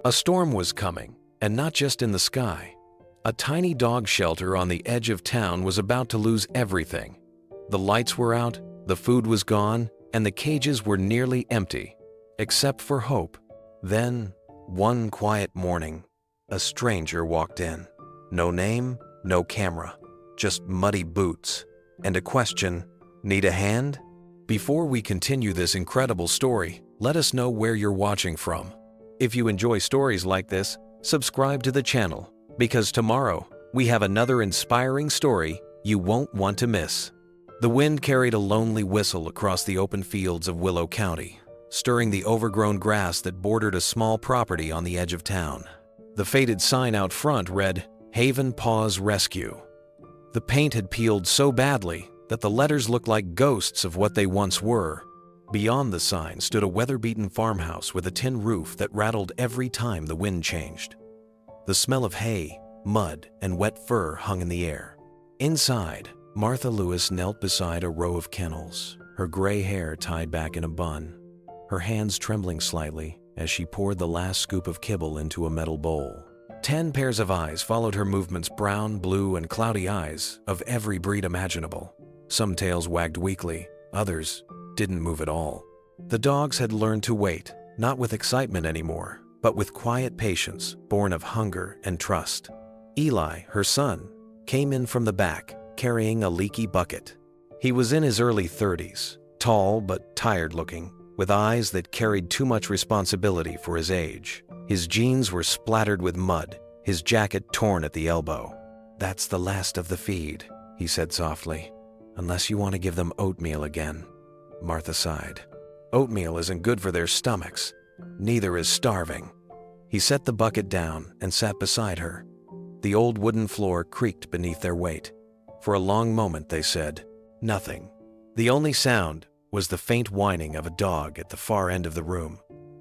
A storm was coming, and not just in the sky. A tiny dog shelter on the edge of town was about to lose everything. The lights were out, the food was gone, and the cages were nearly empty, except for Hope. Then, one quiet morning, a stranger walked in. No name, no camera, just muddy boots, and a question, "Need a hand?" Before we continue this incredible story, let us know where you're watching from. If you enjoy stories like this, subscribe to the channel, because tomorrow we have another inspiring story you won't want to miss. The wind carried a lonely whistle across the open fields of Willow County, stirring the overgrown grass that bordered a small property on the edge of town. The faded sign out front read, "Haven Paws Rescue." The paint had peeled so badly that the letters looked like ghosts of what they once were. Beyond the sign stood a weather-beaten farmhouse with a tin roof that rattled every time the wind changed. The smell of hay, mud, and wet fur hung in the air. Inside, Martha Lewis knelt beside a row of kennels, her gray hair tied back in a bun, her hands trembling slightly as she poured the last scoop of kibble into a metal bowl. 10 pairs of eyes followed her movements, brown, blue, and cloudy eyes of every breed imaginable. Some tails wagged weakly, others didn't move at all. The dogs had learned to wait, not with excitement anymore, but with quiet patience born of hunger and trust. Eli, her son, came in from the back, carrying a leaky bucket. He was in his early 30s, tall but tired-looking, with eyes that carried too much responsibility for his age. His jeans were splattered with mud, his jacket torn at the elbow. "That's the last of the feed," he said softly. "Unless you want to give them oatmeal again." Martha sighed. "Oatmeal isn't good for their stomachs. Neither is starving." He set the bucket down and sat beside her. The old wooden floor creaked beneath their weight. For a long moment they said nothing. The only sound was the faint whining of a dog at the far end of the room.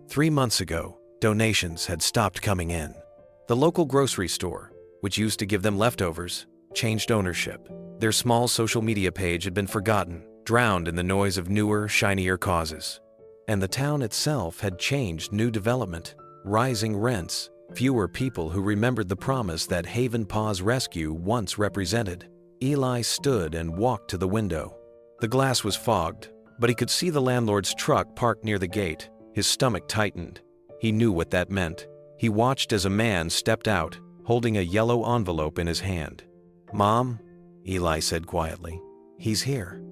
3 months ago, donations had stopped coming in. The local grocery store, which used to give them leftovers, changed ownership. Their small social media page had been forgotten, drowned in the noise of newer, shinier causes. And the town itself had changed. New development, rising rents, fewer people who remembered the promise that Haven Paws Rescue once represented. Eli stood and walked to the window. The glass was fogged, but he could see the landlord's truck parked near the gate. His stomach tightened. He knew what that meant. He watched as a man stepped out, holding a yellow envelope in his hand. "Mom," Eli said quietly, "he's here."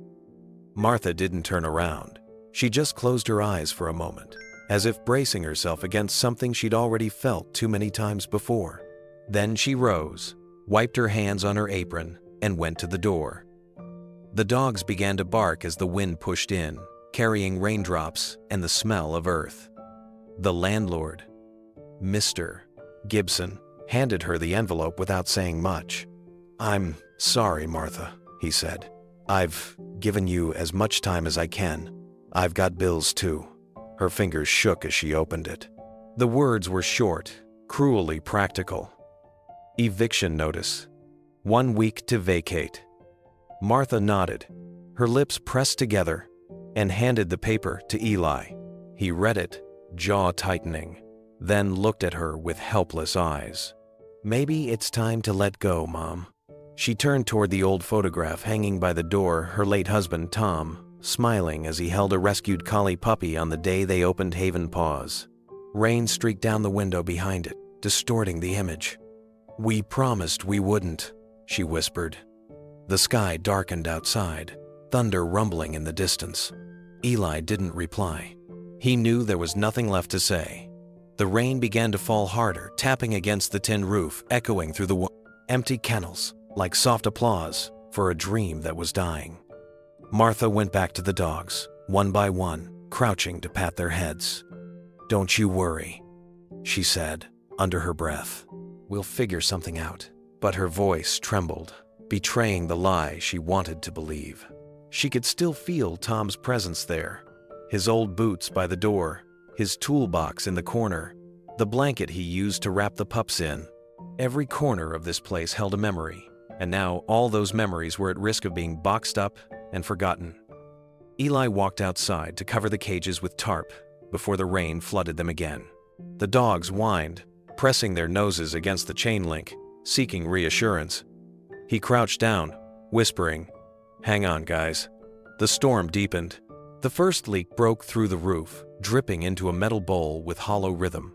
Martha didn't turn around. She just closed her eyes for a moment, as if bracing herself against something she'd already felt too many times before. Then she rose, wiped her hands on her apron, and went to the door. The dogs began to bark as the wind pushed in, carrying raindrops and the smell of earth. The landlord, Mr. Gibson, handed her the envelope without saying much. "I'm sorry, Martha," he said. "I've given you as much time as I can. I've got bills too." Her fingers shook as she opened it. The words were short, cruelly practical. "Eviction notice. 1 week to vacate." Martha nodded, her lips pressed together, and handed the paper to Eli. He read it, jaw tightening, then looked at her with helpless eyes. "Maybe it's time to let go, Mom." She turned toward the old photograph hanging by the door, her late husband, Tom, smiling as he held a rescued collie puppy on the day they opened Haven Paws. Rain streaked down the window behind it, distorting the image. "We promised we wouldn't," she whispered. The sky darkened outside, thunder rumbling in the distance. Eli didn't reply. He knew there was nothing left to say. The rain began to fall harder, tapping against the tin roof, echoing through the empty kennels, like soft applause for a dream that was dying. Martha went back to the dogs, one by one, crouching to pat their heads. "Don't you worry," she said, under her breath. "We'll figure something out." But her voice trembled, betraying the lie she wanted to believe. She could still feel Tom's presence there. His old boots by the door, his toolbox in the corner, the blanket he used to wrap the pups in. Every corner of this place held a memory, and now all those memories were at risk of being boxed up and forgotten. Eli walked outside to cover the cages with tarp before the rain flooded them again. The dogs whined, pressing their noses against the chain link, seeking reassurance. He crouched down, whispering, "Hang on, guys." The storm deepened. The first leak broke through the roof, dripping into a metal bowl with hollow rhythm.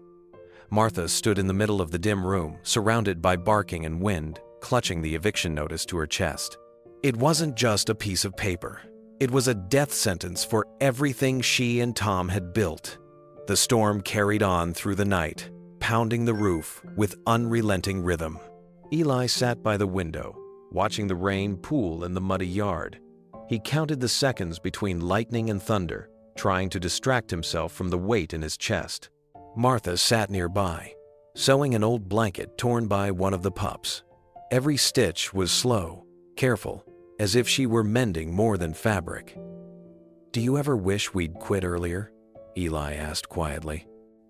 Martha stood in the middle of the dim room, surrounded by barking and wind, clutching the eviction notice to her chest. It wasn't just a piece of paper. It was a death sentence for everything she and Tom had built. The storm carried on through the night, pounding the roof with unrelenting rhythm. Eli sat by the window, watching the rain pool in the muddy yard. He counted the seconds between lightning and thunder, trying to distract himself from the weight in his chest. Martha sat nearby, sewing an old blanket torn by one of the pups. Every stitch was slow, careful, as if she were mending more than fabric. "Do you ever wish we'd quit earlier?" Eli asked quietly.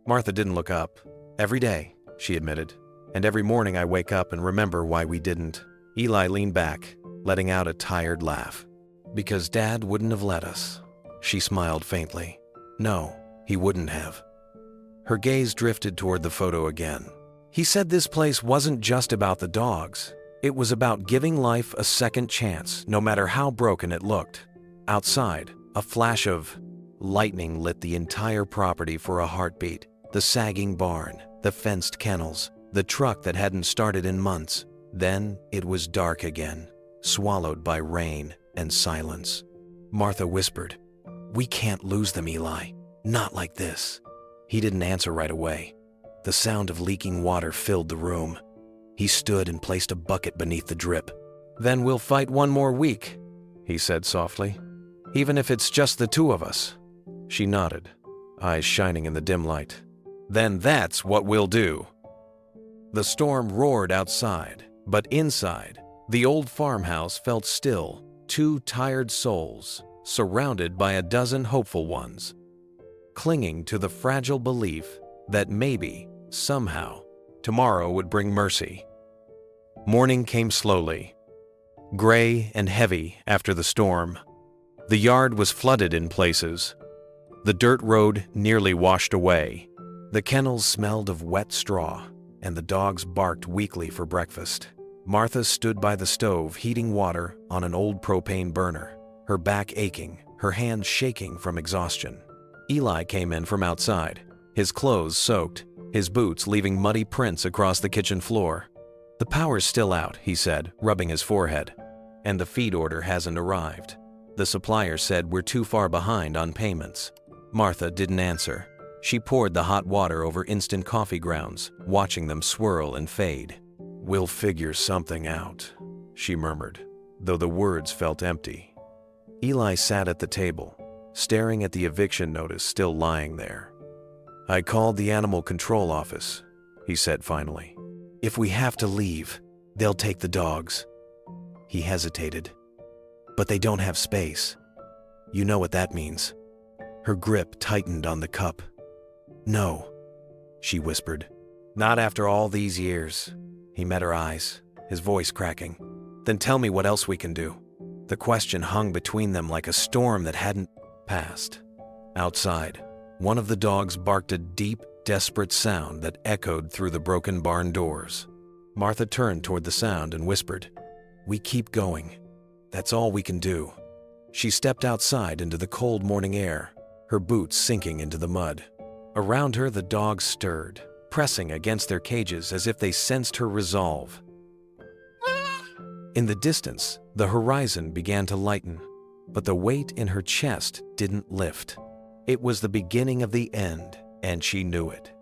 Martha didn't look up. "Every day," she admitted. "And every morning I wake up and remember why we didn't." Eli leaned back, letting out a tired laugh. "Because Dad wouldn't have let us." She smiled faintly. "No, he wouldn't have." Her gaze drifted toward the photo again. He said this place wasn't just about the dogs. It was about giving life a second chance, no matter how broken it looked. Outside, a flash of lightning lit the entire property for a heartbeat. The sagging barn, the fenced kennels, the truck that hadn't started in months. Then it was dark again, swallowed by rain and silence. Martha whispered, "We can't lose them, Eli. Not like this." He didn't answer right away. The sound of leaking water filled the room. He stood and placed a bucket beneath the drip. "Then we'll fight one more week," he said softly. "Even if it's just the two of us." She nodded, eyes shining in the dim light. "Then that's what we'll do." The storm roared outside, but inside, the old farmhouse felt still, two tired souls, surrounded by a dozen hopeful ones, clinging to the fragile belief that maybe, somehow, tomorrow would bring mercy. Morning came slowly, gray and heavy after the storm. The yard was flooded in places. The dirt road nearly washed away. The kennels smelled of wet straw, and the dogs barked weakly for breakfast. Martha stood by the stove heating water on an old propane burner, her back aching, her hands shaking from exhaustion. Eli came in from outside, his clothes soaked, his boots leaving muddy prints across the kitchen floor. "The power's still out," he said, rubbing his forehead, "and the feed order hasn't arrived. The supplier said we're too far behind on payments." Martha didn't answer. She poured the hot water over instant coffee grounds, watching them swirl and fade. "We'll figure something out," she murmured, though the words felt empty. Eli sat at the table, staring at the eviction notice still lying there. "I called the animal control office," he said finally. "If we have to leave, they'll take the dogs." He hesitated. "But they don't have space. You know what that means." Her grip tightened on the cup. "No," she whispered. "Not after all these years." He met her eyes, his voice cracking. "Then tell me what else we can do." The question hung between them like a storm that hadn't passed. Outside, one of the dogs barked a deep, desperate sound that echoed through the broken barn doors. Martha turned toward the sound and whispered, "We keep going. That's all we can do." She stepped outside into the cold morning air, her boots sinking into the mud. Around her, the dogs stirred, pressing against their cages as if they sensed her resolve. In the distance, the horizon began to lighten, but the weight in her chest didn't lift. It was the beginning of the end, and she knew it.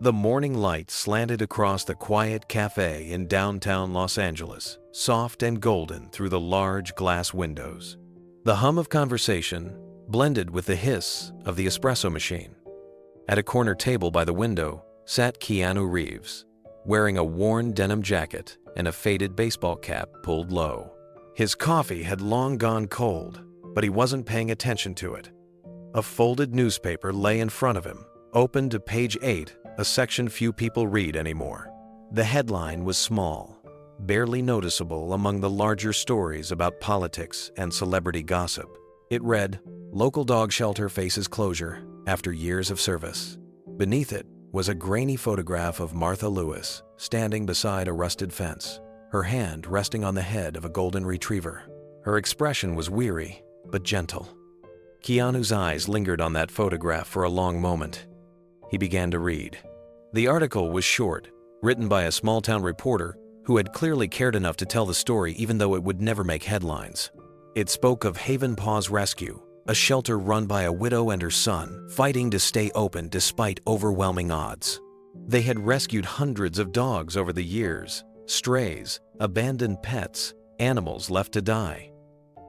The morning light slanted across the quiet cafe in downtown Los Angeles, soft and golden through the large glass windows. The hum of conversation blended with the hiss of the espresso machine. At a corner table by the window sat Keanu Reeves, wearing a worn denim jacket and a faded baseball cap pulled low. His coffee had long gone cold, but he wasn't paying attention to it. A folded newspaper lay in front of him, open to page 8, a section few people read anymore. The headline was small, barely noticeable among the larger stories about politics and celebrity gossip. It read, "Local dog shelter faces closure after years of service." Beneath it was a grainy photograph of Martha Lewis standing beside a rusted fence, her hand resting on the head of a golden retriever. Her expression was weary but gentle. Keanu's eyes lingered on that photograph for a long moment. He began to read. The article was short, written by a small-town reporter who had clearly cared enough to tell the story even though it would never make headlines. It spoke of Haven Paws Rescue, a shelter run by a widow and her son, fighting to stay open despite overwhelming odds. They had rescued hundreds of dogs over the years, strays, abandoned pets, animals left to die.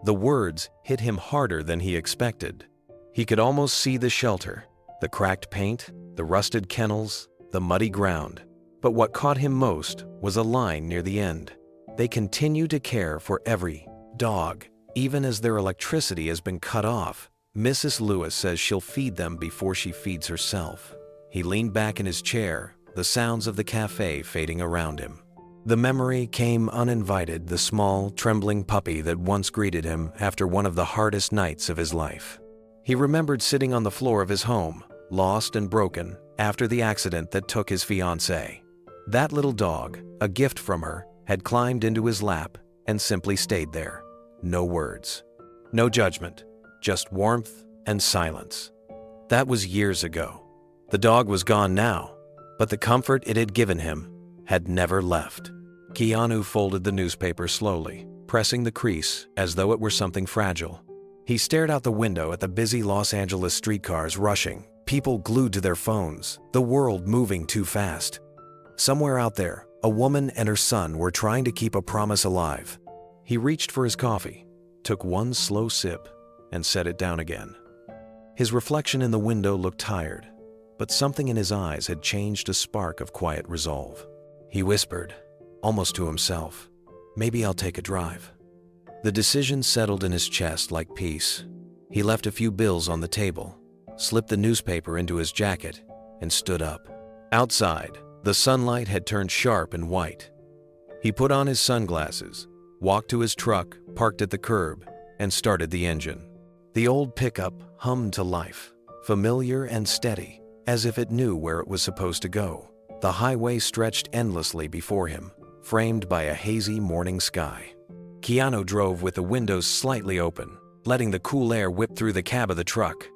The words hit him harder than he expected. He could almost see the shelter, the cracked paint, the rusted kennels, the muddy ground. But what caught him most was a line near the end. They continue to care for every dog, even as their electricity has been cut off. Mrs. Lewis says she'll feed them before she feeds herself. He leaned back in his chair, the sounds of the cafe fading around him. The memory came uninvited, the small, trembling puppy that once greeted him after one of the hardest nights of his life. He remembered sitting on the floor of his home, lost and broken, after the accident that took his fiancée. That little dog, a gift from her, had climbed into his lap and simply stayed there. No words, no judgment, just warmth and silence. That was years ago. The dog was gone now, but the comfort it had given him had never left. Keanu folded the newspaper slowly, pressing the crease as though it were something fragile. He stared out the window at the busy Los Angeles streetcars rushing, people glued to their phones, the world moving too fast. Somewhere out there, a woman and her son were trying to keep a promise alive. He reached for his coffee, took one slow sip, and set it down again. His reflection in the window looked tired, but something in his eyes had changed a spark of quiet resolve. He whispered, almost to himself, "Maybe I'll take a drive." The decision settled in his chest like peace. He left a few bills on the table, slipped the newspaper into his jacket, and stood up. Outside, the sunlight had turned sharp and white. He put on his sunglasses, walked to his truck, parked at the curb, and started the engine. The old pickup hummed to life, familiar and steady, as if it knew where it was supposed to go. The highway stretched endlessly before him, framed by a hazy morning sky. Keanu drove with the windows slightly open, letting the cool air whip through the cab of the truck.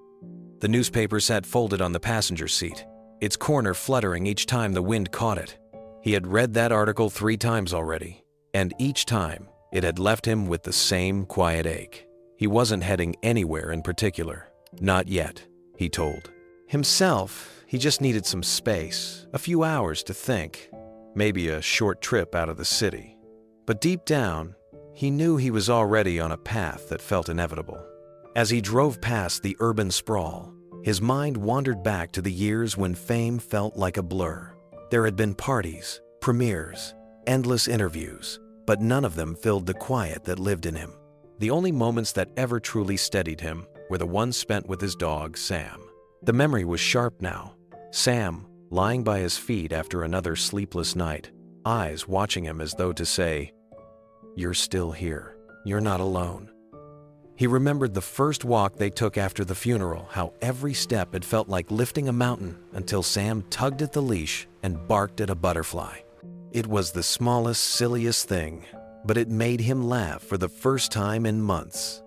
The newspaper sat folded on the passenger seat, its corner fluttering each time the wind caught it. He had read that article 3 times already, and each time it had left him with the same quiet ache. He wasn't heading anywhere in particular. Not yet, he told himself. He just needed some space, a few hours to think, maybe a short trip out of the city. But deep down, he knew he was already on a path that felt inevitable. As he drove past the urban sprawl, his mind wandered back to the years when fame felt like a blur. There had been parties, premieres, endless interviews, but none of them filled the quiet that lived in him. The only moments that ever truly steadied him were the ones spent with his dog, Sam. The memory was sharp now. Sam, lying by his feet after another sleepless night, eyes watching him as though to say, "You're still here. You're not alone." He remembered the first walk they took after the funeral, how every step had felt like lifting a mountain until Sam tugged at the leash and barked at a butterfly. It was the smallest, silliest thing, but it made him laugh for the first time in months.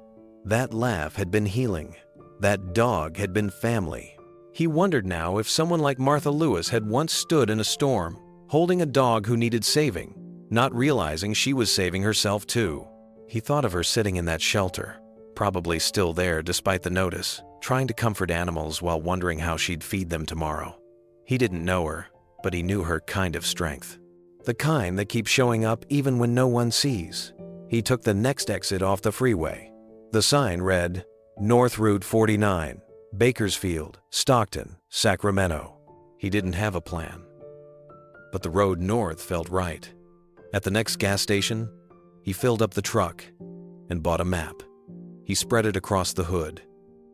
That laugh had been healing. That dog had been family. He wondered now if someone like Martha Lewis had once stood in a storm, holding a dog who needed saving, not realizing she was saving herself too. He thought of her sitting in that shelter, probably still there despite the notice, trying to comfort animals while wondering how she'd feed them tomorrow. He didn't know her, but he knew her kind of strength. The kind that keeps showing up even when no one sees. He took the next exit off the freeway. The sign read, North Route 49, Bakersfield, Stockton, Sacramento. He didn't have a plan. But the road north felt right. At the next gas station, he filled up the truck and bought a map. He spread it across the hood,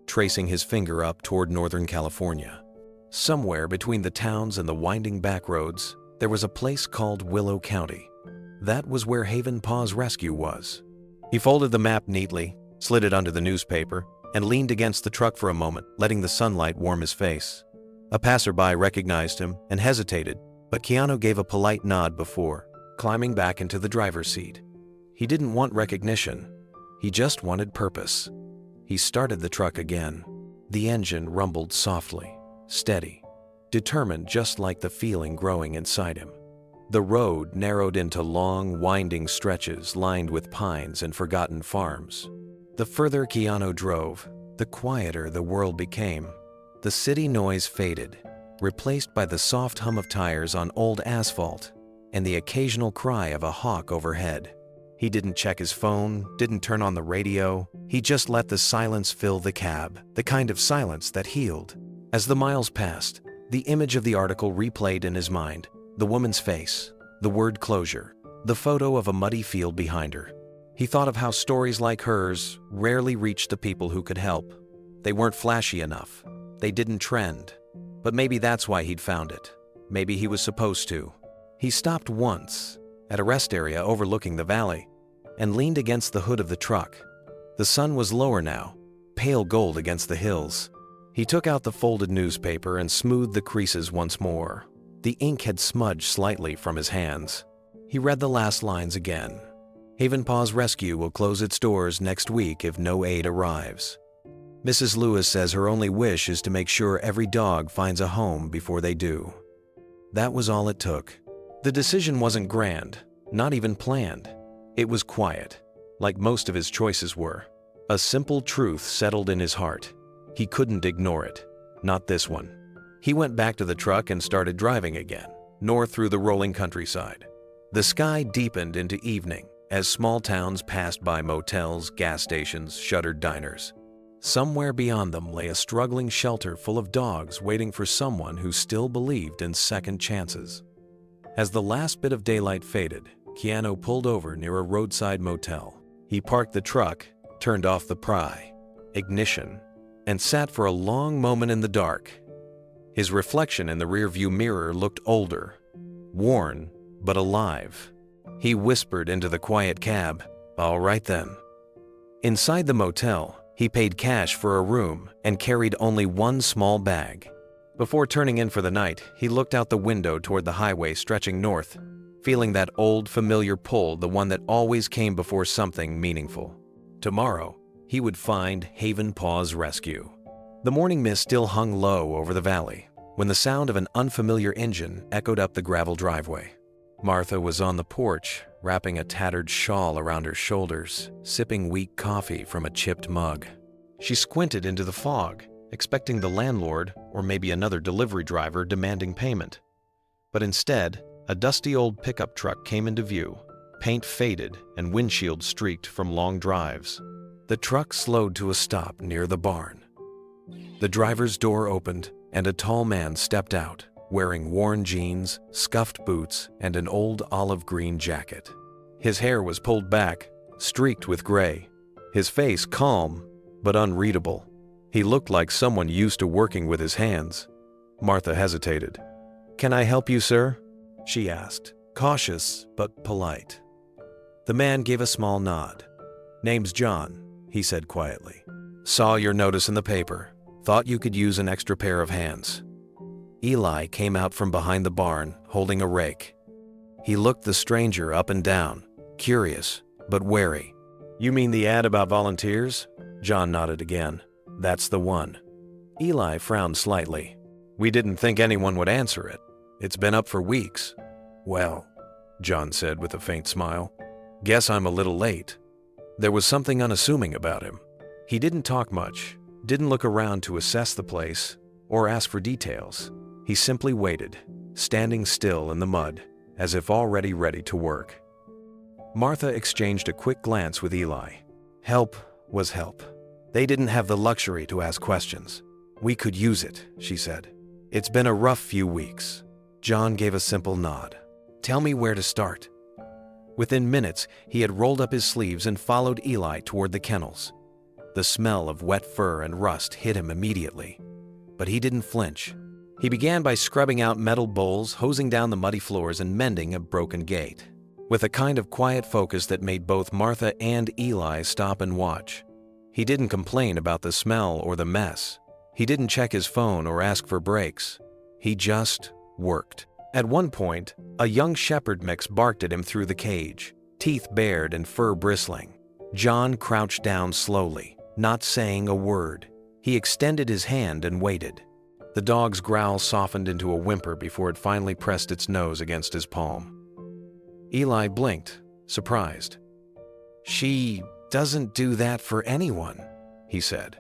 tracing his finger up toward Northern California. Somewhere between the towns and the winding back roads, there was a place called Willow County. That was where Haven Paws Rescue was. He folded the map neatly, slid it under the newspaper, and leaned against the truck for a moment, letting the sunlight warm his face. A passerby recognized him and hesitated, but Keanu gave a polite nod before climbing back into the driver's seat. He didn't want recognition. He just wanted purpose. He started the truck again. The engine rumbled softly, steady, determined, just like the feeling growing inside him. The road narrowed into long, winding stretches lined with pines and forgotten farms. The further Keanu drove, the quieter the world became. The city noise faded, replaced by the soft hum of tires on old asphalt and the occasional cry of a hawk overhead. He didn't check his phone, didn't turn on the radio. He just let the silence fill the cab, the kind of silence that healed. As the miles passed, the image of the article replayed in his mind. The woman's face, the word closure, the photo of a muddy field behind her. He thought of how stories like hers rarely reached the people who could help. They weren't flashy enough. They didn't trend. But maybe that's why he'd found it. Maybe he was supposed to. He stopped once, at a rest area overlooking the valley, and leaned against the hood of the truck. The sun was lower now, pale gold against the hills. He took out the folded newspaper and smoothed the creases once more. The ink had smudged slightly from his hands. He read the last lines again. Haven Paw's Rescue will close its doors next week if no aid arrives. Mrs. Lewis says her only wish is to make sure every dog finds a home before they do. That was all it took. The decision wasn't grand, not even planned. It was quiet, like most of his choices were. A simple truth settled in his heart. He couldn't ignore it. Not this one. He went back to the truck and started driving again, north through the rolling countryside. The sky deepened into evening as small towns passed by motels, gas stations, shuttered diners. Somewhere beyond them lay a struggling shelter full of dogs waiting for someone who still believed in second chances. As the last bit of daylight faded, Keanu pulled over near a roadside motel. He parked the truck, turned off the pry, ignition, and sat for a long moment in the dark. His reflection in the rearview mirror looked older, worn, but alive. He whispered into the quiet cab, "All right then." Inside the motel, he paid cash for a room and carried only one small bag. Before turning in for the night, he looked out the window toward the highway stretching north, feeling that old familiar pull, the one that always came before something meaningful. Tomorrow, he would find Haven Paw's Rescue. The morning mist still hung low over the valley when the sound of an unfamiliar engine echoed up the gravel driveway. Martha was on the porch, wrapping a tattered shawl around her shoulders, sipping weak coffee from a chipped mug. She squinted into the fog, expecting the landlord or maybe another delivery driver demanding payment. But instead, a dusty old pickup truck came into view, paint faded and windshield streaked from long drives. The truck slowed to a stop near the barn. The driver's door opened and a tall man stepped out, wearing worn jeans, scuffed boots, and an old olive green jacket. His hair was pulled back, streaked with gray. His face calm, but unreadable. He looked like someone used to working with his hands. Martha hesitated. "Can I help you, sir?" she asked, cautious but polite. The man gave a small nod. "Name's John," he said quietly. "Saw your notice in the paper. Thought you could use an extra pair of hands." Eli came out from behind the barn, holding a rake. He looked the stranger up and down, curious but wary. "You mean the ad about volunteers?" John nodded again. "That's the one." Eli frowned slightly. "We didn't think anyone would answer it. It's been up for weeks." "Well," John said with a faint smile, "guess I'm a little late." There was something unassuming about him. He didn't talk much, didn't look around to assess the place or ask for details. He simply waited, standing still in the mud, as if already ready to work. Martha exchanged a quick glance with Eli. Help was help. They didn't have the luxury to ask questions. "We could use it," she said. "It's been a rough few weeks." John gave a simple nod. "Tell me where to start." Within minutes, he had rolled up his sleeves and followed Eli toward the kennels. The smell of wet fur and rust hit him immediately. But he didn't flinch. He began by scrubbing out metal bowls, hosing down the muddy floors, and mending a broken gate, with a kind of quiet focus that made both Martha and Eli stop and watch. He didn't complain about the smell or the mess. He didn't check his phone or ask for breaks. He just worked. At one point, a young shepherd mix barked at him through the cage, teeth bared and fur bristling. John crouched down slowly, not saying a word. He extended his hand and waited. The dog's growl softened into a whimper before it finally pressed its nose against his palm. Eli blinked, surprised. "She doesn't do that for anyone," he said.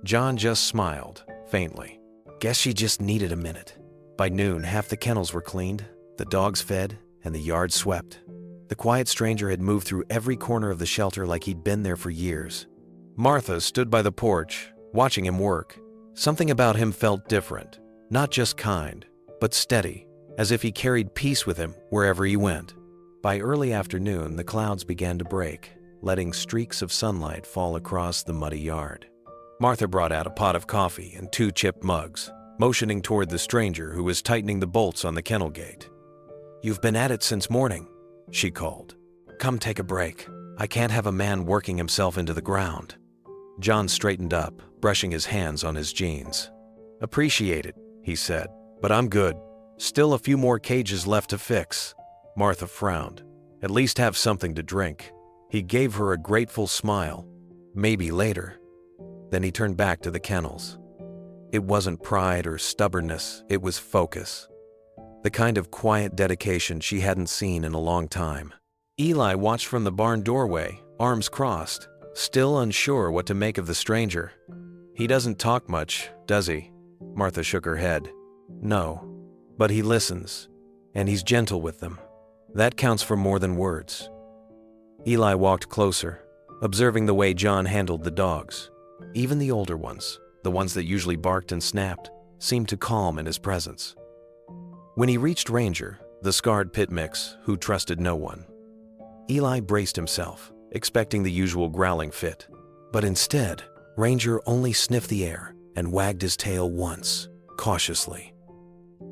John just smiled, faintly. "Guess she just needed a minute." By noon, half the kennels were cleaned, the dogs fed, and the yard swept. The quiet stranger had moved through every corner of the shelter like he'd been there for years. Martha stood by the porch, watching him work. Something about him felt different, not just kind, but steady, as if he carried peace with him wherever he went. By early afternoon, the clouds began to break, letting streaks of sunlight fall across the muddy yard. Martha brought out a pot of coffee and 2 chipped mugs, motioning toward the stranger who was tightening the bolts on the kennel gate. "You've been at it since morning," she called. "Come take a break. I can't have a man working himself into the ground." John straightened up, brushing his hands on his jeans. "Appreciate it," he said, "but I'm good. Still a few more cages left to fix." Martha frowned. "At least have something to drink." He gave her a grateful smile. "Maybe later." Then he turned back to the kennels. It wasn't pride or stubbornness, it was focus. The kind of quiet dedication she hadn't seen in a long time. Eli watched from the barn doorway, arms crossed, still unsure what to make of the stranger. "He doesn't talk much, does he?" Martha shook her head. "No, but he listens, and he's gentle with them. That counts for more than words." Eli walked closer, observing the way John handled the dogs. Even the older ones, the ones that usually barked and snapped, seemed to calm in his presence. When he reached Ranger, the scarred pit mix who trusted no one, Eli braced himself, expecting the usual growling fit. But instead, Ranger only sniffed the air and wagged his tail once, cautiously.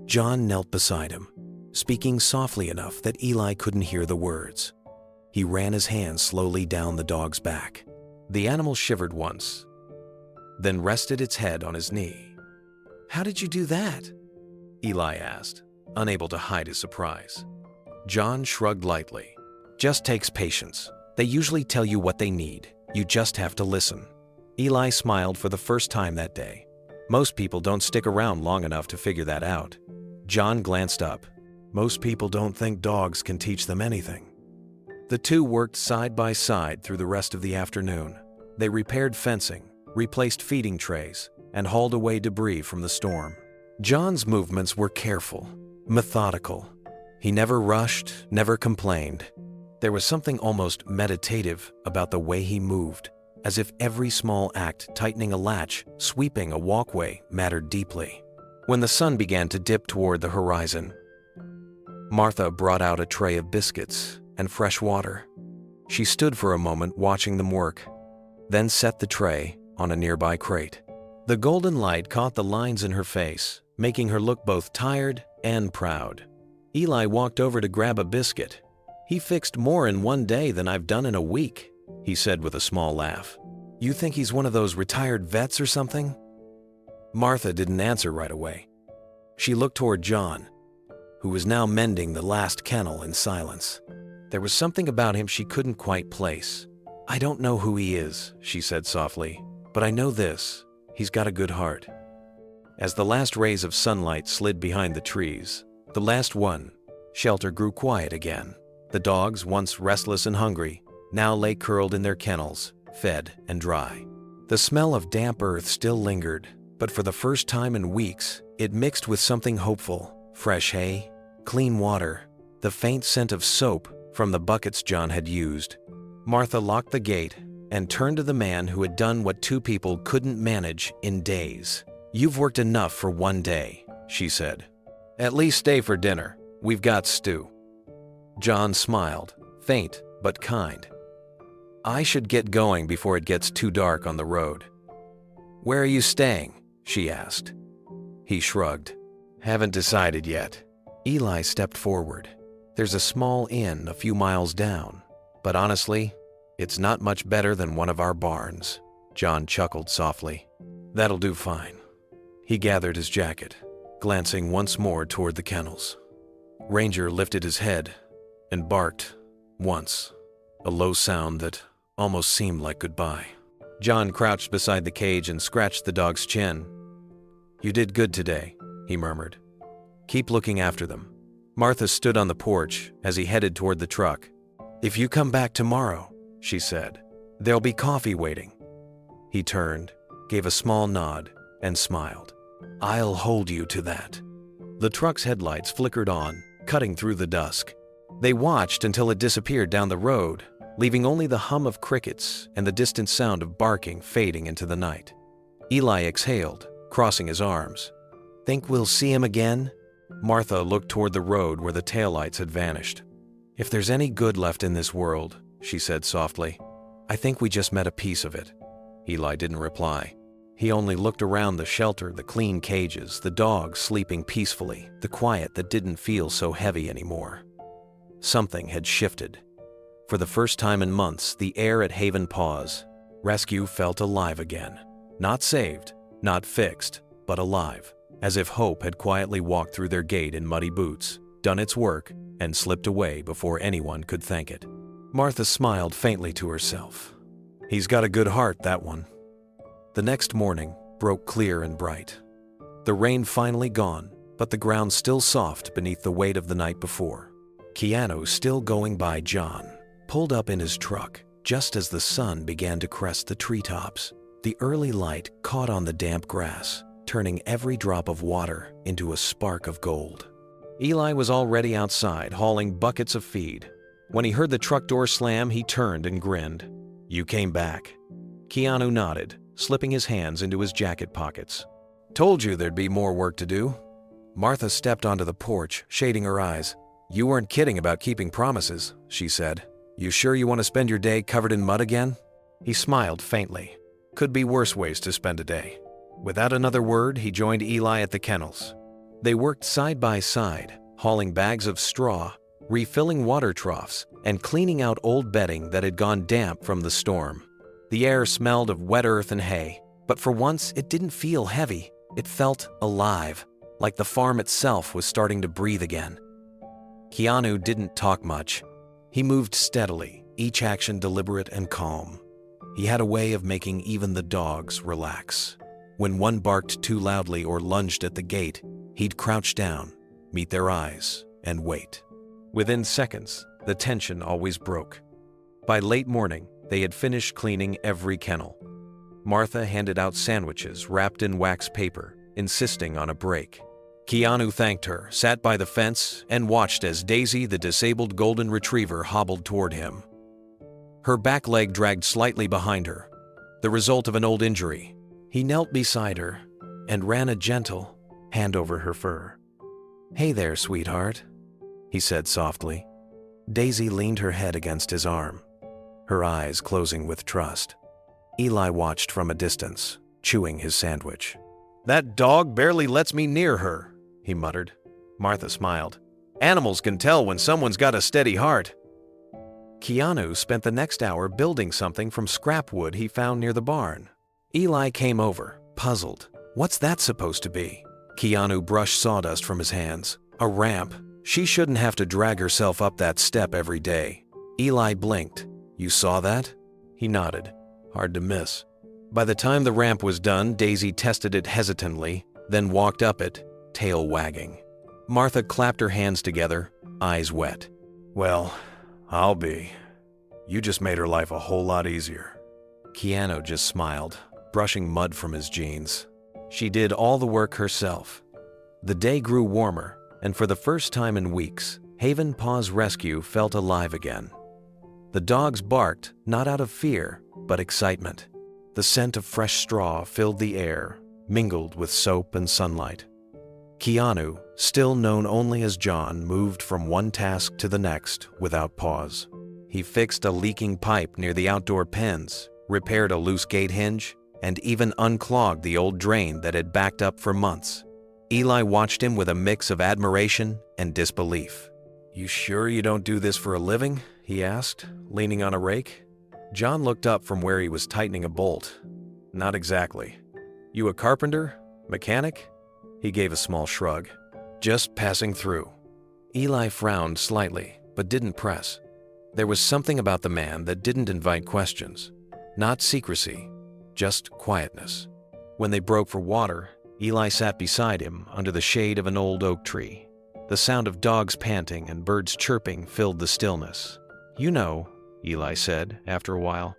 John knelt beside him, speaking softly enough that Eli couldn't hear the words. He ran his hand slowly down the dog's back. The animal shivered once, then rested its head on his knee. "How did you do that?" Eli asked, unable to hide his surprise. John shrugged lightly. "Just takes patience. They usually tell you what they need. You just have to listen." Eli smiled for the first time that day. Most people don't stick around long enough to figure that out. John glanced up. Most people don't think dogs can teach them anything. The two worked side by side through the rest of the afternoon. They repaired fencing, replaced feeding trays, and hauled away debris from the storm. John's movements were careful, methodical. He never rushed, never complained. There was something almost meditative about the way he moved, as if every small act, tightening a latch, sweeping a walkway, mattered deeply. When the sun began to dip toward the horizon, Martha brought out a tray of biscuits and fresh water. She stood for a moment watching them work, then set the tray on a nearby crate. The golden light caught the lines in her face, making her look both tired and proud. Eli walked over to grab a biscuit. "He fixed more in one day than I've done in a week," he said with a small laugh. "You think he's one of those retired vets or something?" Martha didn't answer right away. She looked toward John, who was now mending the last kennel in silence. There was something about him she couldn't quite place. "I don't know who he is," she said softly, "but I know this. He's got a good heart." As the last rays of sunlight slid behind the trees, the last one, shelter grew quiet again. The dogs, once restless and hungry, now lay curled in their kennels, fed and dry. The smell of damp earth still lingered, but for the first time in weeks, it mixed with something hopeful. Fresh hay, clean water, the faint scent of soap from the buckets John had used. Martha locked the gate and turned to the man who had done what two people couldn't manage in days. "You've worked enough for one day," she said. "At least stay for dinner. We've got stew." John smiled, faint but kind. "I should get going before it gets too dark on the road." "Where are you staying?" she asked. He shrugged. "Haven't decided yet." Eli stepped forward. "There's a small inn a few miles down, but honestly, it's not much better than one of our barns." John chuckled softly. "That'll do fine." He gathered his jacket. glancing once more toward the kennels. Ranger lifted his head and barked once, a low sound that almost seemed like goodbye. John crouched beside the cage and scratched the dog's chin. "You did good today," he murmured. "Keep looking after them." Martha stood on the porch as he headed toward the truck. "If you come back tomorrow," she said, "there'll be coffee waiting." He turned, gave a small nod, and smiled. "I'll hold you to that." The truck's headlights flickered on, cutting through the dusk. They watched until it disappeared down the road, leaving only the hum of crickets and the distant sound of barking fading into the night. Eli exhaled, crossing his arms. "Think we'll see him again?" Martha looked toward the road where the taillights had vanished. "If there's any good left in this world," she said softly, "I think we just met a piece of it." Eli didn't reply. He only looked around the shelter, the clean cages, the dogs sleeping peacefully, the quiet that didn't feel so heavy anymore. Something had shifted. For the first time in months, the air at Haven Paws Rescue felt alive again. Not saved, not fixed, but alive, as if hope had quietly walked through their gate in muddy boots, done its work, and slipped away before anyone could thank it. Martha smiled faintly to herself. "He's got a good heart, that one." The next morning broke clear and bright. The rain finally gone, but the ground still soft beneath the weight of the night before. Keanu, still going by John, pulled up in his truck just as the sun began to crest the treetops. The early light caught on the damp grass, turning every drop of water into a spark of gold. Eli was already outside hauling buckets of feed. When he heard the truck door slam, he turned and grinned. "You came back." Keanu nodded, slipping his hands into his jacket pockets. "Told you there'd be more work to do." Martha stepped onto the porch, shading her eyes. "You weren't kidding about keeping promises," she said. "You sure you want to spend your day covered in mud again?" He smiled faintly. Could be worse ways to spend a day. Without another word, he joined Eli at the kennels. They worked side by side, hauling bags of straw, refilling water troughs, and cleaning out old bedding that had gone damp from the storm. The air smelled of wet earth and hay, but for once it didn't feel heavy. It felt alive, like the farm itself was starting to breathe again. Keanu didn't talk much. He moved steadily, each action deliberate and calm. He had a way of making even the dogs relax. When one barked too loudly or lunged at the gate, he'd crouch down, meet their eyes, and wait. Within seconds, the tension always broke. By late morning, they had finished cleaning every kennel. Martha handed out sandwiches wrapped in wax paper, insisting on a break. Keanu thanked her, sat by the fence, and watched as Daisy, the disabled golden retriever, hobbled toward him. Her back leg dragged slightly behind her, the result of an old injury. He knelt beside her and ran a gentle hand over her fur. "Hey there, sweetheart," he said softly. Daisy leaned her head against his arm, her eyes closing with trust. Eli watched from a distance, chewing his sandwich. "That dog barely lets me near her," he muttered. Martha smiled. "Animals can tell when someone's got a steady heart." Keanu spent the next hour building something from scrap wood he found near the barn. Eli came over, puzzled. "What's that supposed to be?" Keanu brushed sawdust from his hands. "A ramp. She shouldn't have to drag herself up that step every day." Eli blinked. "You saw that?" He nodded. "Hard to miss." By the time the ramp was done, Daisy tested it hesitantly, then walked up it, tail wagging. Martha clapped her hands together, eyes wet. "Well, I'll be. You just made her life a whole lot easier." Keanu just smiled, brushing mud from his jeans. She did all the work herself. The day grew warmer, and for the first time in weeks, Haven Paws Rescue felt alive again. The dogs barked, not out of fear, but excitement. The scent of fresh straw filled the air, mingled with soap and sunlight. Keanu, still known only as John, moved from one task to the next without pause. He fixed a leaking pipe near the outdoor pens, repaired a loose gate hinge, and even unclogged the old drain that had backed up for months. Eli watched him with a mix of admiration and disbelief. "You sure you don't do this for a living?" he asked, leaning on a rake. John looked up from where he was tightening a bolt. "Not exactly." "You a carpenter? Mechanic?" He gave a small shrug. Just passing through. Eli frowned slightly, but didn't press. There was something about the man that didn't invite questions. Not secrecy, just quietness. When they broke for water, Eli sat beside him under the shade of an old oak tree. The sound of dogs panting and birds chirping filled the stillness. You know, Eli said after a while,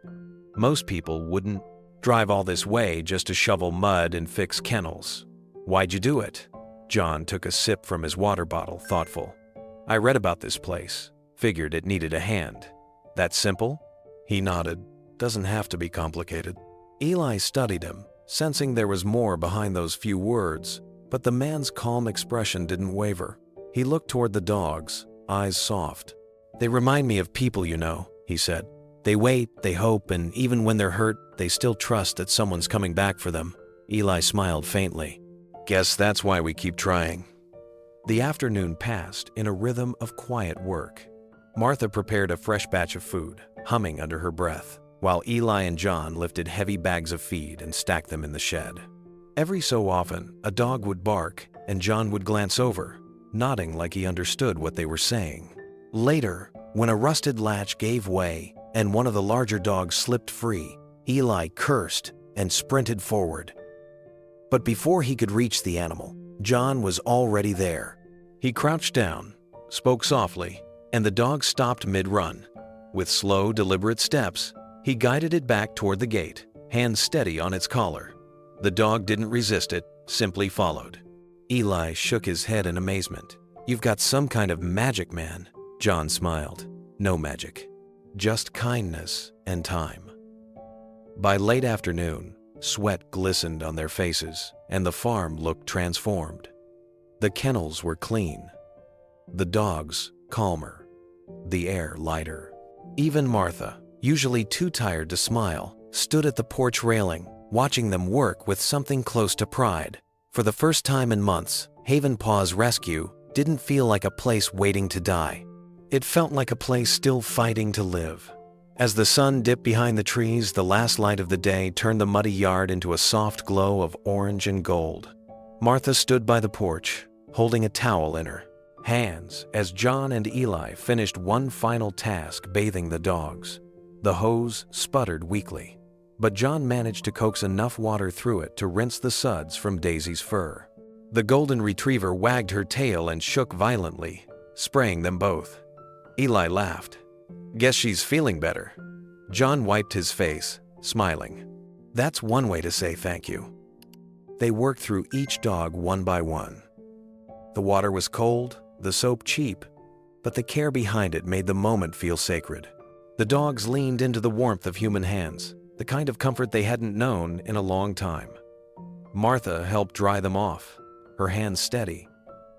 most people wouldn't drive all this way just to shovel mud and fix kennels. Why'd you do it? John took a sip from his water bottle, thoughtful. I read about this place, figured it needed a hand. That simple? He nodded. Doesn't have to be complicated. Eli studied him, sensing there was more behind those few words, but the man's calm expression didn't waver. He looked toward the dogs, eyes soft. They remind me of people, you know, he said. They wait, they hope, and even when they're hurt, they still trust that someone's coming back for them. Eli smiled faintly. Guess that's why we keep trying. The afternoon passed in a rhythm of quiet work. Martha prepared a fresh batch of food, humming under her breath, while Eli and John lifted heavy bags of feed and stacked them in the shed. Every so often, a dog would bark, and John would glance over, nodding like he understood what they were saying. Later, when a rusted latch gave way and one of the larger dogs slipped free, Eli cursed and sprinted forward. But before he could reach the animal, John was already there. He crouched down, spoke softly, and the dog stopped mid-run. With slow, deliberate steps, he guided it back toward the gate, hands steady on its collar. The dog didn't resist it, simply followed. Eli shook his head in amazement. You've got some kind of magic, man. John smiled. No magic. Just kindness and time. By late afternoon, sweat glistened on their faces, and the farm looked transformed. The kennels were clean. The dogs calmer. The air lighter. Even Martha, usually too tired to smile, stood at the porch railing, watching them work with something close to pride. For the first time in months, Haven Paw's rescue didn't feel like a place waiting to die. It felt like a place still fighting to live. As the sun dipped behind the trees, the last light of the day turned the muddy yard into a soft glow of orange and gold. Martha stood by the porch, holding a towel in her hands as John and Eli finished one final task bathing the dogs. The hose sputtered weakly, but John managed to coax enough water through it to rinse the suds from Daisy's fur. The golden retriever wagged her tail and shook violently, spraying them both. Eli laughed. Guess she's feeling better. John wiped his face, smiling. That's one way to say thank you. They worked through each dog one by one. The water was cold, the soap cheap, but the care behind it made the moment feel sacred. The dogs leaned into the warmth of human hands, the kind of comfort they hadn't known in a long time. Martha helped dry them off, her hands steady,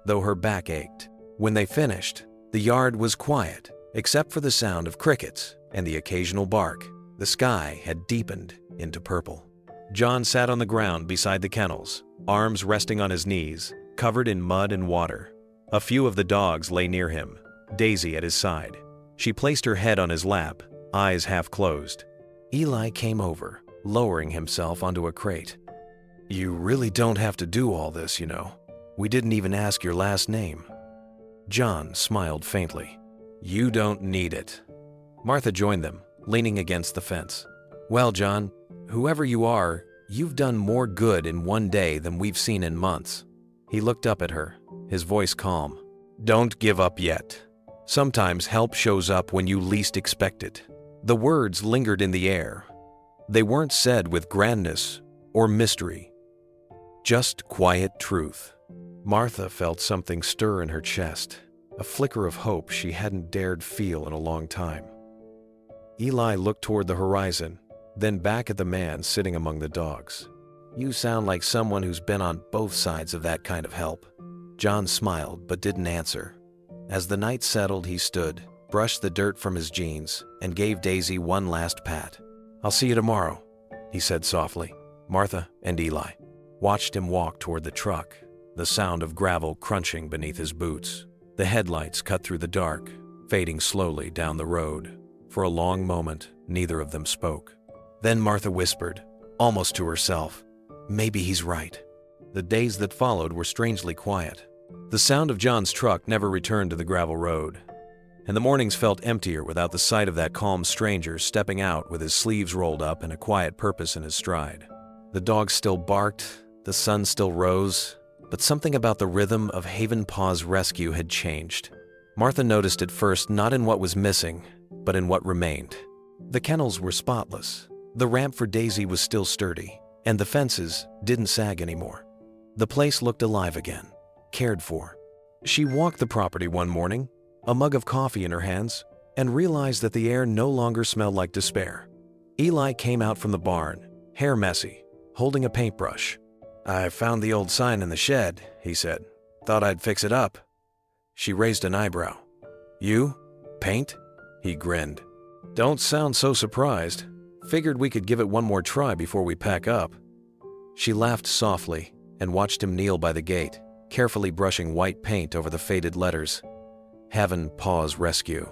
though her back ached. When they finished, the yard was quiet, except for the sound of crickets and the occasional bark. The sky had deepened into purple. John sat on the ground beside the kennels, arms resting on his knees, covered in mud and water. A few of the dogs lay near him, Daisy at his side. She placed her head on his lap, eyes half closed. Eli came over, lowering himself onto a crate. You really don't have to do all this, you know. We didn't even ask your last name. John smiled faintly. You don't need it. Martha joined them, leaning against the fence. Well, John, whoever you are, you've done more good in one day than we've seen in months. He looked up at her, his voice calm. Don't give up yet. Sometimes help shows up when you least expect it. The words lingered in the air. They weren't said with grandness or mystery, just quiet truth. Martha felt something stir in her chest, a flicker of hope she hadn't dared feel in a long time. Eli looked toward the horizon, then back at the man sitting among the dogs. You sound like someone who's been on both sides of that kind of help. John smiled but didn't answer. As the night settled, he stood, brushed the dirt from his jeans, and gave Daisy one last pat. I'll see you tomorrow, he said softly. Martha and Eli watched him walk toward the truck, the sound of gravel crunching beneath his boots. The headlights cut through the dark, fading slowly down the road. For a long moment, neither of them spoke. Then Martha whispered, almost to herself, maybe he's right. The days that followed were strangely quiet. The sound of John's truck never returned to the gravel road, and the mornings felt emptier without the sight of that calm stranger stepping out with his sleeves rolled up and a quiet purpose in his stride. The dogs still barked, the sun still rose, but something about the rhythm of Haven Paw's rescue had changed. Martha noticed it first not in what was missing, but in what remained. The kennels were spotless, the ramp for Daisy was still sturdy, and the fences didn't sag anymore. The place looked alive again, cared for. She walked the property one morning, a mug of coffee in her hands, and realized that the air no longer smelled like despair. Eli came out from the barn, hair messy, holding a paintbrush. "I found the old sign in the shed," he said. "Thought I'd fix it up." She raised an eyebrow. "You? Paint?" He grinned. "Don't sound so surprised. Figured we could give it one more try before we pack up." She laughed softly and watched him kneel by the gate, carefully brushing white paint over the faded letters. Haven Paw's Rescue.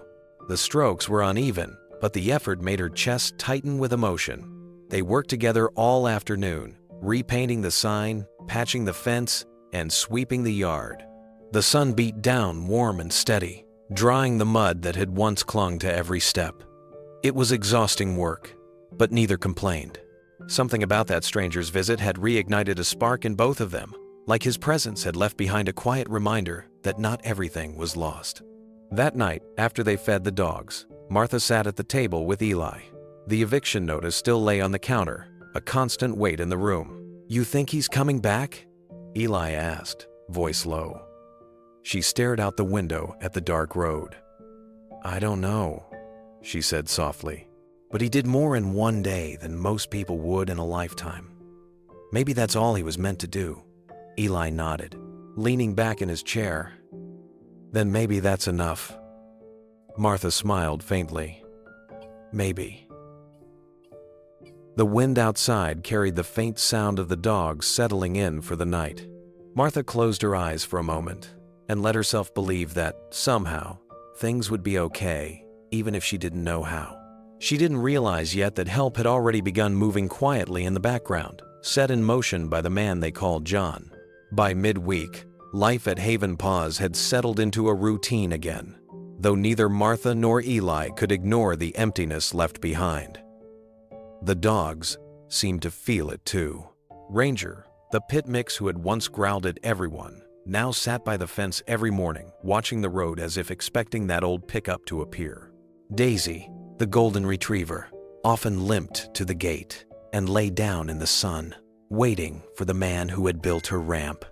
The strokes were uneven, but the effort made her chest tighten with emotion. They worked together all afternoon, repainting the sign, patching the fence, and sweeping the yard. The sun beat down warm and steady, drying the mud that had once clung to every step. It was exhausting work, but neither complained. Something about that stranger's visit had reignited a spark in both of them, like his presence had left behind a quiet reminder that not everything was lost. That night, after they fed the dogs, Martha sat at the table with Eli. The eviction notice still lay on the counter, a constant weight in the room. "You think he's coming back?" Eli asked, voice low. She stared out the window at the dark road. "I don't know," she said softly. "But he did more in one day than most people would in a lifetime. Maybe that's all he was meant to do." Eli nodded, leaning back in his chair. "Then maybe that's enough." Martha smiled faintly. "Maybe." The wind outside carried the faint sound of the dogs settling in for the night. Martha closed her eyes for a moment and let herself believe that, somehow, things would be okay, even if she didn't know how. She didn't realize yet that help had already begun moving quietly in the background, set in motion by the man they called John. By midweek, life at Haven Paws had settled into a routine again, though neither Martha nor Eli could ignore the emptiness left behind. The dogs seemed to feel it too. Ranger, the pit mix who had once growled at everyone, now sat by the fence every morning, watching the road as if expecting that old pickup to appear. Daisy, the golden retriever, often limped to the gate and lay down in the sun, waiting for the man who had built her ramp.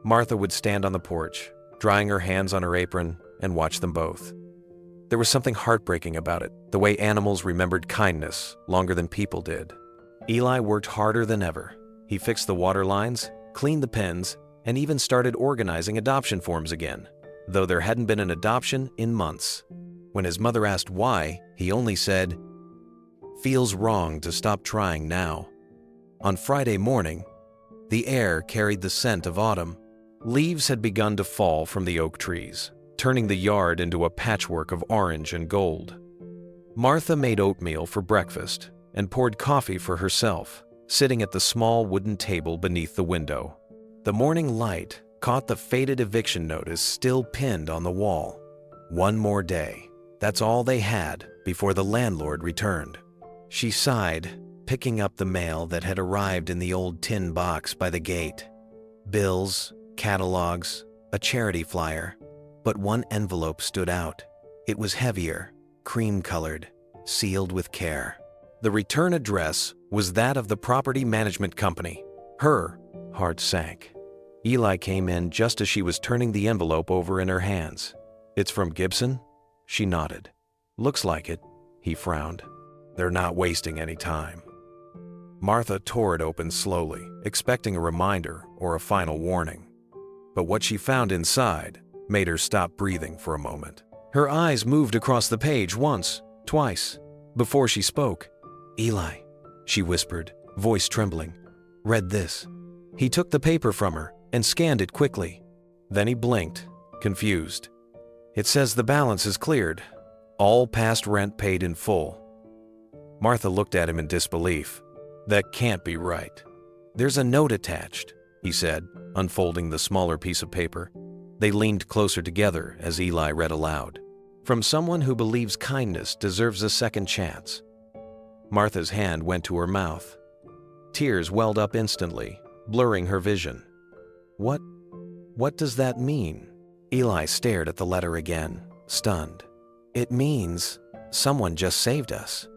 Martha would stand on the porch, drying her hands on her apron, and watch them both. There was something heartbreaking about it, the way animals remembered kindness longer than people did. Eli worked harder than ever. He fixed the water lines, cleaned the pens, and even started organizing adoption forms again, though there hadn't been an adoption in months. When his mother asked why, he only said, "Feels wrong to stop trying now." On Friday morning, the air carried the scent of autumn. Leaves had begun to fall from the oak trees, turning the yard into a patchwork of orange and gold. Martha made oatmeal for breakfast and poured coffee for herself, sitting at the small wooden table beneath the window. The morning light caught the faded eviction notice still pinned on the wall. One more day. That's all they had before the landlord returned. She sighed, picking up the mail that had arrived in the old tin box by the gate. Bills, catalogs, a charity flyer. But one envelope stood out. It was heavier, cream-colored, sealed with care. The return address was that of the property management company. Her heart sank. Eli came in just as she was turning the envelope over in her hands. "It's from Gibson?" She nodded. "Looks like it," he frowned. "They're not wasting any time." Martha tore it open slowly, expecting a reminder or a final warning. But what she found inside made her stop breathing for a moment. Her eyes moved across the page once, twice, before she spoke. "Eli," she whispered, voice trembling. "Read this." He took the paper from her and scanned it quickly. Then he blinked, confused. "It says the balance is cleared. All past rent paid in full." Martha looked at him in disbelief. "That can't be right. There's a note attached. he said, unfolding the smaller piece of paper. They leaned closer together as Eli read aloud. From someone who believes kindness deserves a second chance. Martha's hand went to her mouth. Tears welled up instantly, blurring her vision. What does that mean? Eli stared at the letter again, stunned. It means someone just saved us.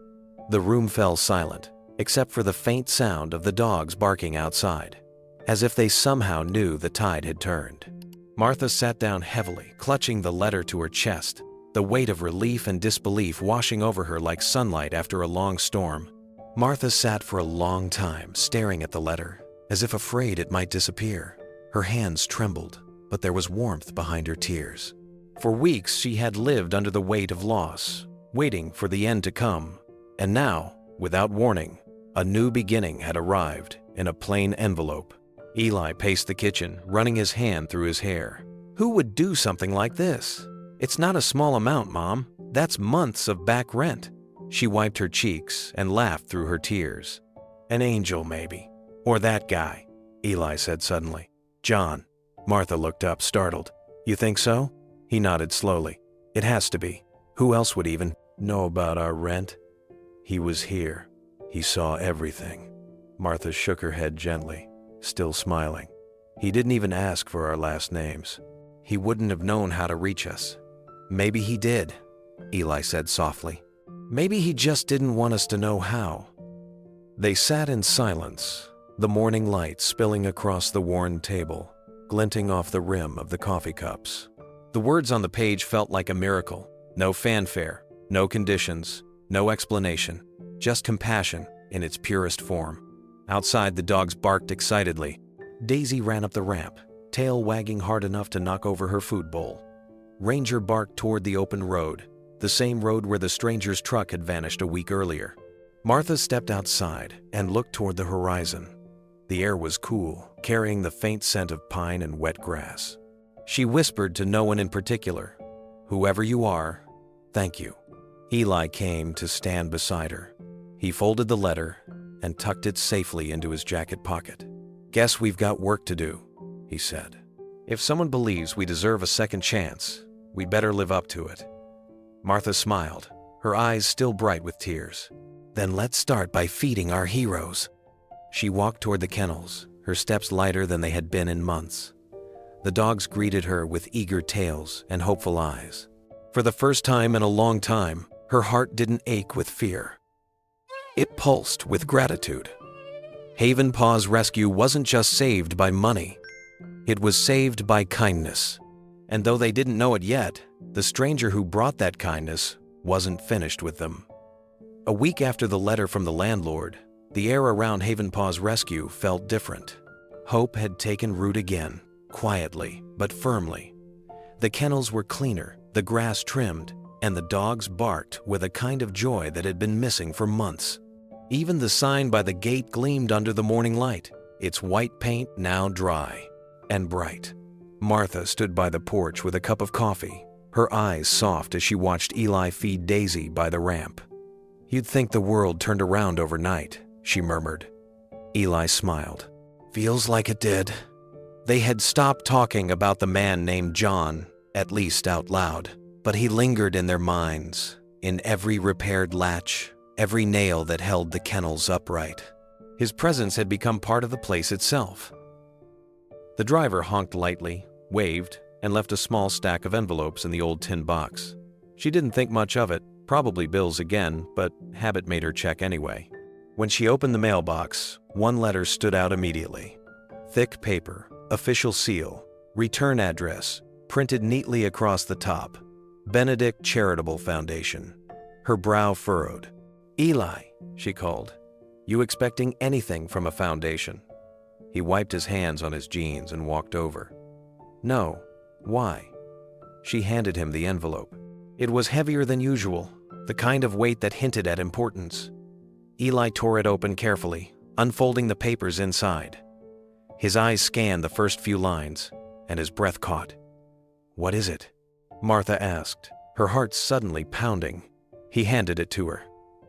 The room fell silent, except for the faint sound of the dogs barking outside, as if they somehow knew the tide had turned. Martha sat down heavily, clutching the letter to her chest, the weight of relief and disbelief washing over her like sunlight after a long storm. Martha sat for a long time, staring at the letter, as if afraid it might disappear. Her hands trembled, but there was warmth behind her tears. For weeks she had lived under the weight of loss, waiting for the end to come. And now, without warning, a new beginning had arrived in a plain envelope. Eli paced the kitchen, running his hand through his hair. Who would do something like this? It's not a small amount, Mom. That's months of back rent. She wiped her cheeks and laughed through her tears. An angel, maybe. Or that guy, Eli said suddenly. John. Martha looked up, startled. You think so? He nodded slowly. It has to be. Who else would even know about our rent? He was here. He saw everything. Martha shook her head gently, still smiling. He didn't even ask for our last names. He wouldn't have known how to reach us. Maybe he did, Eli said softly. Maybe he just didn't want us to know how. They sat in silence, the morning light spilling across the worn table, glinting off the rim of the coffee cups. The words on the page felt like a miracle. No fanfare, no conditions, no explanation, just compassion in its purest form. Outside, the dogs barked excitedly. Daisy ran up the ramp, tail wagging hard enough to knock over her food bowl. Ranger barked toward the open road, the same road where the stranger's truck had vanished a week earlier. Martha stepped outside and looked toward the horizon. The air was cool, carrying the faint scent of pine and wet grass. She whispered to no one in particular, "Whoever you are, thank you." Eli came to stand beside her. He folded the letter and tucked it safely into his jacket pocket. "Guess we've got work to do," he said. "If someone believes we deserve a second chance, we better live up to it." Martha smiled, her eyes still bright with tears. "Then let's start by feeding our heroes." She walked toward the kennels, her steps lighter than they had been in months. The dogs greeted her with eager tails and hopeful eyes. For the first time in a long time, her heart didn't ache with fear. It pulsed with gratitude. Haven Paw's rescue wasn't just saved by money. It was saved by kindness. And though they didn't know it yet, the stranger who brought that kindness wasn't finished with them. A week after the letter from the landlord, the air around Haven Paw's rescue felt different. Hope had taken root again, quietly but firmly. The kennels were cleaner, the grass trimmed, and the dogs barked with a kind of joy that had been missing for months. Even the sign by the gate gleamed under the morning light, its white paint now dry and bright. Martha stood by the porch with a cup of coffee, her eyes soft as she watched Eli feed Daisy by the ramp. "You'd think the world turned around overnight," she murmured. Eli smiled. "Feels like it did." They had stopped talking about the man named John, at least out loud, but he lingered in their minds, in every repaired latch, every nail that held the kennels upright. His presence had become part of the place itself. The driver honked lightly, waved, and left a small stack of envelopes in the old tin box. She didn't think much of it, probably bills again, but habit made her check anyway. When she opened the mailbox, one letter stood out immediately. Thick paper, official seal, return address, printed neatly across the top. Benedict Charitable Foundation. Her brow furrowed. "Eli," she called. "You expecting anything from a foundation?" He wiped his hands on his jeans and walked over. "No. Why?" She handed him the envelope. It was heavier than usual, the kind of weight that hinted at importance. Eli tore it open carefully, unfolding the papers inside. His eyes scanned the first few lines, and his breath caught. "What is it?" Martha asked, her heart suddenly pounding. He handed it to her.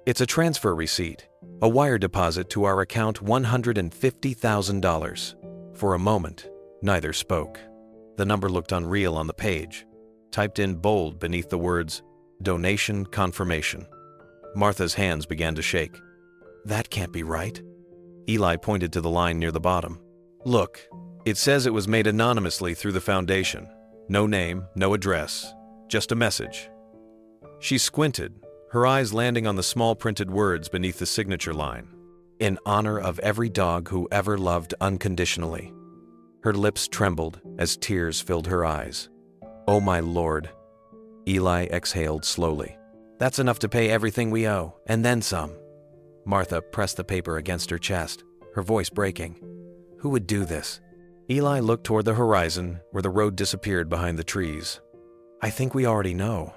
"It's a transfer receipt, a wire deposit to our account $150,000. For a moment, neither spoke. The number looked unreal on the page, typed in bold beneath the words, "Donation Confirmation." Martha's hands began to shake. "That can't be right." Eli pointed to the line near the bottom. "Look, it says it was made anonymously through the foundation. No name, no address, just a message." She squinted, her eyes landing on the small printed words beneath the signature line. "In honor of every dog who ever loved unconditionally." Her lips trembled as tears filled her eyes. "Oh my Lord." Eli exhaled slowly. "That's enough to pay everything we owe, and then some." Martha pressed the paper against her chest, her voice breaking. "Who would do this?" Eli looked toward the horizon where the road disappeared behind the trees. "I think we already know."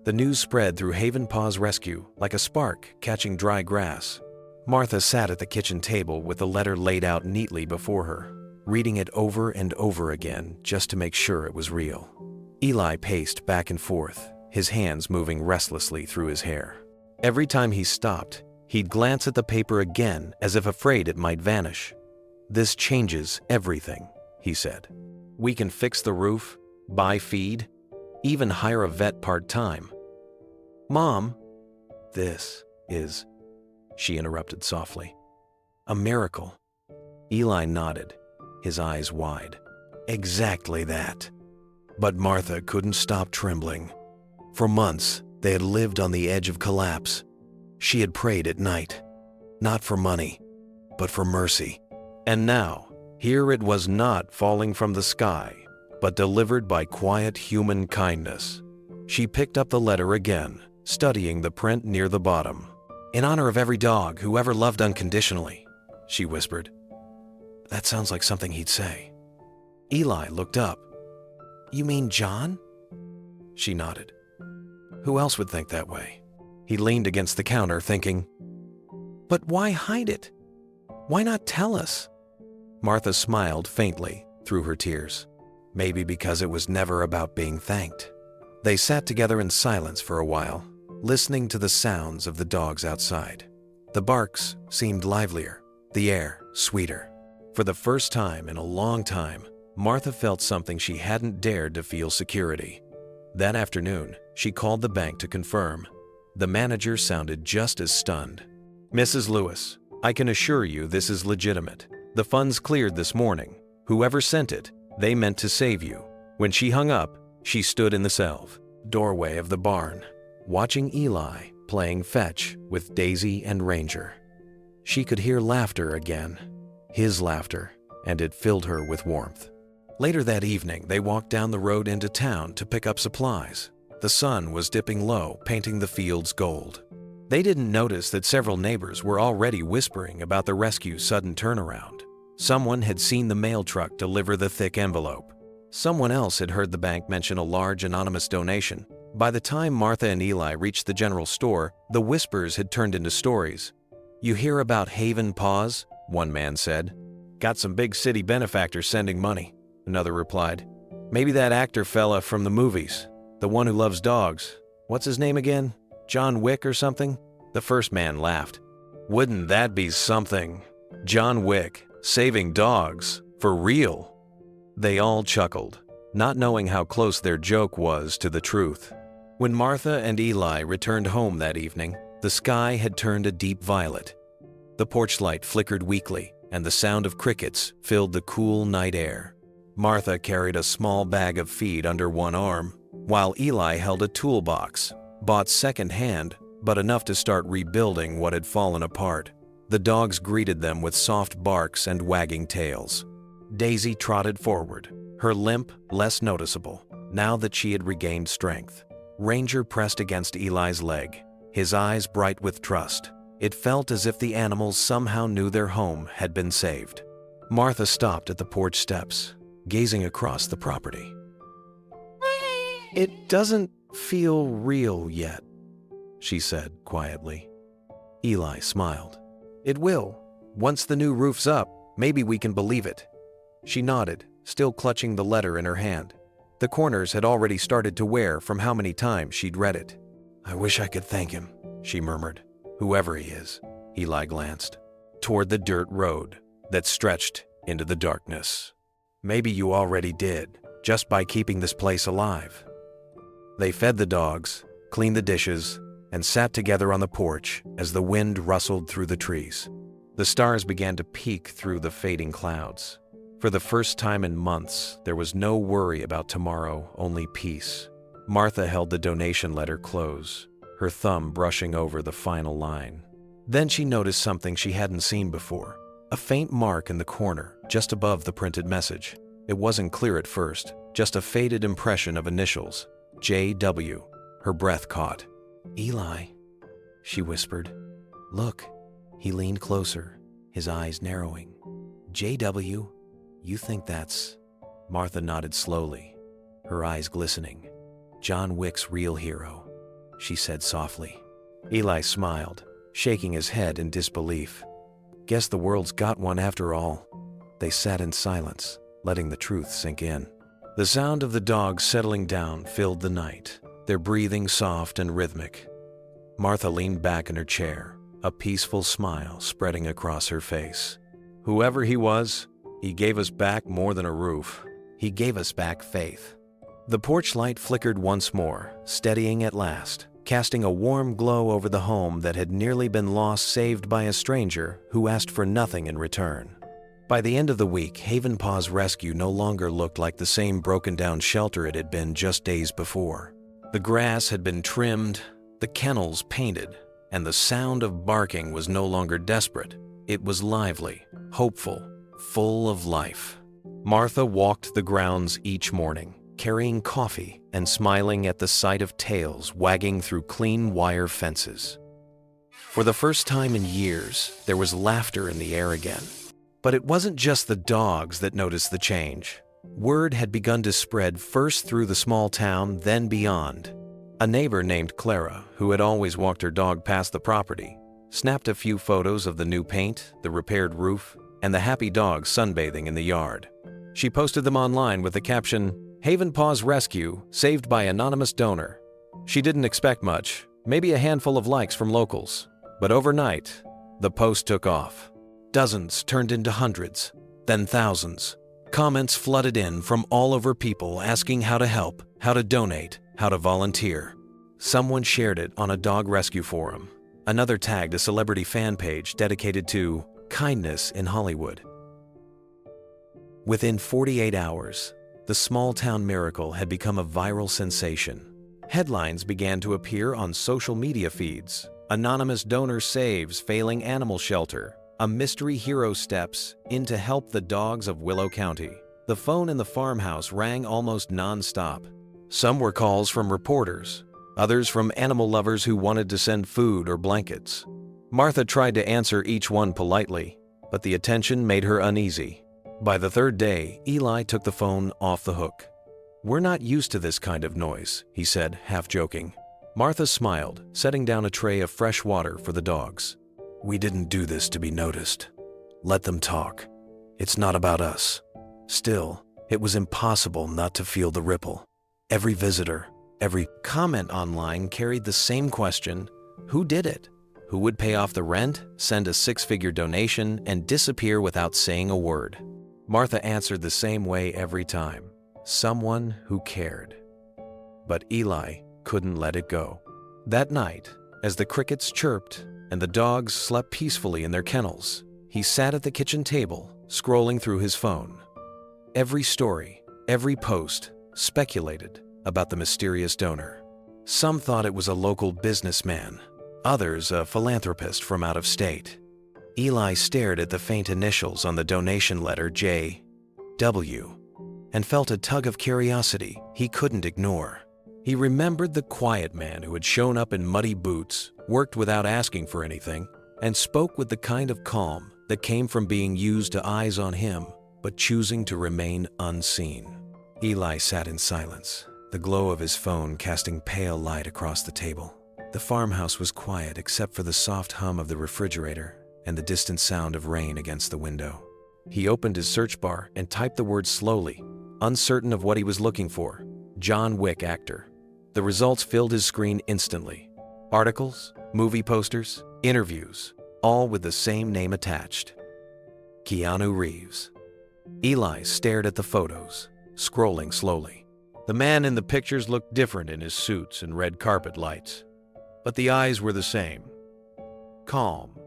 The news spread through Haven Paw's rescue like a spark catching dry grass. Martha sat at the kitchen table with the letter laid out neatly before her, reading it over and over again just to make sure it was real. Eli paced back and forth, his hands moving restlessly through his hair. Every time he stopped, he'd glance at the paper again as if afraid it might vanish. "This changes everything," he said. "We can fix the roof, buy feed, even hire a vet part-time." "Mom, this is," she interrupted softly, "a miracle." Eli nodded, his eyes wide. "Exactly that." But Martha couldn't stop trembling. For months, they had lived on the edge of collapse. She had prayed at night, not for money, but for mercy. And now, here it was, not falling from the sky, but delivered by quiet human kindness. She picked up the letter again, studying the print near the bottom. "In honor of every dog who ever loved unconditionally," she whispered. "That sounds like something he'd say." Eli looked up. "You mean John?" She nodded. "Who else would think that way?" He leaned against the counter, thinking, "But why hide it? Why not tell us?" Martha smiled faintly through her tears. Maybe because it was never about being thanked. They sat together in silence for a while, listening to the sounds of the dogs outside. The barks seemed livelier, the air sweeter. For the first time in a long time, Martha felt something she hadn't dared to feel: security. That afternoon, she called the bank to confirm. The manager sounded just as stunned. "Mrs. Lewis, I can assure you this is legitimate. The funds cleared this morning. Whoever sent it, they meant to save you." When she hung up, she stood in the doorway of the barn, watching Eli playing fetch with Daisy and Ranger. She could hear laughter again, his laughter, and it filled her with warmth. Later that evening, they walked down the road into town to pick up supplies. The sun was dipping low, painting the fields gold. They didn't notice that several neighbors were already whispering about the rescue's sudden turnaround. Someone had seen the mail truck deliver the thick envelope. Someone else had heard the bank mention a large anonymous donation. By the time Martha and Eli reached the general store, the whispers had turned into stories. "You hear about Haven Paws?" one man said. "Got some big city benefactors sending money," another replied. "Maybe that actor fella from the movies, the one who loves dogs. What's his name again? John Wick or something?" The first man laughed. "Wouldn't that be something? John Wick, saving dogs, for real?" They all chuckled, not knowing how close their joke was to the truth. When Martha and Eli returned home that evening, the sky had turned a deep violet. The porch light flickered weakly, and the sound of crickets filled the cool night air. Martha carried a small bag of feed under one arm, while Eli held a toolbox, bought second-hand, but enough to start rebuilding what had fallen apart. The dogs greeted them with soft barks and wagging tails. Daisy trotted forward, her limp less noticeable, now that she had regained strength. Ranger pressed against Eli's leg, his eyes bright with trust. It felt as if the animals somehow knew their home had been saved. Martha stopped at the porch steps, gazing across the property. "It doesn't feel real yet," she said quietly. Eli smiled. "It will. Once the new roof's up, maybe we can believe it." She nodded, still clutching the letter in her hand. The corners had already started to wear from how many times she'd read it. "I wish I could thank him," she murmured. "Whoever he is." Eli glanced toward the dirt road that stretched into the darkness. Maybe you already did, just by keeping this place alive. They fed the dogs, cleaned the dishes, and sat together on the porch as the wind rustled through the trees. The stars began to peek through the fading clouds. For the first time in months, there was no worry about tomorrow, only peace. Martha held the donation letter close, her thumb brushing over the final line. Then she noticed something she hadn't seen before, a faint mark in the corner, just above the printed message. It wasn't clear at first, just a faded impression of initials, J.W. Her breath caught. "Eli," she whispered. "Look." He leaned closer, his eyes narrowing. "J.W., you think that's—" Martha nodded slowly, her eyes glistening. "John Wick's real hero," she said softly. Eli smiled, shaking his head in disbelief. "Guess the world's got one after all." They sat in silence, letting the truth sink in. The sound of the dogs settling down filled the night, their breathing soft and rhythmic. Martha leaned back in her chair, a peaceful smile spreading across her face. "Whoever he was, he gave us back more than a roof. He gave us back faith." The porch light flickered once more, steadying at last, casting a warm glow over the home that had nearly been lost, saved by a stranger who asked for nothing in return. By the end of the week, Haven Paw's rescue no longer looked like the same broken-down shelter it had been just days before. The grass had been trimmed, the kennels painted, and the sound of barking was no longer desperate. It was lively, hopeful, full of life. Martha walked the grounds each morning, carrying coffee and smiling at the sight of tails wagging through clean wire fences. For the first time in years, there was laughter in the air again. But it wasn't just the dogs that noticed the change. Word had begun to spread first through the small town, then beyond. A neighbor named Clara, who had always walked her dog past the property, snapped a few photos of the new paint, the repaired roof, and the happy dogs sunbathing in the yard. She posted them online with the caption, "Haven Paw's rescue, saved by anonymous donor." She didn't expect much, maybe a handful of likes from locals. But overnight, the post took off. Dozens turned into hundreds, then thousands. Comments flooded in from all over, people asking how to help, how to donate, how to volunteer. Someone shared it on a dog rescue forum. Another tagged a celebrity fan page dedicated to kindness in Hollywood. Within 48 hours, the small-town miracle had become a viral sensation. Headlines began to appear on social media feeds. Anonymous donor saves failing animal shelter. A mystery hero steps in to help the dogs of Willow County. The phone in the farmhouse rang almost non-stop. Some were calls from reporters, others from animal lovers who wanted to send food or blankets. Martha tried to answer each one politely, but the attention made her uneasy. By the third day, Eli took the phone off the hook. "We're not used to this kind of noise," he said, half joking. Martha smiled, setting down a tray of fresh water for the dogs. "We didn't do this to be noticed. Let them talk. It's not about us." Still, it was impossible not to feel the ripple. Every visitor, every comment online carried the same question: who did it? Who would pay off the rent, send a six-figure donation, and disappear without saying a word? Martha answered the same way every time: someone who cared. But Eli couldn't let it go. That night, as the crickets chirped and the dogs slept peacefully in their kennels, he sat at the kitchen table, scrolling through his phone. Every story, every post, speculated about the mysterious donor. Some thought it was a local businessman, others a philanthropist from out of state. Eli stared at the faint initials on the donation letter, J.W., and felt a tug of curiosity he couldn't ignore. He remembered the quiet man who had shown up in muddy boots, worked without asking for anything, and spoke with the kind of calm that came from being used to eyes on him, but choosing to remain unseen. Eli sat in silence, the glow of his phone casting pale light across the table. The farmhouse was quiet except for the soft hum of the refrigerator and the distant sound of rain against the window. He opened his search bar and typed the word slowly, uncertain of what he was looking for: John Wick actor. The results filled his screen instantly. Articles, movie posters, interviews, all with the same name attached: Keanu Reeves. Eli stared at the photos, scrolling slowly. The man in the pictures looked different in his suits and red carpet lights, but the eyes were the same. Calm,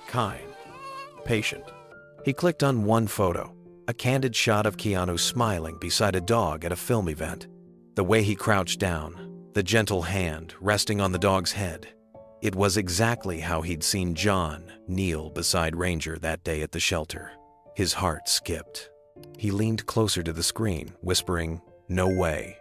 kind, patient. He clicked on one photo, a candid shot of Keanu smiling beside a dog at a film event. The way he crouched down, the gentle hand resting on the dog's head. It was exactly how he'd seen John kneel beside Ranger that day at the shelter. His heart skipped. He leaned closer to the screen, whispering, "No way."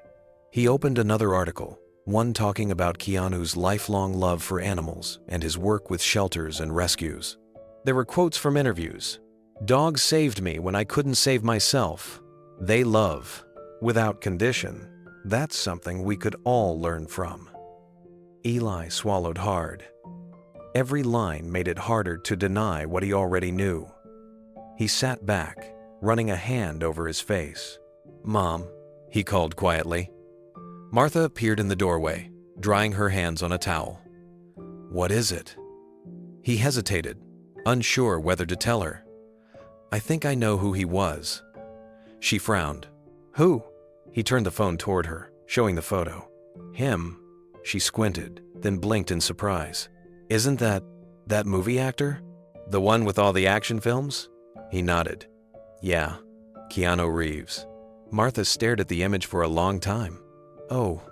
He opened another article, one talking about Keanu's lifelong love for animals and his work with shelters and rescues. There were quotes from interviews. "Dogs saved me when I couldn't save myself. They love, without condition. That's something we could all learn from." Eli swallowed hard. Every line made it harder to deny what he already knew. He sat back, running a hand over his face. "Mom," he called quietly. Martha appeared in the doorway, drying her hands on a towel. "What is it?" He hesitated, unsure whether to tell her. "I think I know who he was." She frowned. "Who?" He turned the phone toward her, showing the photo. "Him." She squinted, then blinked in surprise. "Isn't that movie actor? The one with all the action films?" He nodded. "Yeah, Keanu Reeves." Martha stared at the image for a long time. "Oh,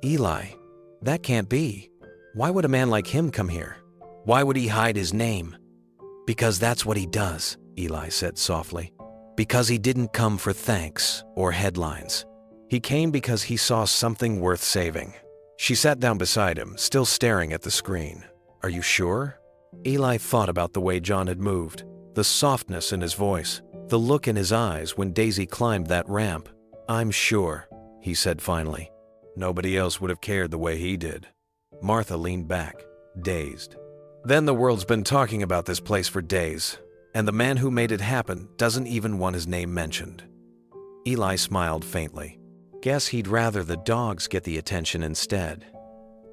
Eli, that can't be. Why would a man like him come here? Why would he hide his name?" "Because that's what he does," Eli said softly. "Because he didn't come for thanks or headlines. He came because he saw something worth saving." She sat down beside him, still staring at the screen. "Are you sure?" Eli thought about the way John had moved, the softness in his voice, the look in his eyes when Daisy climbed that ramp. "I'm sure," he said finally. Nobody else would have cared the way he did. Martha leaned back, dazed. "Then the world's been talking about this place for days, and the man who made it happen doesn't even want his name mentioned." Eli smiled faintly. "Guess he'd rather the dogs get the attention instead."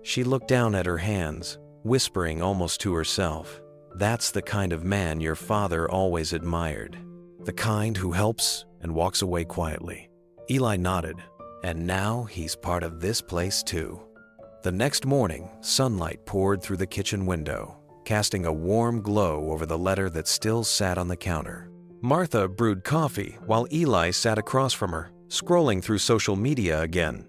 She looked down at her hands, whispering almost to herself, "That's the kind of man your father always admired. The kind who helps and walks away quietly." Eli nodded. "And now he's part of this place too." The next morning, sunlight poured through the kitchen window, casting a warm glow over the letter that still sat on the counter. Martha brewed coffee while Eli sat across from her, scrolling through social media again.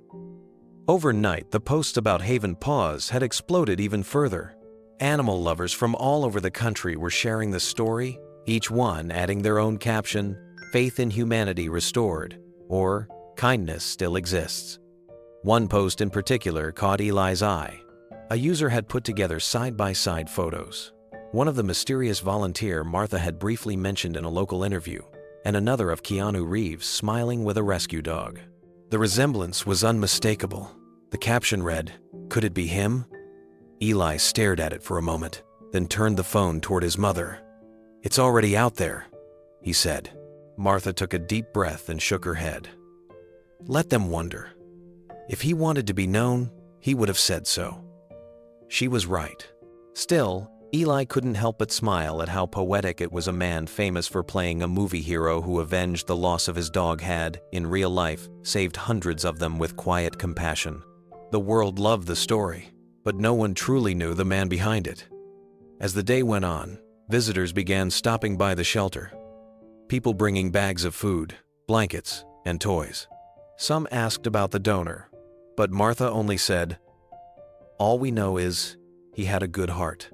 Overnight, the posts about Haven Paws had exploded even further. Animal lovers from all over the country were sharing the story, each one adding their own caption, "Faith in humanity restored," or "Kindness still exists." One post in particular caught Eli's eye. A user had put together side-by-side photos. One of the mysterious volunteer Martha had briefly mentioned in a local interview, and another of Keanu Reeves smiling with a rescue dog. The resemblance was unmistakable. The caption read, "Could it be him?" Eli stared at it for a moment, then turned the phone toward his mother. "It's already out there," he said. Martha took a deep breath and shook her head. "Let them wonder. If he wanted to be known, he would have said so." She was right. Still, Eli couldn't help but smile at how poetic it was a man famous for playing a movie hero who avenged the loss of his dog had, in real life, saved hundreds of them with quiet compassion. The world loved the story, but no one truly knew the man behind it. As the day went on, visitors began stopping by the shelter. People bringing bags of food, blankets, and toys. Some asked about the donor, but Martha only said, "All we know is he had a good heart."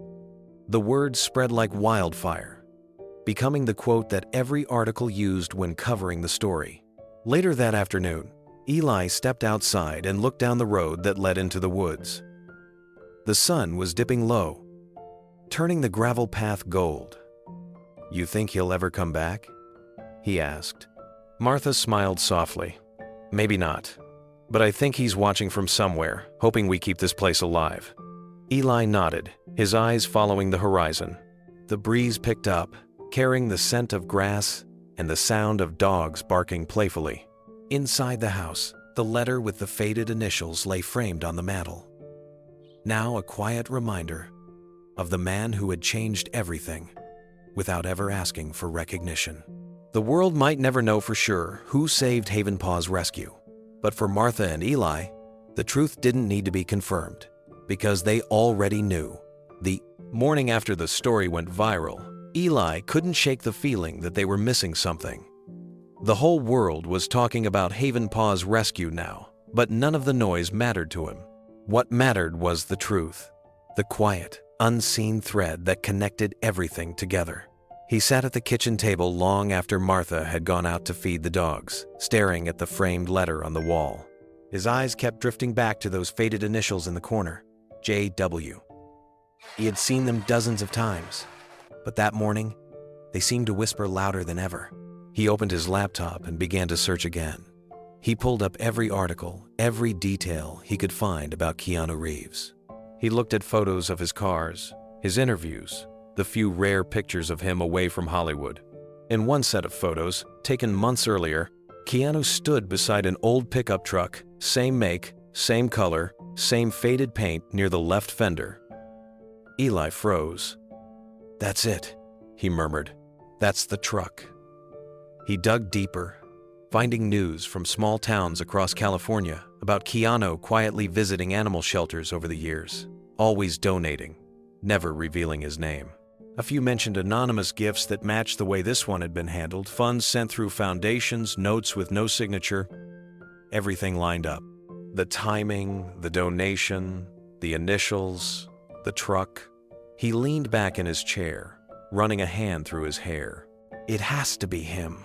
The words spread like wildfire, becoming the quote that every article used when covering the story. Later that afternoon, Eli stepped outside and looked down the road that led into the woods. The sun was dipping low, turning the gravel path gold. "You think he'll ever come back?" he asked. Martha smiled softly. "Maybe not, but I think he's watching from somewhere, hoping we keep this place alive." Eli nodded, his eyes following the horizon. The breeze picked up, carrying the scent of grass and the sound of dogs barking playfully. Inside the house, the letter with the faded initials lay framed on the mantel. Now a quiet reminder of the man who had changed everything without ever asking for recognition. The world might never know for sure who saved Havenpaw's rescue, but for Martha and Eli, the truth didn't need to be confirmed, because they already knew. The morning after the story went viral, Eli couldn't shake the feeling that they were missing something. The whole world was talking about Havenpaw's rescue now, but none of the noise mattered to him. What mattered was the truth, the quiet, unseen thread that connected everything together. He sat at the kitchen table long after Martha had gone out to feed the dogs, staring at the framed letter on the wall. His eyes kept drifting back to those faded initials in the corner, J.W. He had seen them dozens of times, but that morning, they seemed to whisper louder than ever. He opened his laptop and began to search again. He pulled up every article, every detail he could find about Keanu Reeves. He looked at photos of his cars, his interviews, the few rare pictures of him away from Hollywood. In one set of photos, taken months earlier, Keanu stood beside an old pickup truck, same make, same color, same faded paint near the left fender. Eli froze. "That's it," he murmured. "That's the truck." He dug deeper, finding news from small towns across California about Keanu quietly visiting animal shelters over the years, always donating, never revealing his name. A few mentioned anonymous gifts that matched the way this one had been handled, funds sent through foundations, notes with no signature. Everything lined up. The timing, the donation, the initials, the truck. He leaned back in his chair, running a hand through his hair. It has to be him.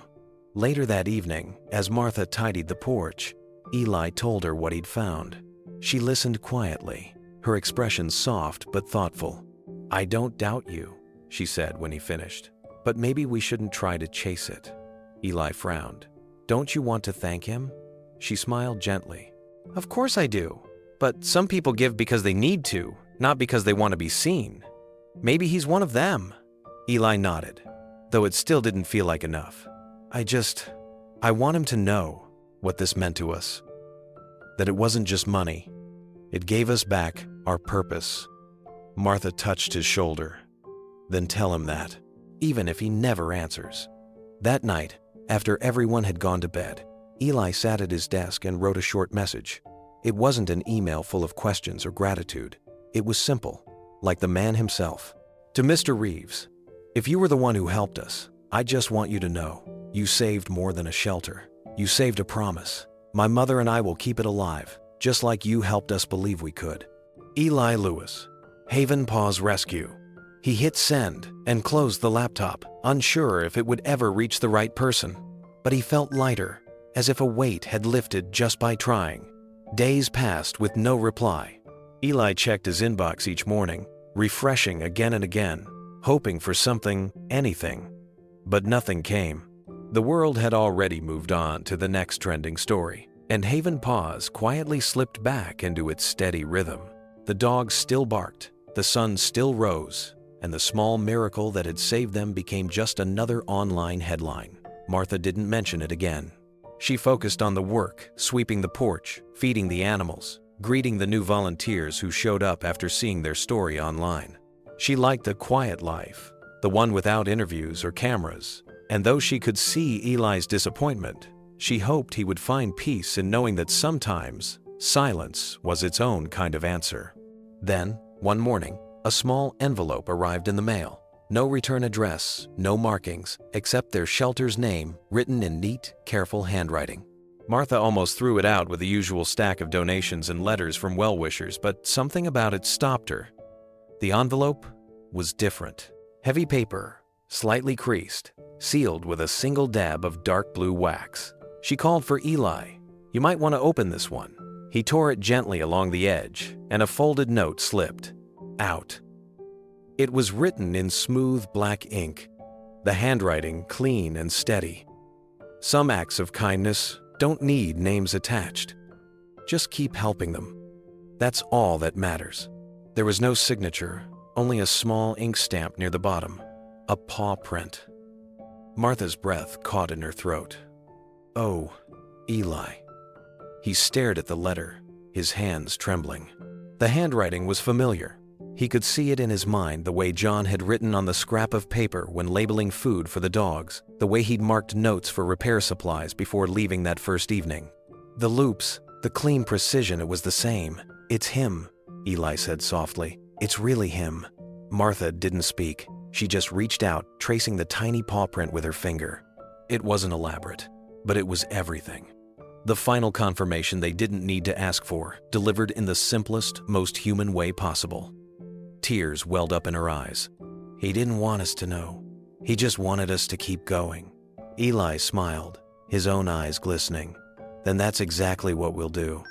Later that evening, as Martha tidied the porch, Eli told her what he'd found. She listened quietly, her expression soft but thoughtful. "I don't doubt you," she said when he finished, "but maybe we shouldn't try to chase it." Eli frowned. "Don't you want to thank him?" She smiled gently. "Of course I do, but some people give because they need to, not because they want to be seen. Maybe he's one of them." Eli nodded, though it still didn't feel like enough. I want him to know what this meant to us. That it wasn't just money. It gave us back our purpose." Martha touched his shoulder. "Then tell him that, even if he never answers." That night, after everyone had gone to bed, Eli sat at his desk and wrote a short message. It wasn't an email full of questions or gratitude. It was simple, like the man himself. "To Mr. Reeves, if you were the one who helped us, I just want you to know. You saved more than a shelter. You saved a promise. My mother and I will keep it alive, just like you helped us believe we could. Eli Lewis, Havenpaw's Rescue." He hit send and closed the laptop, unsure if it would ever reach the right person. But he felt lighter, as if a weight had lifted just by trying. Days passed with no reply. Eli checked his inbox each morning, refreshing again and again, hoping for something, anything. But nothing came. The world had already moved on to the next trending story, and Havenpaw's quietly slipped back into its steady rhythm. The dogs still barked, the sun still rose, and the small miracle that had saved them became just another online headline. Martha didn't mention it again. She focused on the work, sweeping the porch, feeding the animals, greeting the new volunteers who showed up after seeing their story online. She liked the quiet life, the one without interviews or cameras. And though she could see Eli's disappointment, she hoped he would find peace in knowing that sometimes silence was its own kind of answer. Then, one morning, a small envelope arrived in the mail. No return address, no markings, except their shelter's name written in neat, careful handwriting. Martha almost threw it out with the usual stack of donations and letters from well-wishers, but something about it stopped her. The envelope was different. Heavy paper, slightly creased, sealed with a single dab of dark blue wax. She called for Eli. "You might want to open this one." He tore it gently along the edge, and a folded note slipped out. It was written in smooth black ink, the handwriting clean and steady. "Some acts of kindness don't need names attached. Just keep helping them. That's all that matters." There was no signature, only a small ink stamp near the bottom, a paw print. Martha's breath caught in her throat. "Oh, Eli." He stared at the letter, his hands trembling. The handwriting was familiar, He could see it in his mind, the way John had written on the scrap of paper when labeling food for the dogs, the way he'd marked notes for repair supplies before leaving that first evening. The loops, the clean precision, it was the same. "It's him," Eli said softly. "It's really him." Martha didn't speak. She just reached out, tracing the tiny paw print with her finger. It wasn't elaborate, but it was everything. The final confirmation they didn't need to ask for, delivered in the simplest, most human way possible. Tears welled up in her eyes. "He didn't want us to know. He just wanted us to keep going." Eli smiled, his own eyes glistening. "Then that's exactly what we'll do."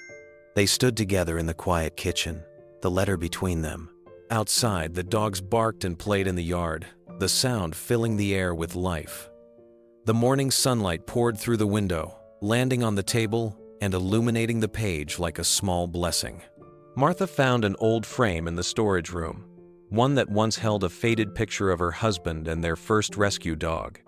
They stood together in the quiet kitchen, the letter between them. Outside, the dogs barked and played in the yard, the sound filling the air with life. The morning sunlight poured through the window, landing on the table and illuminating the page like a small blessing. Martha found an old frame in the storage room, one that once held a faded picture of her husband and their first rescue dog.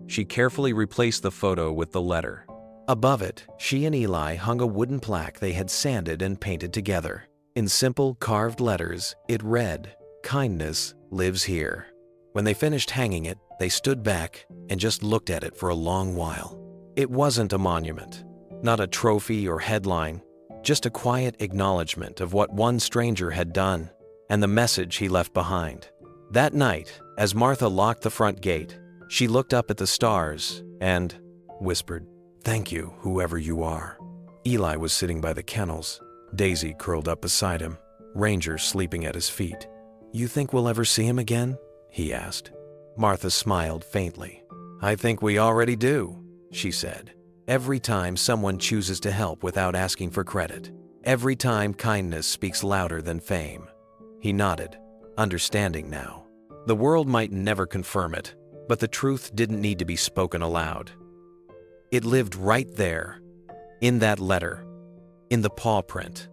She carefully replaced the photo with the letter. Above it, she and Eli hung a wooden plaque they had sanded and painted together. In simple, carved letters, it read, "Kindness lives here." When they finished hanging it, they stood back and just looked at it for a long while. It wasn't a monument, not a trophy or headline, just a quiet acknowledgement of what one stranger had done and the message he left behind. That night, as Martha locked the front gate, she looked up at the stars and whispered, "Thank you, whoever you are." Eli was sitting by the kennels, Daisy curled up beside him, Ranger sleeping at his feet. "You think we'll ever see him again?" he asked. Martha smiled faintly. "I think we already do," she said. "Every time someone chooses to help without asking for credit. Every time kindness speaks louder than fame." He nodded, understanding now. The world might never confirm it, but the truth didn't need to be spoken aloud. It lived right there, in that letter, in the paw print,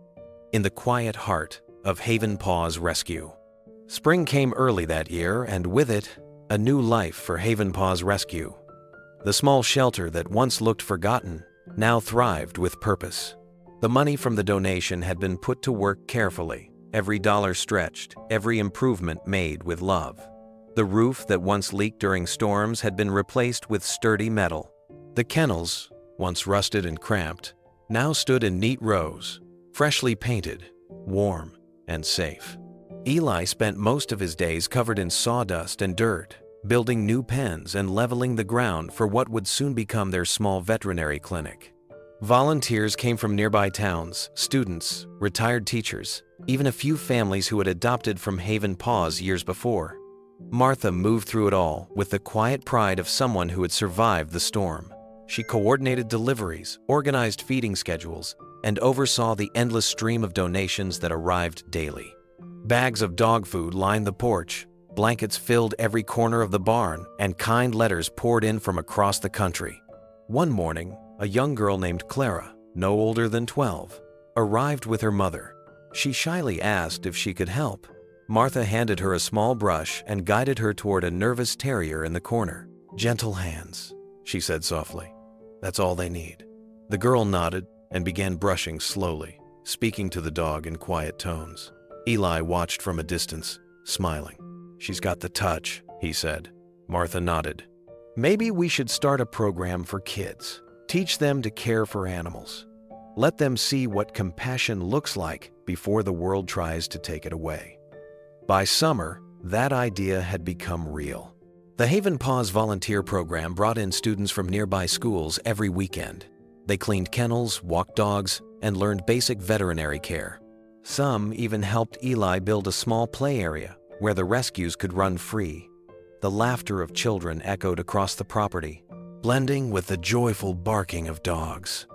in the quiet heart of Haven Paw's rescue. Spring came early that year, and with it, a new life for Haven Paw's rescue. The small shelter that once looked forgotten now thrived with purpose. The money from the donation had been put to work carefully, every dollar stretched, every improvement made with love. The roof that once leaked during storms had been replaced with sturdy metal. The kennels, once rusted and cramped, now stood in neat rows, freshly painted, warm, and safe. Eli spent most of his days covered in sawdust and dirt, building new pens and leveling the ground for what would soon become their small veterinary clinic. Volunteers came from nearby towns, students, retired teachers, even a few families who had adopted from Haven Paws years before. Martha moved through it all with the quiet pride of someone who had survived the storm. She coordinated deliveries, organized feeding schedules, and oversaw the endless stream of donations that arrived daily. Bags of dog food lined the porch, blankets filled every corner of the barn, and kind letters poured in from across the country. One morning, a young girl named Clara, no older than 12, arrived with her mother. She shyly asked if she could help. Martha handed her a small brush and guided her toward a nervous terrier in the corner. "Gentle hands," she said softly. "That's all they need." The girl nodded and began brushing slowly, speaking to the dog in quiet tones. Eli watched from a distance, smiling. "She's got the touch," he said. Martha nodded. "Maybe we should start a program for kids. Teach them to care for animals. Let them see what compassion looks like before the world tries to take it away." By summer, that idea had become real. The Haven Paws volunteer program brought in students from nearby schools every weekend. They cleaned kennels, walked dogs, and learned basic veterinary care. Some even helped Eli build a small play area where the rescues could run free. The laughter of children echoed across the property, blending with the joyful barking of dogs.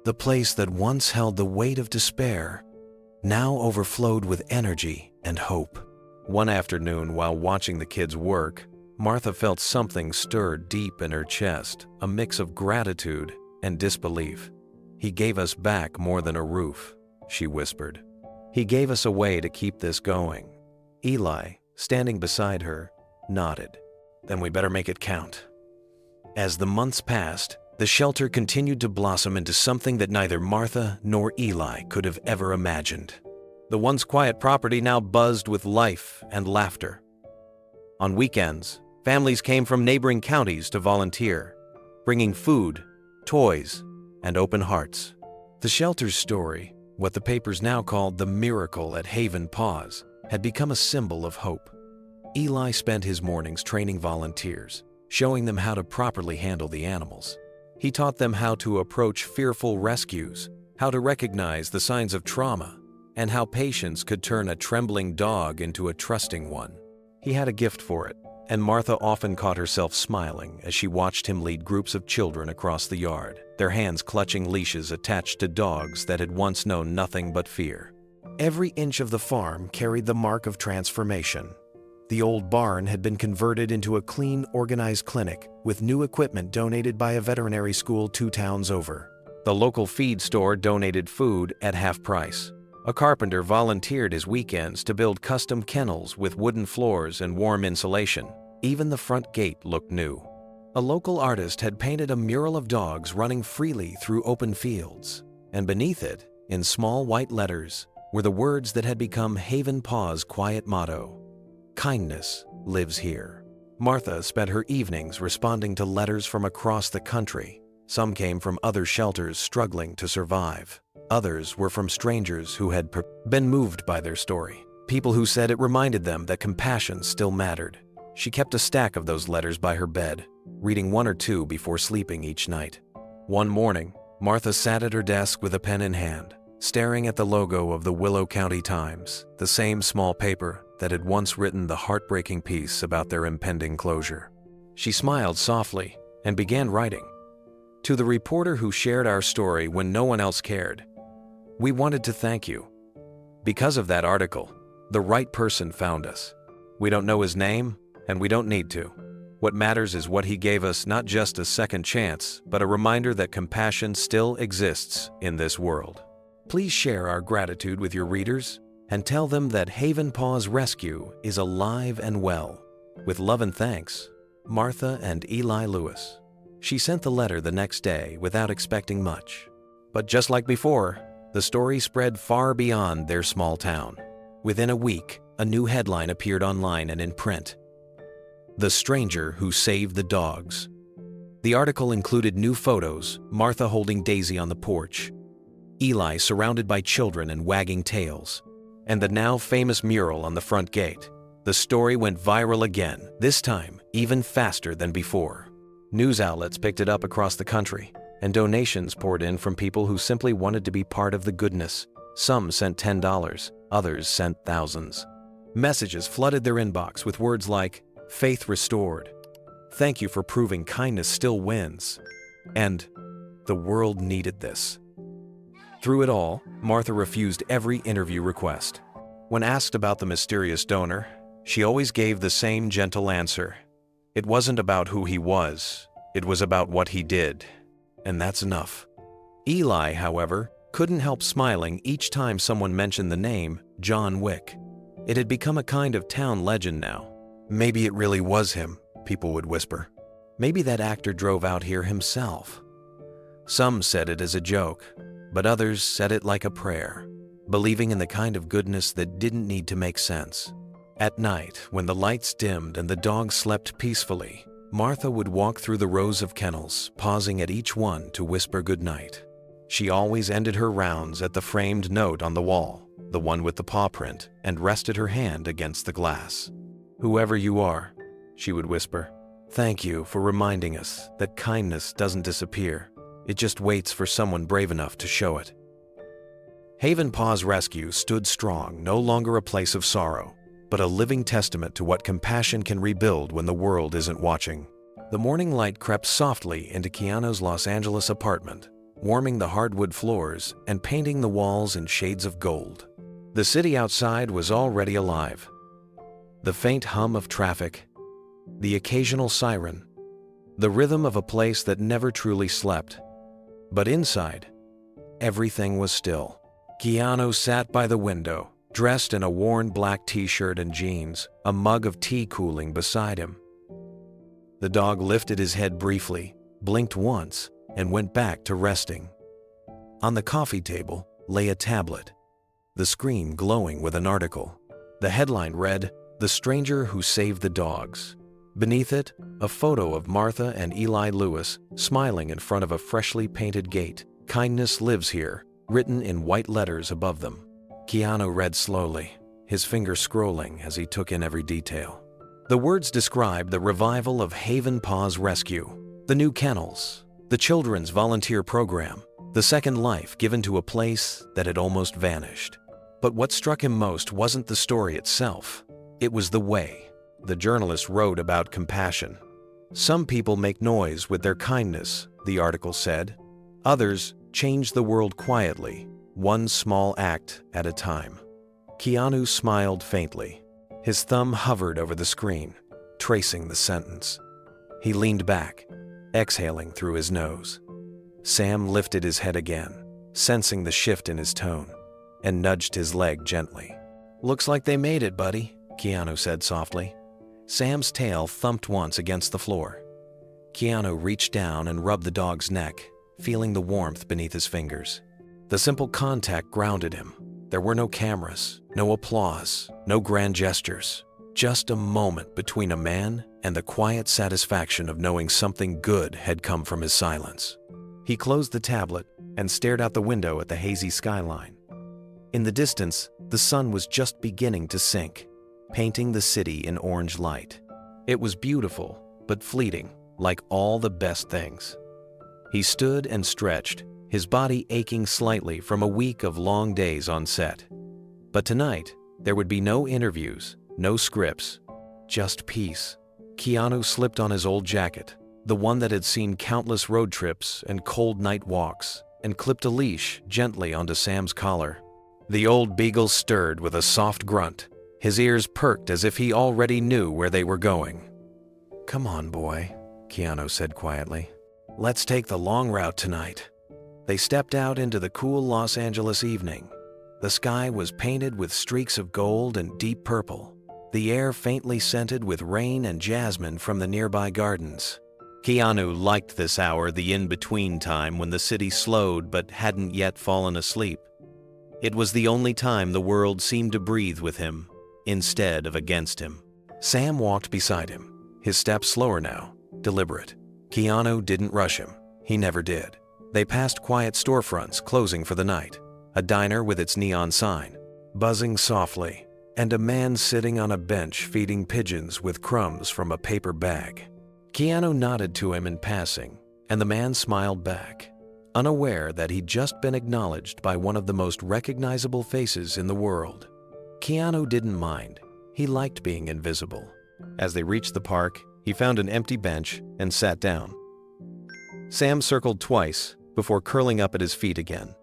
The place that once held the weight of despair now overflowed with energy and hope. One afternoon, while watching the kids work, Martha felt something stir deep in her chest, a mix of gratitude and disbelief. "He gave us back more than a roof," she whispered. "He gave us a way to keep this going." Eli, standing beside her, nodded. "Then we better make it count." As the months passed, the shelter continued to blossom into something that neither Martha nor Eli could have ever imagined. The once quiet property now buzzed with life and laughter. On weekends, families came from neighboring counties to volunteer, bringing food, toys, and open hearts. The shelter's story, what the papers now called the miracle at Haven Paws, had become a symbol of hope. Eli spent his mornings training volunteers, showing them how to properly handle the animals. He taught them how to approach fearful rescues, how to recognize the signs of trauma, and how patience could turn a trembling dog into a trusting one. He had a gift for it, and Martha often caught herself smiling as she watched him lead groups of children across the yard, their hands clutching leashes attached to dogs that had once known nothing but fear. Every inch of the farm carried the mark of transformation. The old barn had been converted into a clean, organized clinic with new equipment donated by a veterinary school 2 towns over. The local feed store donated food at half price. A carpenter volunteered his weekends to build custom kennels with wooden floors and warm insulation. Even the front gate looked new. A local artist had painted a mural of dogs running freely through open fields, and beneath it, in small white letters, were the words that had become Haven Paw's quiet motto: "Kindness lives here." Martha spent her evenings responding to letters from across the country. Some came from other shelters struggling to survive. Others were from strangers who had been moved by their story. People who said it reminded them that compassion still mattered. She kept a stack of those letters by her bed, reading 1 or 2 before sleeping each night. One morning, Martha sat at her desk with a pen in hand, staring at the logo of the Willow County Times, the same small paper that had once written the heartbreaking piece about their impending closure. She smiled softly and began writing. To the reporter who shared our story when no one else cared, we wanted to thank you. Because of that article, the right person found us. We don't know his name, and we don't need to. What matters is what he gave us, not just a second chance, but a reminder that compassion still exists in this world. Please share our gratitude with your readers and tell them that Haven Paws Rescue is alive and well. With love and thanks, Martha and Eli Lewis. She sent the letter the next day without expecting much. But just like before, the story spread far beyond their small town. Within a week, a new headline appeared online and in print: "The Stranger Who Saved the Dogs." The article included new photos, Martha holding Daisy on the porch, Eli surrounded by children and wagging tails, and the now famous mural on the front gate. The story went viral again, this time even faster than before. News outlets picked it up across the country, and donations poured in from people who simply wanted to be part of the goodness. Some sent $10, others sent thousands. Messages flooded their inbox with words like, "Faith restored," "Thank you for proving kindness still wins," and "The world needed this." Through it all, Martha refused every interview request. When asked about the mysterious donor, she always gave the same gentle answer. It wasn't about who he was, it was about what he did. And that's enough. Eli, however, couldn't help smiling each time someone mentioned the name John Wick. It had become a kind of town legend now. Maybe it really was him, people would whisper. Maybe that actor drove out here himself. Some said it as a joke, but others said it like a prayer, believing in the kind of goodness that didn't need to make sense. At night, when the lights dimmed and the dogs slept peacefully, Martha would walk through the rows of kennels, pausing at each one to whisper goodnight. She always ended her rounds at the framed note on the wall, the one with the paw print, and rested her hand against the glass. "Whoever you are," she would whisper, "thank you for reminding us that kindness doesn't disappear. It just waits for someone brave enough to show it." Haven Paws Rescue stood strong, no longer a place of sorrow, but a living testament to what compassion can rebuild when the world isn't watching. The morning light crept softly into Keanu's Los Angeles apartment, warming the hardwood floors and painting the walls in shades of gold. The city outside was already alive. The faint hum of traffic, the occasional siren, the rhythm of a place that never truly slept. But inside, everything was still. Keanu sat by the window, dressed in a worn black t-shirt and jeans, a mug of tea cooling beside him. The dog lifted his head briefly, blinked once, and went back to resting. On the coffee table lay a tablet. the screen glowing with an article. The headline read, "The Stranger Who Saved the Dogs." Beneath it, a photo of Martha and Eli Lewis smiling in front of a freshly painted gate. "Kindness lives here," written in white letters above them. Keanu read slowly, his finger scrolling as he took in every detail. The words described the revival of Haven Paws Rescue, the new kennels, the children's volunteer program, the second life given to a place that had almost vanished. But what struck him most wasn't the story itself. It was the way the journalist wrote about compassion. "Some people make noise with their kindness," the article said. "Others change the world quietly, one small act at a time." Keanu smiled faintly. His thumb hovered over the screen, tracing the sentence. He leaned back, exhaling through his nose. Sam lifted his head again, sensing the shift in his tone, and nudged his leg gently. "Looks like they made it, buddy," Keanu said softly. Sam's tail thumped once against the floor. Keanu reached down and rubbed the dog's neck, feeling the warmth beneath his fingers. The simple contact grounded him. There were no cameras, no applause, no grand gestures. Just a moment between a man and the quiet satisfaction of knowing something good had come from his silence. He closed the tablet and stared out the window at the hazy skyline. In the distance, the sun was just beginning to sink, painting the city in orange light. It was beautiful, but fleeting, like all the best things. He stood and stretched, his body aching slightly from a week of long days on set. But tonight, there would be no interviews, no scripts, just peace. Keanu slipped on his old jacket, the one that had seen countless road trips and cold night walks, and clipped a leash gently onto Sam's collar. The old beagle stirred with a soft grunt. His ears perked as if he already knew where they were going. "Come on, boy," Keanu said quietly. "Let's take the long route tonight." They stepped out into the cool Los Angeles evening. The sky was painted with streaks of gold and deep purple, the air faintly scented with rain and jasmine from the nearby gardens. Keanu liked this hour, the in-between time when the city slowed but hadn't yet fallen asleep. It was the only time the world seemed to breathe with him, instead of against him. Sam walked beside him, his steps slower now, deliberate. Keanu didn't rush him. He never did. They passed quiet storefronts closing for the night, a diner with its neon sign, buzzing softly, and a man sitting on a bench feeding pigeons with crumbs from a paper bag. Keanu nodded to him in passing, and the man smiled back, unaware that he'd just been acknowledged by one of the most recognizable faces in the world. Keanu didn't mind. He liked being invisible. As they reached the park, he found an empty bench and sat down. Sam circled twice before curling up at his feet again.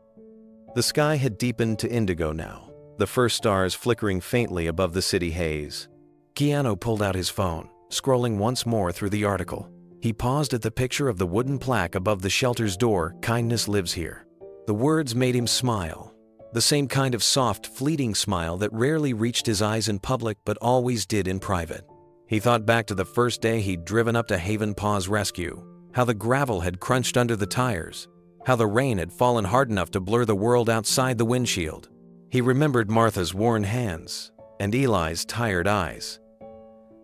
The sky had deepened to indigo now, the first stars flickering faintly above the city haze. Keanu pulled out his phone, scrolling once more through the article. He paused at the picture of the wooden plaque above the shelter's door, "Kindness lives here." The words made him smile, the same kind of soft, fleeting smile that rarely reached his eyes in public but always did in private. He thought back to the first day he'd driven up to Haven Paws Rescue, how the gravel had crunched under the tires, how the rain had fallen hard enough to blur the world outside the windshield. He remembered Martha's worn hands and Eli's tired eyes.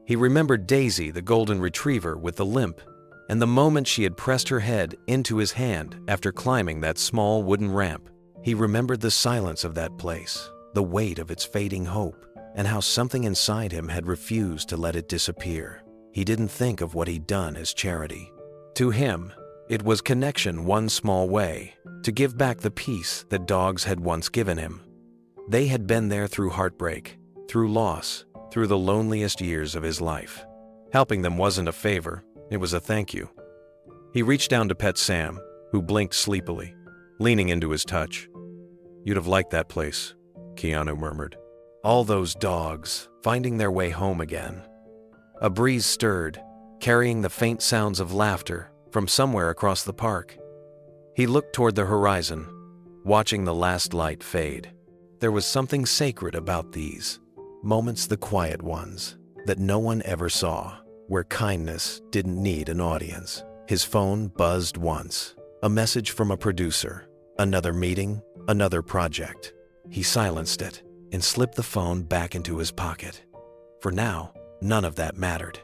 He remembered Daisy, the golden retriever with the limp, and the moment she had pressed her head into his hand after climbing that small wooden ramp. He remembered the silence of that place, the weight of its fading hope, and how something inside him had refused to let it disappear. He didn't think of what he'd done as charity. To him, it was connection one small way, to give back the peace that dogs had once given him. They had been there through heartbreak, through loss, through the loneliest years of his life. Helping them wasn't a favor, it was a thank you. He reached down to pet Sam, who blinked sleepily, leaning into his touch. "You'd have liked that place," Keanu murmured. "All those dogs, finding their way home again." A breeze stirred, carrying the faint sounds of laughter from somewhere across the park. He looked toward the horizon, watching the last light fade. There was something sacred about these moments, the quiet ones, that no one ever saw, where kindness didn't need an audience. His phone buzzed once, a message from a producer, another meeting, another project. He silenced it and slipped the phone back into his pocket. For now, none of that mattered.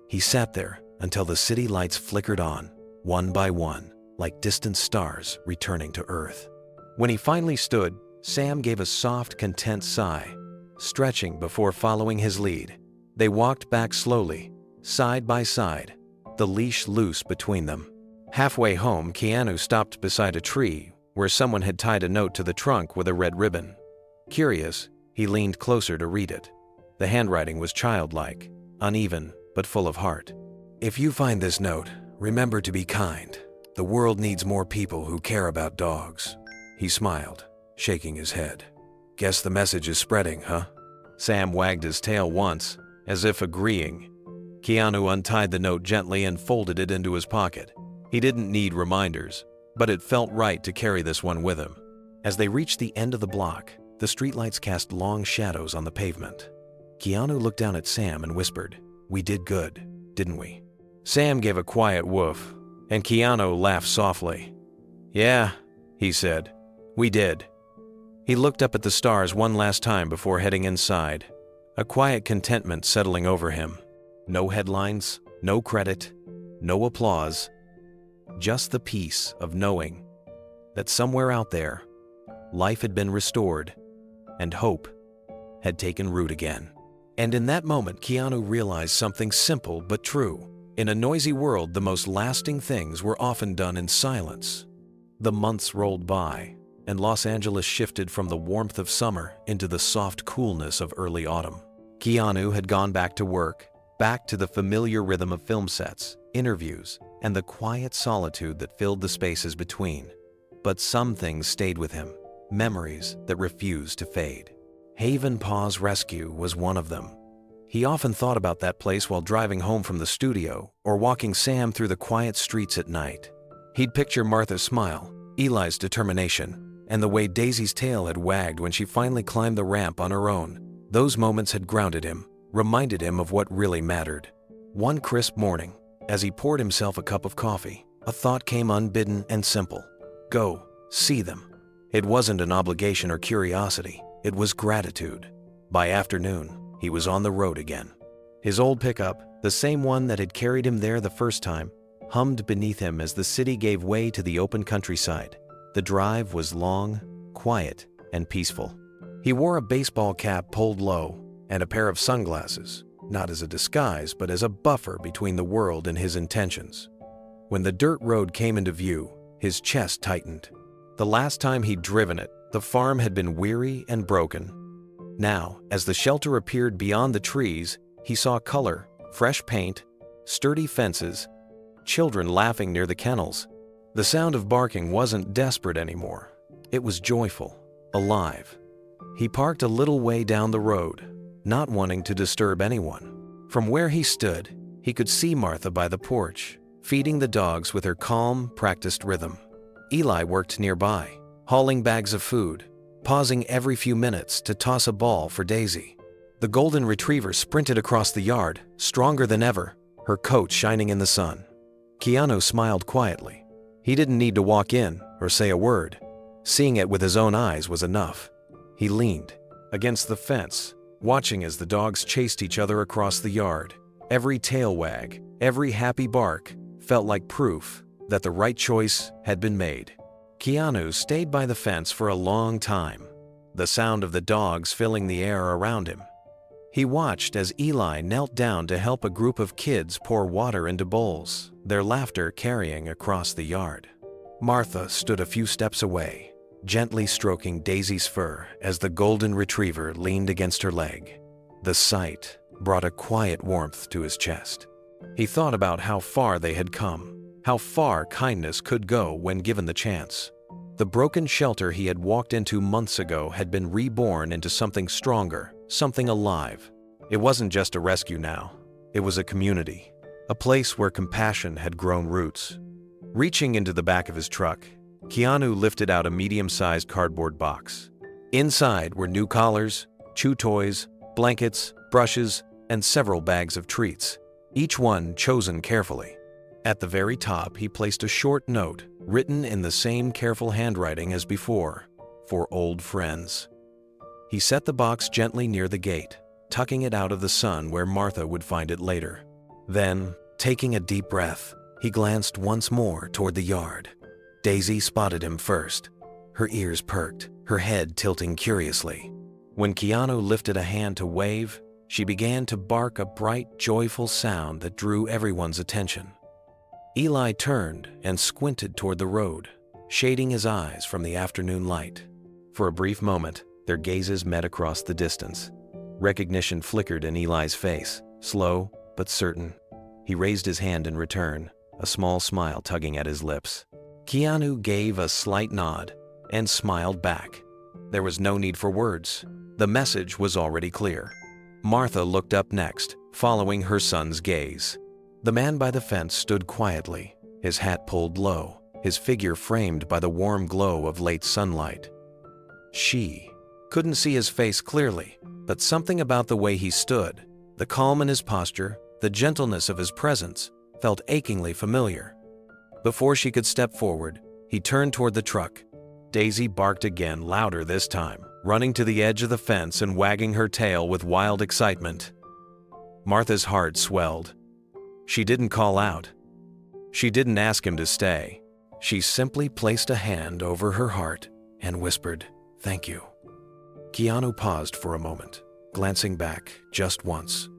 He sat there until the city lights flickered on, one by one, like distant stars returning to Earth. When he finally stood, Sam gave a soft, content sigh, stretching before following his lead. They walked back slowly, side by side, the leash loose between them. Halfway home, Keanu stopped beside a tree where someone had tied a note to the trunk with a red ribbon. Curious, he leaned closer to read it. The handwriting was childlike, uneven, but full of heart. "If you find this note, remember to be kind. The world needs more people who care about dogs." He smiled, shaking his head. "Guess the message is spreading, huh?" Sam wagged his tail once, as if agreeing. Keanu untied the note gently and folded it into his pocket. He didn't need reminders, but it felt right to carry this one with him. As they reached the end of the block, the streetlights cast long shadows on the pavement. Keanu looked down at Sam and whispered, "We did good, didn't we?" Sam gave a quiet woof, and Keanu laughed softly. "Yeah," he said, "we did." He looked up at the stars one last time before heading inside, a quiet contentment settling over him. No headlines, no credit, no applause, just the peace of knowing that somewhere out there, life had been restored and hope had taken root again. And in that moment, Keanu realized something simple but true. In a noisy world, the most lasting things were often done in silence. The months rolled by, and Los Angeles shifted from the warmth of summer into the soft coolness of early autumn. Keanu had gone back to work, back to the familiar rhythm of film sets, interviews, and the quiet solitude that filled the spaces between. But some things stayed with him, memories that refused to fade. Haven Paw's Rescue was one of them. He often thought about that place while driving home from the studio or walking Sam through the quiet streets at night. He'd picture Martha's smile, Eli's determination, and the way Daisy's tail had wagged when she finally climbed the ramp on her own. Those moments had grounded him, reminded him of what really mattered. One crisp morning, as he poured himself a cup of coffee, a thought came unbidden and simple. Go, see them. It wasn't an obligation or curiosity. It was gratitude. By afternoon, he was on the road again. His old pickup, the same one that had carried him there the first time, hummed beneath him as the city gave way to the open countryside. The drive was long, quiet, and peaceful. He wore a baseball cap pulled low and a pair of sunglasses, not as a disguise but as a buffer between the world and his intentions. When the dirt road came into view, his chest tightened. The last time he'd driven it, the farm had been weary and broken. Now, as the shelter appeared beyond the trees, he saw color, fresh paint, sturdy fences, children laughing near the kennels. The sound of barking wasn't desperate anymore. It was joyful, alive. He parked a little way down the road, not wanting to disturb anyone. From where he stood, he could see Martha by the porch, feeding the dogs with her calm, practiced rhythm. Eli worked nearby, hauling bags of food, pausing every few minutes to toss a ball for Daisy. The golden retriever sprinted across the yard, stronger than ever, her coat shining in the sun. Keanu smiled quietly. He didn't need to walk in or say a word. Seeing it with his own eyes was enough. He leaned against the fence, watching as the dogs chased each other across the yard. Every tail wag, every happy bark felt like proof that the right choice had been made. Keanu stayed by the fence for a long time, the sound of the dogs filling the air around him. He watched as Eli knelt down to help a group of kids pour water into bowls, their laughter carrying across the yard. Martha stood a few steps away, gently stroking Daisy's fur as the golden retriever leaned against her leg. The sight brought a quiet warmth to his chest. He thought about how far they had come, how far kindness could go when given the chance. The broken shelter he had walked into months ago had been reborn into something stronger, something alive. It wasn't just a rescue now. It was a community, a place where compassion had grown roots. Reaching into the back of his truck, Keanu lifted out a medium-sized cardboard box. Inside were new collars, chew toys, blankets, brushes, and several bags of treats, each one chosen carefully. At the very top, he placed a short note, written in the same careful handwriting as before, for old friends. He set the box gently near the gate, tucking it out of the sun where Martha would find it later. Then, taking a deep breath, he glanced once more toward the yard. Daisy spotted him first. Her ears perked, her head tilting curiously. When Keanu lifted a hand to wave, she began to bark a bright, joyful sound that drew everyone's attention. Eli turned and squinted toward the road, shading his eyes from the afternoon light. For a brief moment, their gazes met across the distance. Recognition flickered in Eli's face, slow but certain. He raised his hand in return, a small smile tugging at his lips. Keanu gave a slight nod and smiled back. There was no need for words. The message was already clear. Martha looked up next, following her son's gaze. The man by the fence stood quietly, his hat pulled low, his figure framed by the warm glow of late sunlight. She couldn't see his face clearly, but something about the way he stood, the calm in his posture, the gentleness of his presence, felt achingly familiar. Before she could step forward, he turned toward the truck. Daisy barked again, louder this time, running to the edge of the fence and wagging her tail with wild excitement. Martha's heart swelled. She didn't call out. She didn't ask him to stay. She simply placed a hand over her heart and whispered, "Thank you." Keanu paused for a moment, glancing back just once.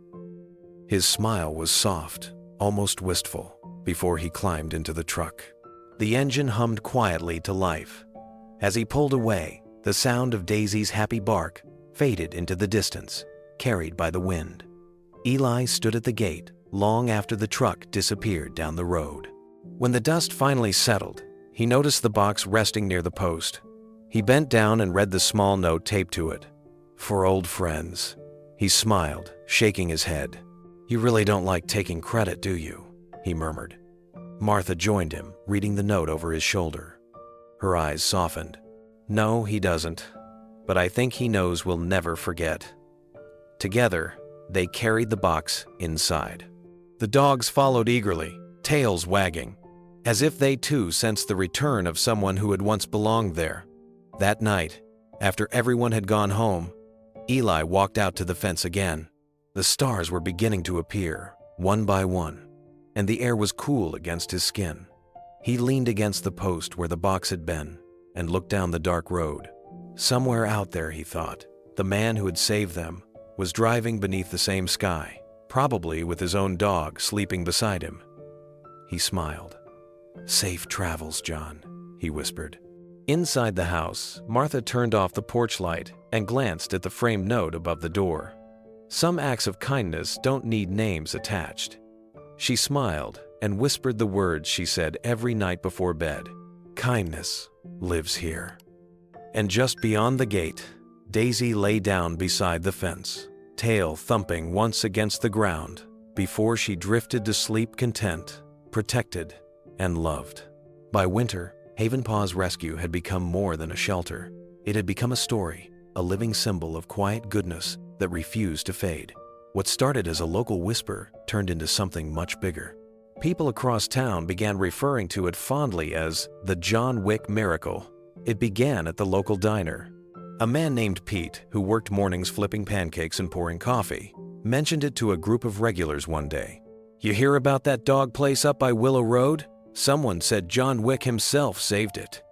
His smile was soft, almost wistful, before he climbed into the truck. The engine hummed quietly to life. As he pulled away, the sound of Daisy's happy bark faded into the distance, carried by the wind. Eli stood at the gate long after the truck disappeared down the road. When the dust finally settled, he noticed the box resting near the post. He bent down and read the small note taped to it. "For old friends." He smiled, shaking his head. "You really don't like taking credit, do you?" he murmured. Martha joined him, reading the note over his shoulder. Her eyes softened. "No, he doesn't. But I think he knows we'll never forget." Together, they carried the box inside. The dogs followed eagerly, tails wagging, as if they too sensed the return of someone who had once belonged there. That night, after everyone had gone home, Eli walked out to the fence again. The stars were beginning to appear, one by one, and the air was cool against his skin. He leaned against the post where the box had been and looked down the dark road. Somewhere out there, he thought, the man who had saved them was driving beneath the same sky, probably with his own dog sleeping beside him. He smiled. "Safe travels, John," he whispered. Inside the house, Martha turned off the porch light and glanced at the framed note above the door. Some acts of kindness don't need names attached. She smiled and whispered the words she said every night before bed. "Kindness lives here." And just beyond the gate, Daisy lay down beside the fence, tail thumping once against the ground, before she drifted to sleep content, protected, and loved. By winter, Haven Paw's rescue had become more than a shelter. It had become a story, a living symbol of quiet goodness that refused to fade. What started as a local whisper turned into something much bigger. People across town began referring to it fondly as the John Wick miracle. It began at the local diner. A man named Pete, who worked mornings flipping pancakes and pouring coffee, mentioned it to a group of regulars one day. "You hear about that dog place up by Willow Road? Someone said John Wick himself saved it."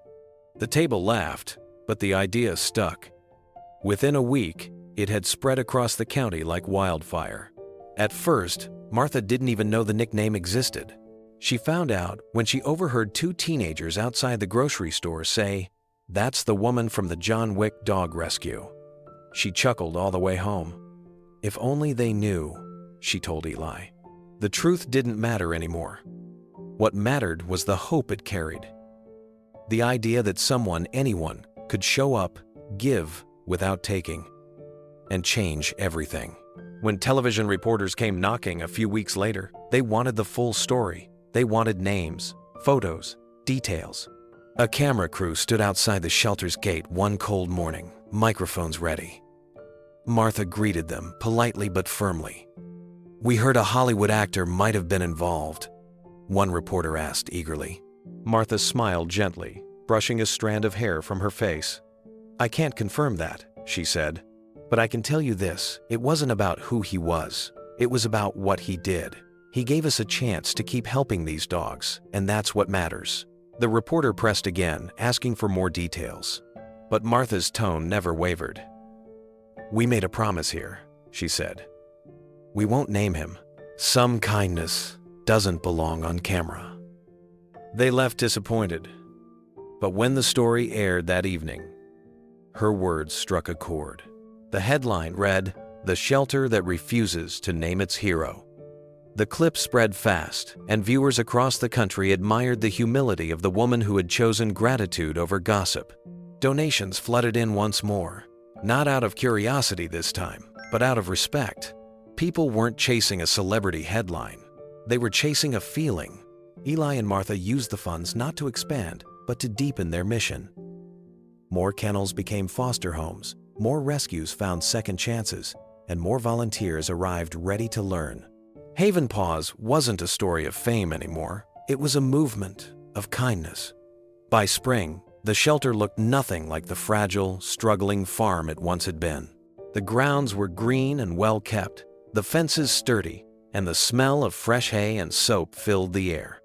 The table laughed, but the idea stuck. Within a week, it had spread across the county like wildfire. At first, Martha didn't even know the nickname existed. She found out when she overheard two teenagers outside the grocery store say, "That's the woman from the John Wick dog rescue." She chuckled all the way home. If only they knew, she told Eli. The truth didn't matter anymore. What mattered was the hope it carried. The idea that someone, anyone, could show up, give without taking, and change everything. When television reporters came knocking a few weeks later, they wanted the full story. They wanted names, photos, details. A camera crew stood outside the shelter's gate one cold morning, microphones ready. Martha greeted them politely but firmly. "We heard a Hollywood actor might have been involved," one reporter asked eagerly. Martha smiled gently, brushing a strand of hair from her face. "I can't confirm that," she said. But I can tell you this, it wasn't about who he was. It was about what he did. He gave us a chance to keep helping these dogs, and that's what matters." The reporter pressed again, asking for more details. But Martha's tone never wavered. "We made a promise here," she said. "We won't name him. Some kindness doesn't belong on camera." They left disappointed. But when the story aired that evening, her words struck a chord. The headline read, "The Shelter That Refuses to Name Its Hero." The clip spread fast, and viewers across the country admired the humility of the woman who had chosen gratitude over gossip. Donations flooded in once more, not out of curiosity this time, but out of respect. People weren't chasing a celebrity headline. They were chasing a feeling. Eli and Martha used the funds not to expand, but to deepen their mission. More kennels became foster homes, more rescues found second chances, and more volunteers arrived ready to learn. Haven Paws wasn't a story of fame anymore. It was a movement of kindness. By spring, the shelter looked nothing like the fragile, struggling farm it once had been. The grounds were green and well kept, the fences sturdy, and the smell of fresh hay and soap filled the air.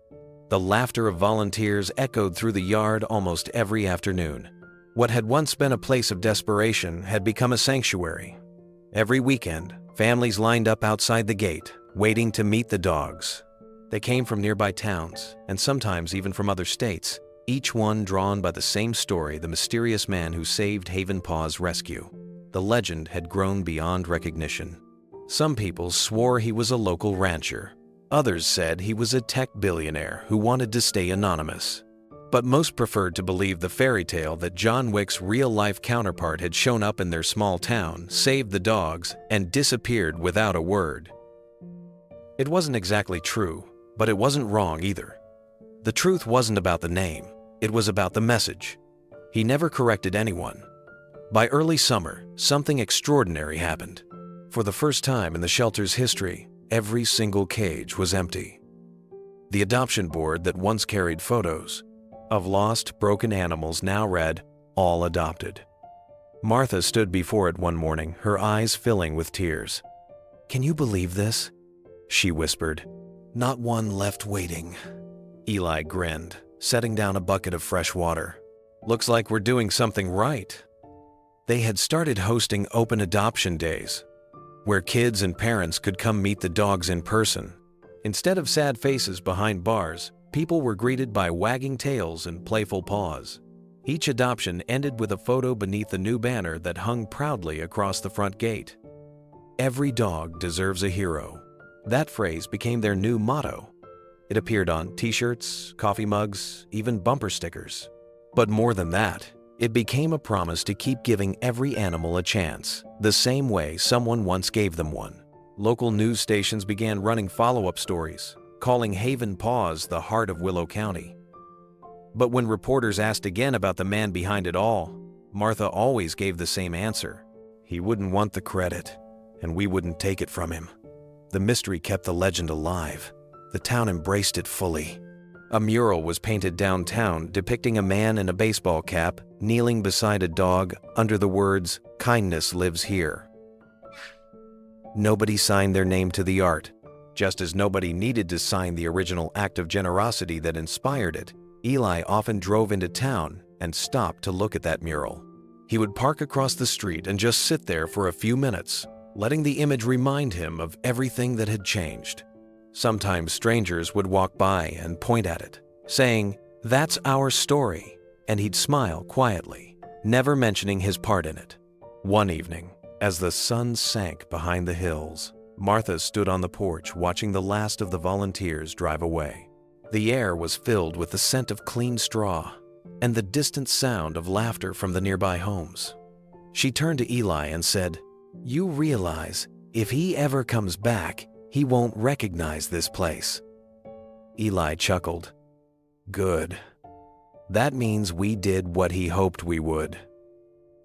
The laughter of volunteers echoed through the yard almost every afternoon. What had once been a place of desperation had become a sanctuary. Every weekend, families lined up outside the gate, waiting to meet the dogs. They came from nearby towns, and sometimes even from other states, each one drawn by the same story, the mysterious man who saved Haven Paws Rescue. The legend had grown beyond recognition. Some people swore he was a local rancher. Others said he was a tech billionaire who wanted to stay anonymous. But most preferred to believe the fairy tale that John Wick's real-life counterpart had shown up in their small town, saved the dogs, and disappeared without a word. It wasn't exactly true, but it wasn't wrong either. The truth wasn't about the name, it was about the message. He never corrected anyone. By early summer, something extraordinary happened. For the first time in the shelter's history, every single cage was empty. The adoption board that once carried photos of lost, broken animals now read, "All adopted." Martha stood before it one morning, her eyes filling with tears. "Can you believe this?" she whispered. "Not one left waiting." Eli grinned, setting down a bucket of fresh water. "Looks like we're doing something right." They had started hosting open adoption days, where kids and parents could come meet the dogs in person. Instead of sad faces behind bars, people were greeted by wagging tails and playful paws. Each adoption ended with a photo beneath the new banner that hung proudly across the front gate. "Every dog deserves a hero." That phrase became their new motto. It appeared on t-shirts, coffee mugs, even bumper stickers. But more than that, it became a promise to keep giving every animal a chance, the same way someone once gave them one. Local news stations began running follow-up stories, calling Haven Paws the heart of Willow County. But when reporters asked again about the man behind it all, Martha always gave the same answer. He wouldn't want the credit, and we wouldn't take it from him. The mystery kept the legend alive. The town embraced it fully. A mural was painted downtown depicting a man in a baseball cap kneeling beside a dog under the words, "Kindness lives here." Nobody signed their name to the art. Just as nobody needed to sign the original act of generosity that inspired it, Eli often drove into town and stopped to look at that mural. He would park across the street and just sit there for a few minutes, letting the image remind him of everything that had changed. Sometimes strangers would walk by and point at it, saying, "That's our story," and he'd smile quietly, never mentioning his part in it. One evening, as the sun sank behind the hills, Martha stood on the porch watching the last of the volunteers drive away. The air was filled with the scent of clean straw and the distant sound of laughter from the nearby homes. She turned to Eli and said, "You realize, if he ever comes back, he won't recognize this place." Eli chuckled. "Good. That means we did what he hoped we would."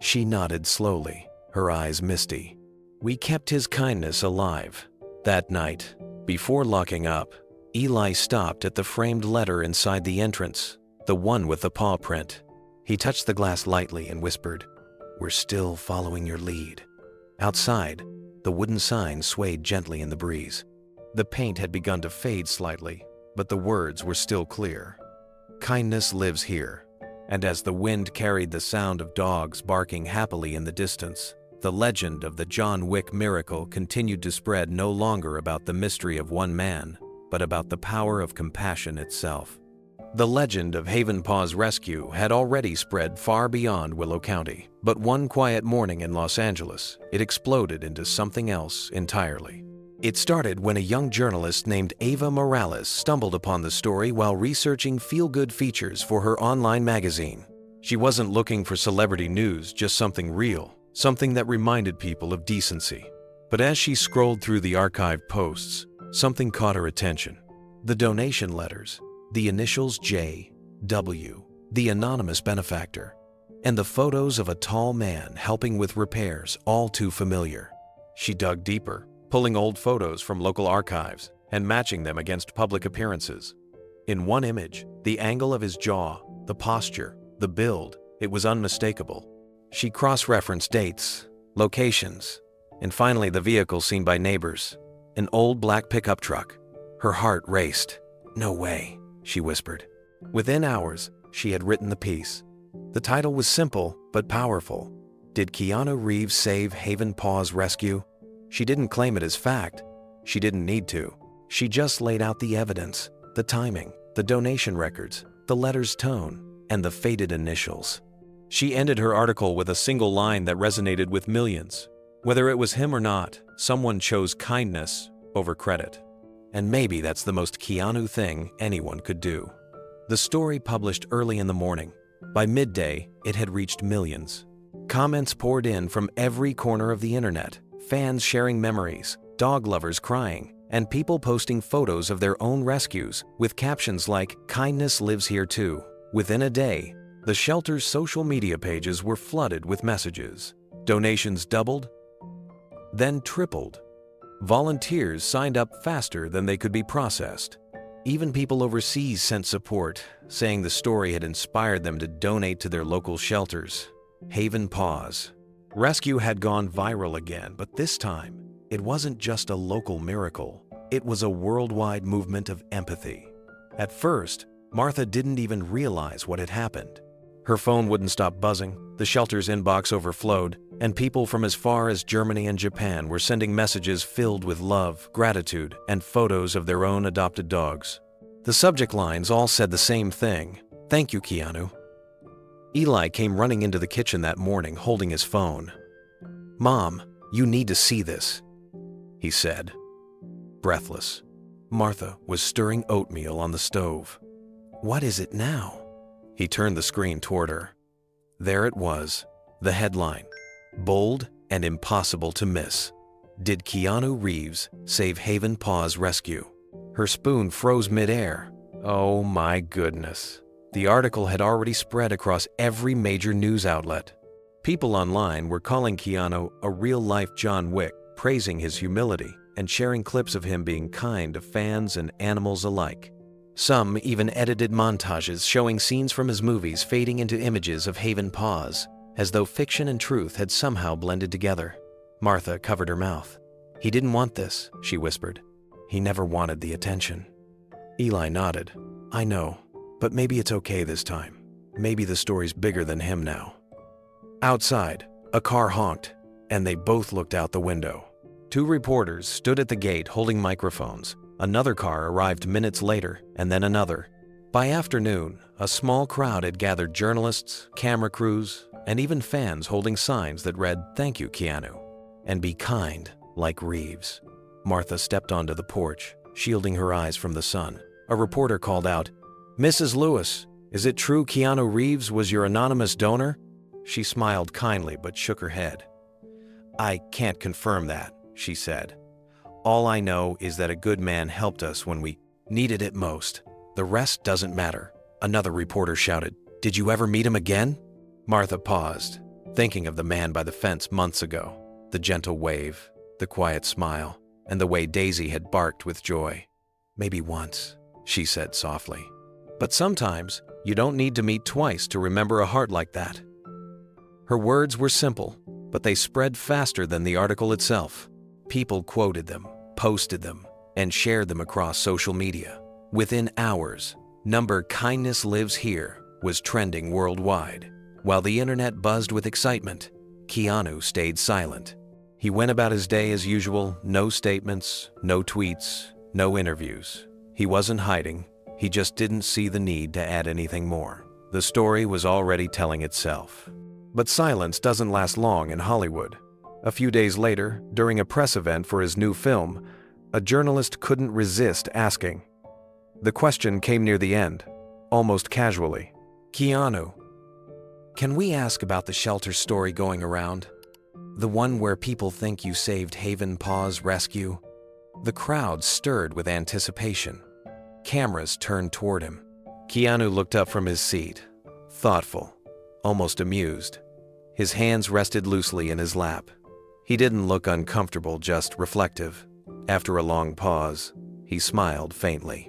She nodded slowly, her eyes misty. "We kept his kindness alive." That night, before locking up, Eli stopped at the framed letter inside the entrance, the one with the paw print. He touched the glass lightly and whispered, "We're still following your lead." Outside, the wooden sign swayed gently in the breeze. The paint had begun to fade slightly, but the words were still clear. Kindness lives here. And as the wind carried the sound of dogs barking happily in the distance, the legend of the John Wick miracle continued to spread, no longer about the mystery of one man, but about the power of compassion itself. The legend of Haven Paw's rescue had already spread far beyond Willow County, but one quiet morning in Los Angeles, it exploded into something else entirely. It started when a young journalist named Ava Morales stumbled upon the story while researching feel-good features for her online magazine. She wasn't looking for celebrity news, just something real, something that reminded people of decency. But as she scrolled through the archived posts, something caught her attention. The donation letters, the initials J, W, the anonymous benefactor, and the photos of a tall man helping with repairs, all too familiar. She dug deeper, pulling old photos from local archives and matching them against public appearances. In one image, the angle of his jaw, the posture, the build, it was unmistakable. She cross-referenced dates, locations, and finally the vehicle seen by neighbors, an old black pickup truck. Her heart raced. "No way," she whispered. Within hours, she had written the piece. The title was simple but powerful. Did Keanu Reeves save Haven Paw's rescue? She didn't claim it as fact. She didn't need to. She just laid out the evidence, the timing, the donation records, the letter's tone, and the faded initials. She ended her article with a single line that resonated with millions. Whether it was him or not, someone chose kindness over credit. And maybe that's the most Keanu thing anyone could do. The story published early in the morning. By midday, it had reached millions. Comments poured in from every corner of the internet. Fans sharing memories, dog lovers crying, and people posting photos of their own rescues with captions like, "Kindness lives here too." Within a day, the shelter's social media pages were flooded with messages. Donations doubled, then tripled. Volunteers signed up faster than they could be processed. Even people overseas sent support, saying the story had inspired them to donate to their local shelters. Haven Paw's rescue had gone viral again, but this time, it wasn't just a local miracle. It was a worldwide movement of empathy. At first, Martha didn't even realize what had happened. Her phone wouldn't stop buzzing, the shelter's inbox overflowed, and people from as far as Germany and Japan were sending messages filled with love, gratitude, and photos of their own adopted dogs. The subject lines all said the same thing: "Thank you, Keanu." Eli came running into the kitchen that morning holding his phone. "Mom, you need to see this," he said. Breathless, Martha was stirring oatmeal on the stove. "What is it now?" He turned the screen toward her. There it was, the headline, bold and impossible to miss. Did Keanu Reeves save Haven Paw's rescue? Her spoon froze midair. Oh my goodness. The article had already spread across every major news outlet. People online were calling Keanu a real-life John Wick, praising his humility and sharing clips of him being kind to fans and animals alike. Some even edited montages showing scenes from his movies fading into images of Haven Paws, as though fiction and truth had somehow blended together. Martha covered her mouth. "He didn't want this," she whispered. "He never wanted the attention." Eli nodded. "I know, but maybe it's okay this time. Maybe the story's bigger than him now." Outside, a car honked, and they both looked out the window. Two reporters stood at the gate holding microphones. Another car arrived minutes later, and then another. By afternoon, a small crowd had gathered: journalists, camera crews, and even fans holding signs that read, "Thank you, Keanu," and "Be kind, like Reeves." Martha stepped onto the porch, shielding her eyes from the sun. A reporter called out, "Mrs. Lewis, is it true Keanu Reeves was your anonymous donor?" She smiled kindly but shook her head. "I can't confirm that," she said. "All I know is that a good man helped us when we needed it most. The rest doesn't matter." Another reporter shouted, "Did you ever meet him again?" Martha paused, thinking of the man by the fence months ago. The gentle wave, the quiet smile, and the way Daisy had barked with joy. "Maybe once," she said softly. "But sometimes you don't need to meet twice to remember a heart like that." Her words were simple, but they spread faster than the article itself. People quoted them, posted them, and shared them across social media. Within hours, number "Kindness Lives Here" was trending worldwide. While the internet buzzed with excitement, Keanu stayed silent. He went about his day as usual, no statements, no tweets, no interviews. He wasn't hiding, he just didn't see the need to add anything more. The story was already telling itself. But silence doesn't last long in Hollywood. A few days later, during a press event for his new film, a journalist couldn't resist asking. The question came near the end, almost casually. "Keanu, can we ask about the shelter story going around? The one where people think you saved Haven Paws Rescue?" The crowd stirred with anticipation. Cameras turned toward him. Keanu looked up from his seat, thoughtful, almost amused. His hands rested loosely in his lap. He didn't look uncomfortable, just reflective. After a long pause, he smiled faintly.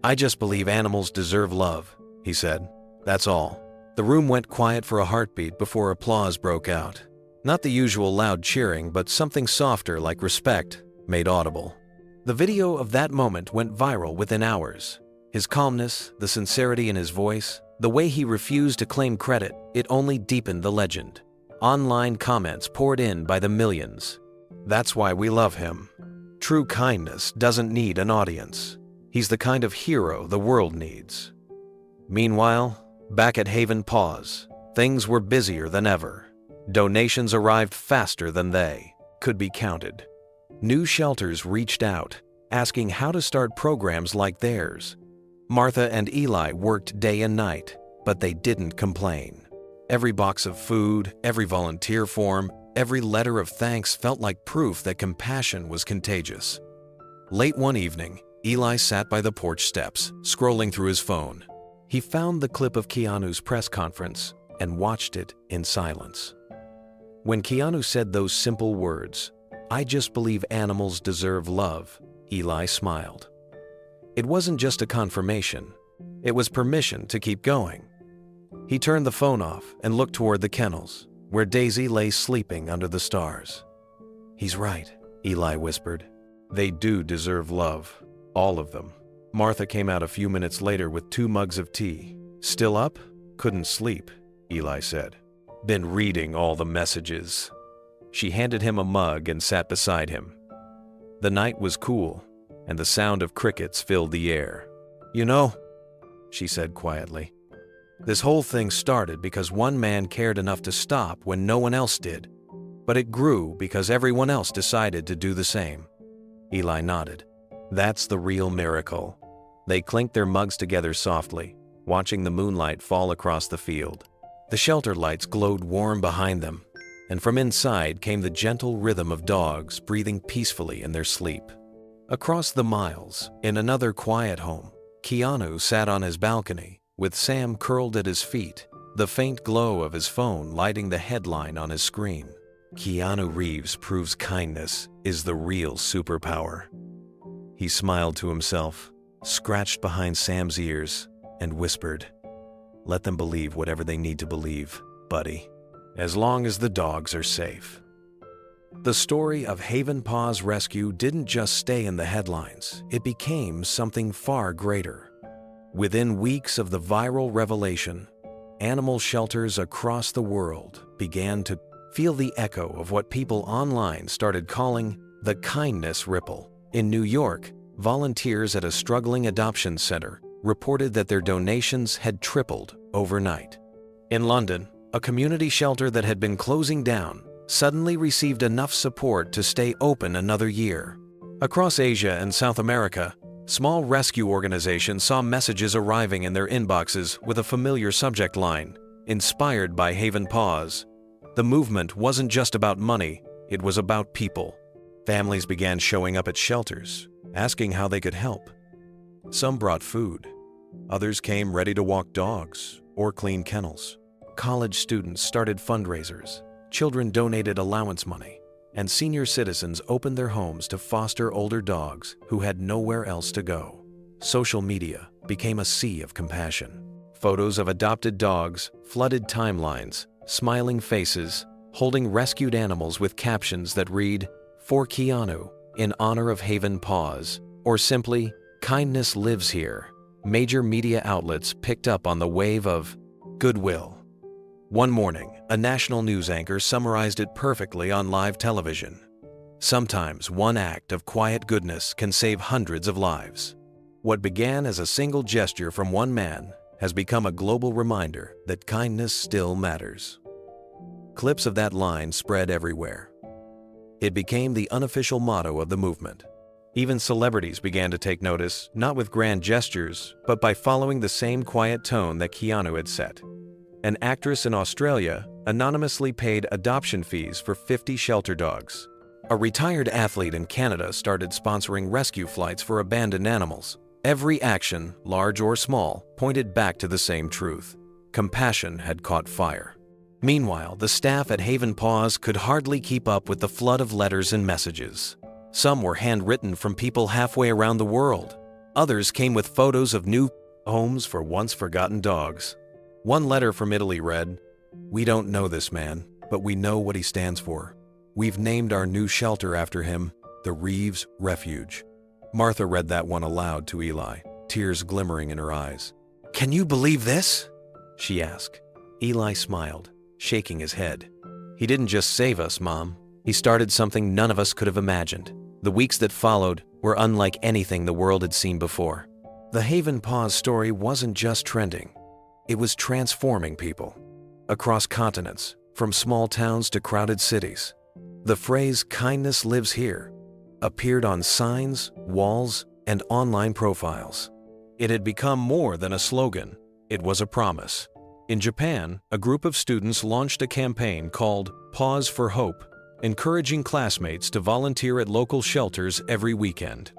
"I just believe animals deserve love," he said. "That's all." The room went quiet for a heartbeat before applause broke out. Not the usual loud cheering, but something softer like respect, made audible. The video of that moment went viral within hours. His calmness, the sincerity in his voice, the way he refused to claim credit, it only deepened the legend. Online comments poured in by the millions. "That's why we love him. True kindness doesn't need an audience. He's the kind of hero the world needs." Meanwhile, back at Haven Paws, things were busier than ever. Donations arrived faster than they could be counted. New shelters reached out, asking how to start programs like theirs. Martha and Eli worked day and night, but they didn't complain. Every box of food, every volunteer form, every letter of thanks felt like proof that compassion was contagious. Late one evening, Eli sat by the porch steps, scrolling through his phone. He found the clip of Keanu's press conference and watched it in silence. When Keanu said those simple words, "I just believe animals deserve love," Eli smiled. It wasn't just a confirmation, it was permission to keep going. He turned the phone off and looked toward the kennels, where Daisy lay sleeping under the stars. "He's right," Eli whispered. "They do deserve love, all of them." Martha came out a few minutes later with 2 mugs of tea. "Still up? Couldn't sleep," Eli said. "Been reading all the messages." She handed him a mug and sat beside him. The night was cool, and the sound of crickets filled the air. "You know," she said quietly, "this whole thing started because one man cared enough to stop when no one else did. But it grew because everyone else decided to do the same." Eli nodded. "That's the real miracle." They clinked their mugs together softly, watching the moonlight fall across the field. The shelter lights glowed warm behind them, and from inside came the gentle rhythm of dogs breathing peacefully in their sleep. Across the miles, in another quiet home, Keanu sat on his balcony, with Sam curled at his feet, the faint glow of his phone lighting the headline on his screen. "Keanu Reeves proves kindness is the real superpower." He smiled to himself, scratched behind Sam's ears, and whispered, "Let them believe whatever they need to believe, buddy, as long as the dogs are safe." The story of Haven Paws Rescue didn't just stay in the headlines, it became something far greater. Within weeks of the viral revelation, animal shelters across the world began to feel the echo of what people online started calling the kindness ripple. In New York, volunteers at a struggling adoption center reported that their donations had tripled overnight. In London, a community shelter that had been closing down suddenly received enough support to stay open another year. Across Asia and South America, small rescue organizations saw messages arriving in their inboxes with a familiar subject line, "Inspired by Haven Paws." The movement wasn't just about money, it was about people. Families began showing up at shelters, asking how they could help. Some brought food. Others came ready to walk dogs or clean kennels. College students started fundraisers. Children donated allowance money. And senior citizens opened their homes to foster older dogs who had nowhere else to go. Social media became a sea of compassion. Photos of adopted dogs flooded timelines, smiling faces, holding rescued animals with captions that read, "For Keanu, in honor of Haven Paws," or simply, "Kindness lives here." Major media outlets picked up on the wave of goodwill. One morning, a national news anchor summarized it perfectly on live television. Sometimes one act of quiet goodness can save hundreds of lives. What began as a single gesture from one man has become a global reminder that kindness still matters. Clips of that line spread everywhere. It became the unofficial motto of the movement. Even celebrities began to take notice, not with grand gestures, but by following the same quiet tone that Keanu had set. An actress in Australia anonymously paid adoption fees for 50 shelter dogs. A retired athlete in Canada started sponsoring rescue flights for abandoned animals. Every action, large or small, pointed back to the same truth. Compassion had caught fire. Meanwhile, the staff at Haven Paws could hardly keep up with the flood of letters and messages. Some were handwritten from people halfway around the world. Others came with photos of new homes for once-forgotten dogs. One letter from Italy read, "We don't know this man, but we know what he stands for. We've named our new shelter after him, the Reeves Refuge." Martha read that one aloud to Eli, tears glimmering in her eyes. "Can you believe this?" she asked. Eli smiled, shaking his head. "He didn't just save us, Mom. He started something none of us could have imagined." The weeks that followed were unlike anything the world had seen before. The Haven Paws story wasn't just trending. It was transforming people. Across continents, from small towns to crowded cities, the phrase "kindness lives here" appeared on signs, walls, and online profiles. It had become more than a slogan. It was a promise. In Japan, a group of students launched a campaign called Pause for Hope, encouraging classmates to volunteer at local shelters every weekend.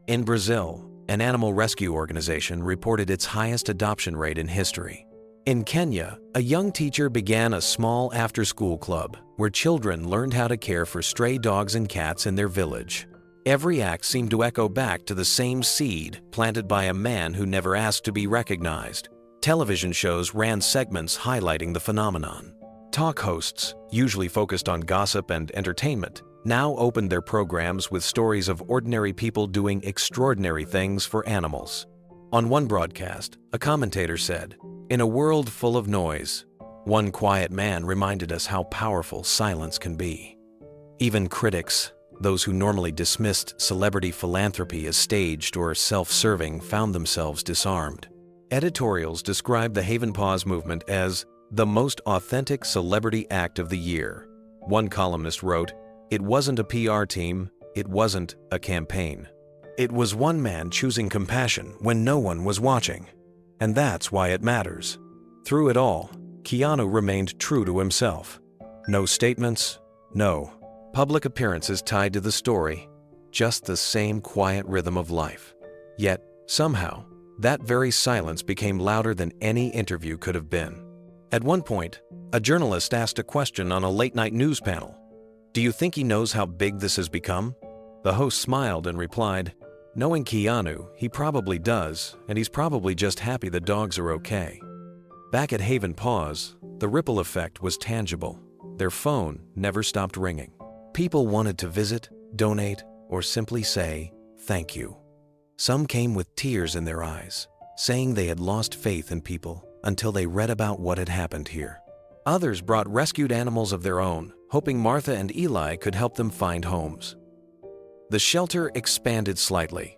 In Brazil, an animal rescue organization reported its highest adoption rate in history. In Kenya, a young teacher began a small after-school club where children learned how to care for stray dogs and cats in their village. Every act seemed to echo back to the same seed planted by a man who never asked to be recognized. Television shows ran segments highlighting the phenomenon. Talk hosts, usually focused on gossip and entertainment, now opened their programs with stories of ordinary people doing extraordinary things for animals. On one broadcast, a commentator said, "In a world full of noise, one quiet man reminded us how powerful silence can be." Even critics, those who normally dismissed celebrity philanthropy as staged or self-serving, found themselves disarmed. Editorials described the Haven Paws movement as the most authentic celebrity act of the year. One columnist wrote, "It wasn't a PR team, it wasn't a campaign. It was one man choosing compassion when no one was watching. And that's why it matters." Through it all, Keanu remained true to himself. No statements, no public appearances tied to the story, just the same quiet rhythm of life. Yet, somehow, that very silence became louder than any interview could have been. At one point, a journalist asked a question on a late-night news panel. "Do you think he knows how big this has become?" The host smiled and replied, "Knowing Keanu, he probably does, and he's probably just happy the dogs are okay." Back at Haven Paws, the ripple effect was tangible. Their phone never stopped ringing. People wanted to visit, donate, or simply say, "Thank you." Some came with tears in their eyes, saying they had lost faith in people until they read about what had happened here. Others brought rescued animals of their own, hoping Martha and Eli could help them find homes. The shelter expanded slightly.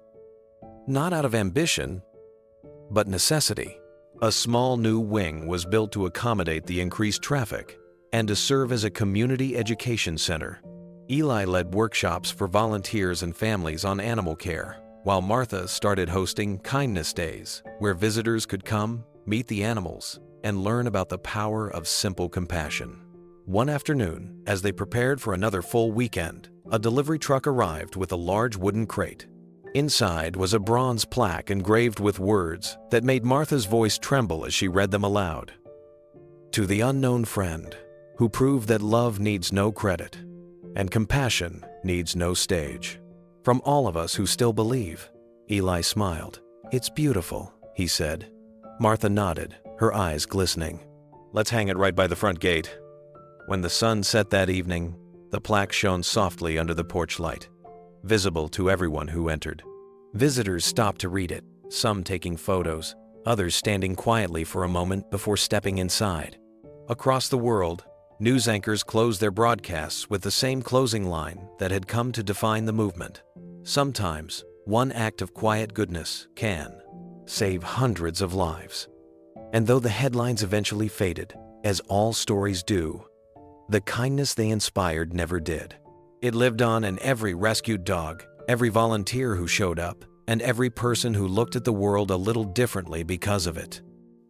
Not out of ambition, but necessity. A small new wing was built to accommodate the increased traffic and to serve as a community education center. Eli led workshops for volunteers and families on animal care, while Martha started hosting kindness days, where visitors could come, meet the animals, and learn about the power of simple compassion. One afternoon, as they prepared for another full weekend, a delivery truck arrived with a large wooden crate. Inside was a bronze plaque engraved with words that made Martha's voice tremble as she read them aloud. "To the unknown friend, who proved that love needs no credit, and compassion needs no stage. From all of us who still believe." Eli smiled. "It's beautiful," he said. Martha nodded, her eyes glistening. "Let's hang it right by the front gate." When the sun set that evening, the plaque shone softly under the porch light, visible to everyone who entered. Visitors stopped to read it, some taking photos, others standing quietly for a moment before stepping inside. Across the world, news anchors closed their broadcasts with the same closing line that had come to define the movement. Sometimes, one act of quiet goodness can save hundreds of lives. And though the headlines eventually faded, as all stories do, the kindness they inspired never did. It lived on in every rescued dog, every volunteer who showed up, and every person who looked at the world a little differently because of it.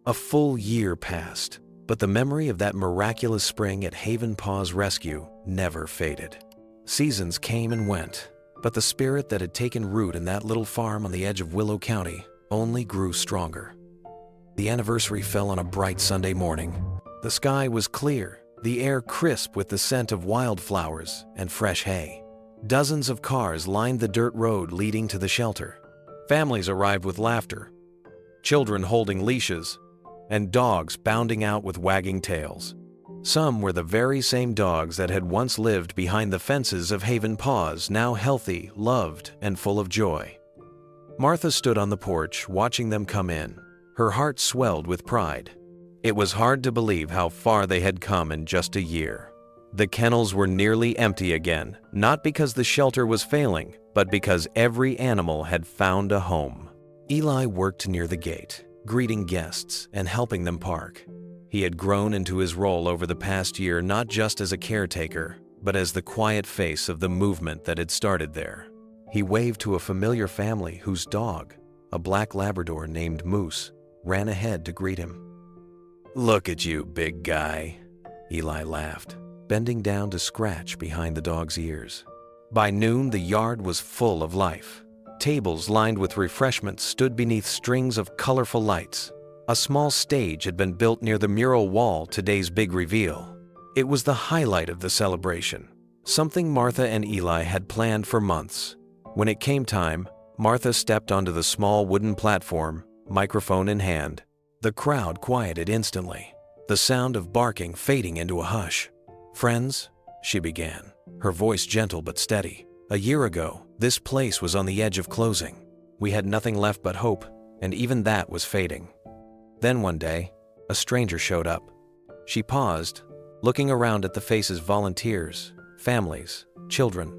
A full year passed, but the memory of that miraculous spring at Haven Paws Rescue never faded. Seasons came and went, but the spirit that had taken root in that little farm on the edge of Willow County only grew stronger. The anniversary fell on a bright Sunday morning. The sky was clear, the air crisp with the scent of wildflowers and fresh hay. Dozens of cars lined the dirt road leading to the shelter. Families arrived with laughter, children holding leashes, and dogs bounding out with wagging tails. Some were the very same dogs that had once lived behind the fences of Haven Paws, now healthy, loved, and full of joy. Martha stood on the porch, watching them come in. Her heart swelled with pride. It was hard to believe how far they had come in just a year. The kennels were nearly empty again, not because the shelter was failing, but because every animal had found a home. Eli worked near the gate, greeting guests and helping them park. He had grown into his role over the past year not just as a caretaker, but as the quiet face of the movement that had started there. He waved to a familiar family whose dog, a black Labrador named Moose, ran ahead to greet him. "Look at you, big guy," Eli laughed, bending down to scratch behind the dog's ears. By noon, the yard was full of life. Tables lined with refreshments stood beneath strings of colorful lights. A small stage had been built near the mural wall, today's big reveal. It was the highlight of the celebration, something Martha and Eli had planned for months. When it came time, Martha stepped onto the small wooden platform, microphone in hand. The crowd quieted instantly, the sound of barking fading into a hush. "Friends," she began, her voice gentle but steady. "A year ago, this place was on the edge of closing. We had nothing left but hope, and even that was fading. Then one day, a stranger showed up." She paused, looking around at the faces: volunteers, families, children,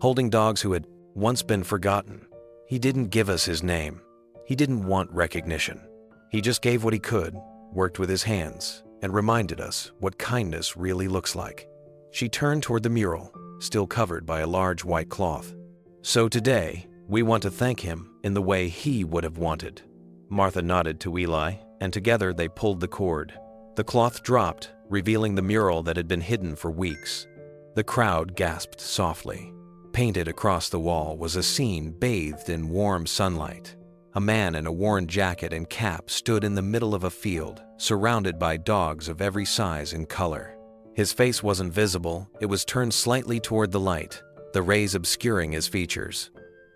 holding dogs who had once been forgotten. "He didn't give us his name. He didn't want recognition. He just gave what he could, worked with his hands, and reminded us what kindness really looks like." She turned toward the mural, still covered by a large white cloth. "So today, we want to thank him in the way he would have wanted." Martha nodded to Eli, and together they pulled the cord. The cloth dropped, revealing the mural that had been hidden for weeks. The crowd gasped softly. Painted across the wall was a scene bathed in warm sunlight. A man in a worn jacket and cap stood in the middle of a field, surrounded by dogs of every size and color. His face wasn't visible, it was turned slightly toward the light, the rays obscuring his features.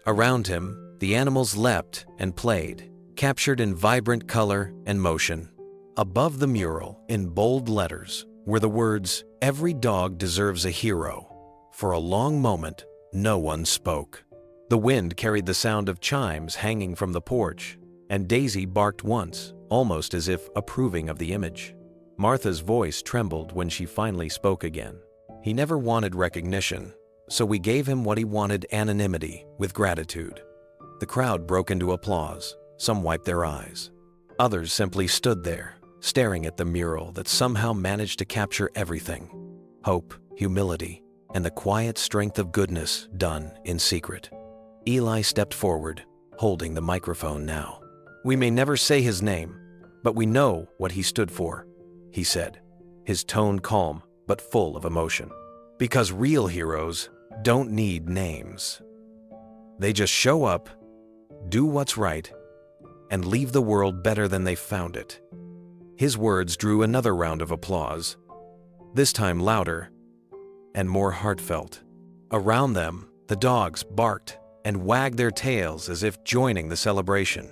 Around him, the animals leapt and played, captured in vibrant color and motion. Above the mural, in bold letters, were the words, "Every dog deserves a hero." For a long moment, no one spoke. The wind carried the sound of chimes hanging from the porch, and Daisy barked once, almost as if approving of the image. Martha's voice trembled when she finally spoke again. "He never wanted recognition, so we gave him what he wanted: anonymity with gratitude." The crowd broke into applause. Some wiped their eyes. Others simply stood there, staring at the mural that somehow managed to capture everything: hope, humility, and the quiet strength of goodness done in secret. Eli stepped forward, holding the microphone now. "We may never say his name, but we know what he stood for," he said, his tone calm but full of emotion. "Because real heroes don't need names. They just show up, do what's right, and leave the world better than they found it." His words drew another round of applause, this time louder and more heartfelt. Around them, the dogs barked and wagged their tails as if joining the celebration.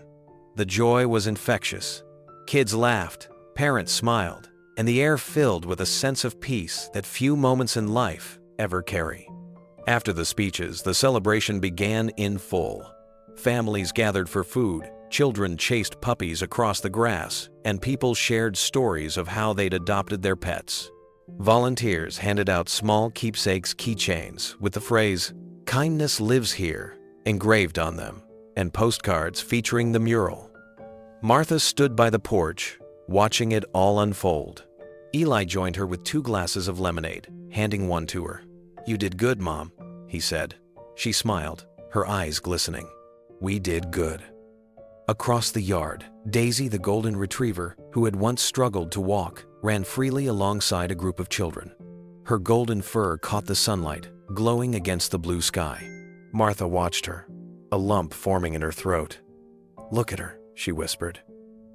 The joy was infectious. Kids laughed, parents smiled, and the air filled with a sense of peace that few moments in life ever carry. After the speeches, the celebration began in full. Families gathered for food, children chased puppies across the grass, and people shared stories of how they'd adopted their pets. Volunteers handed out small keepsakes keychains with the phrase, "Kindness lives here," engraved on them, and postcards featuring the mural. Martha stood by the porch, watching it all unfold. Eli joined her with 2 glasses of lemonade, handing one to her. "You did good, Mom," he said. She smiled, her eyes glistening. "We did good." Across the yard, Daisy the golden retriever, who had once struggled to walk, ran freely alongside a group of children. Her golden fur caught the sunlight, glowing against the blue sky. Martha watched her, a lump forming in her throat. "Look at her," she whispered.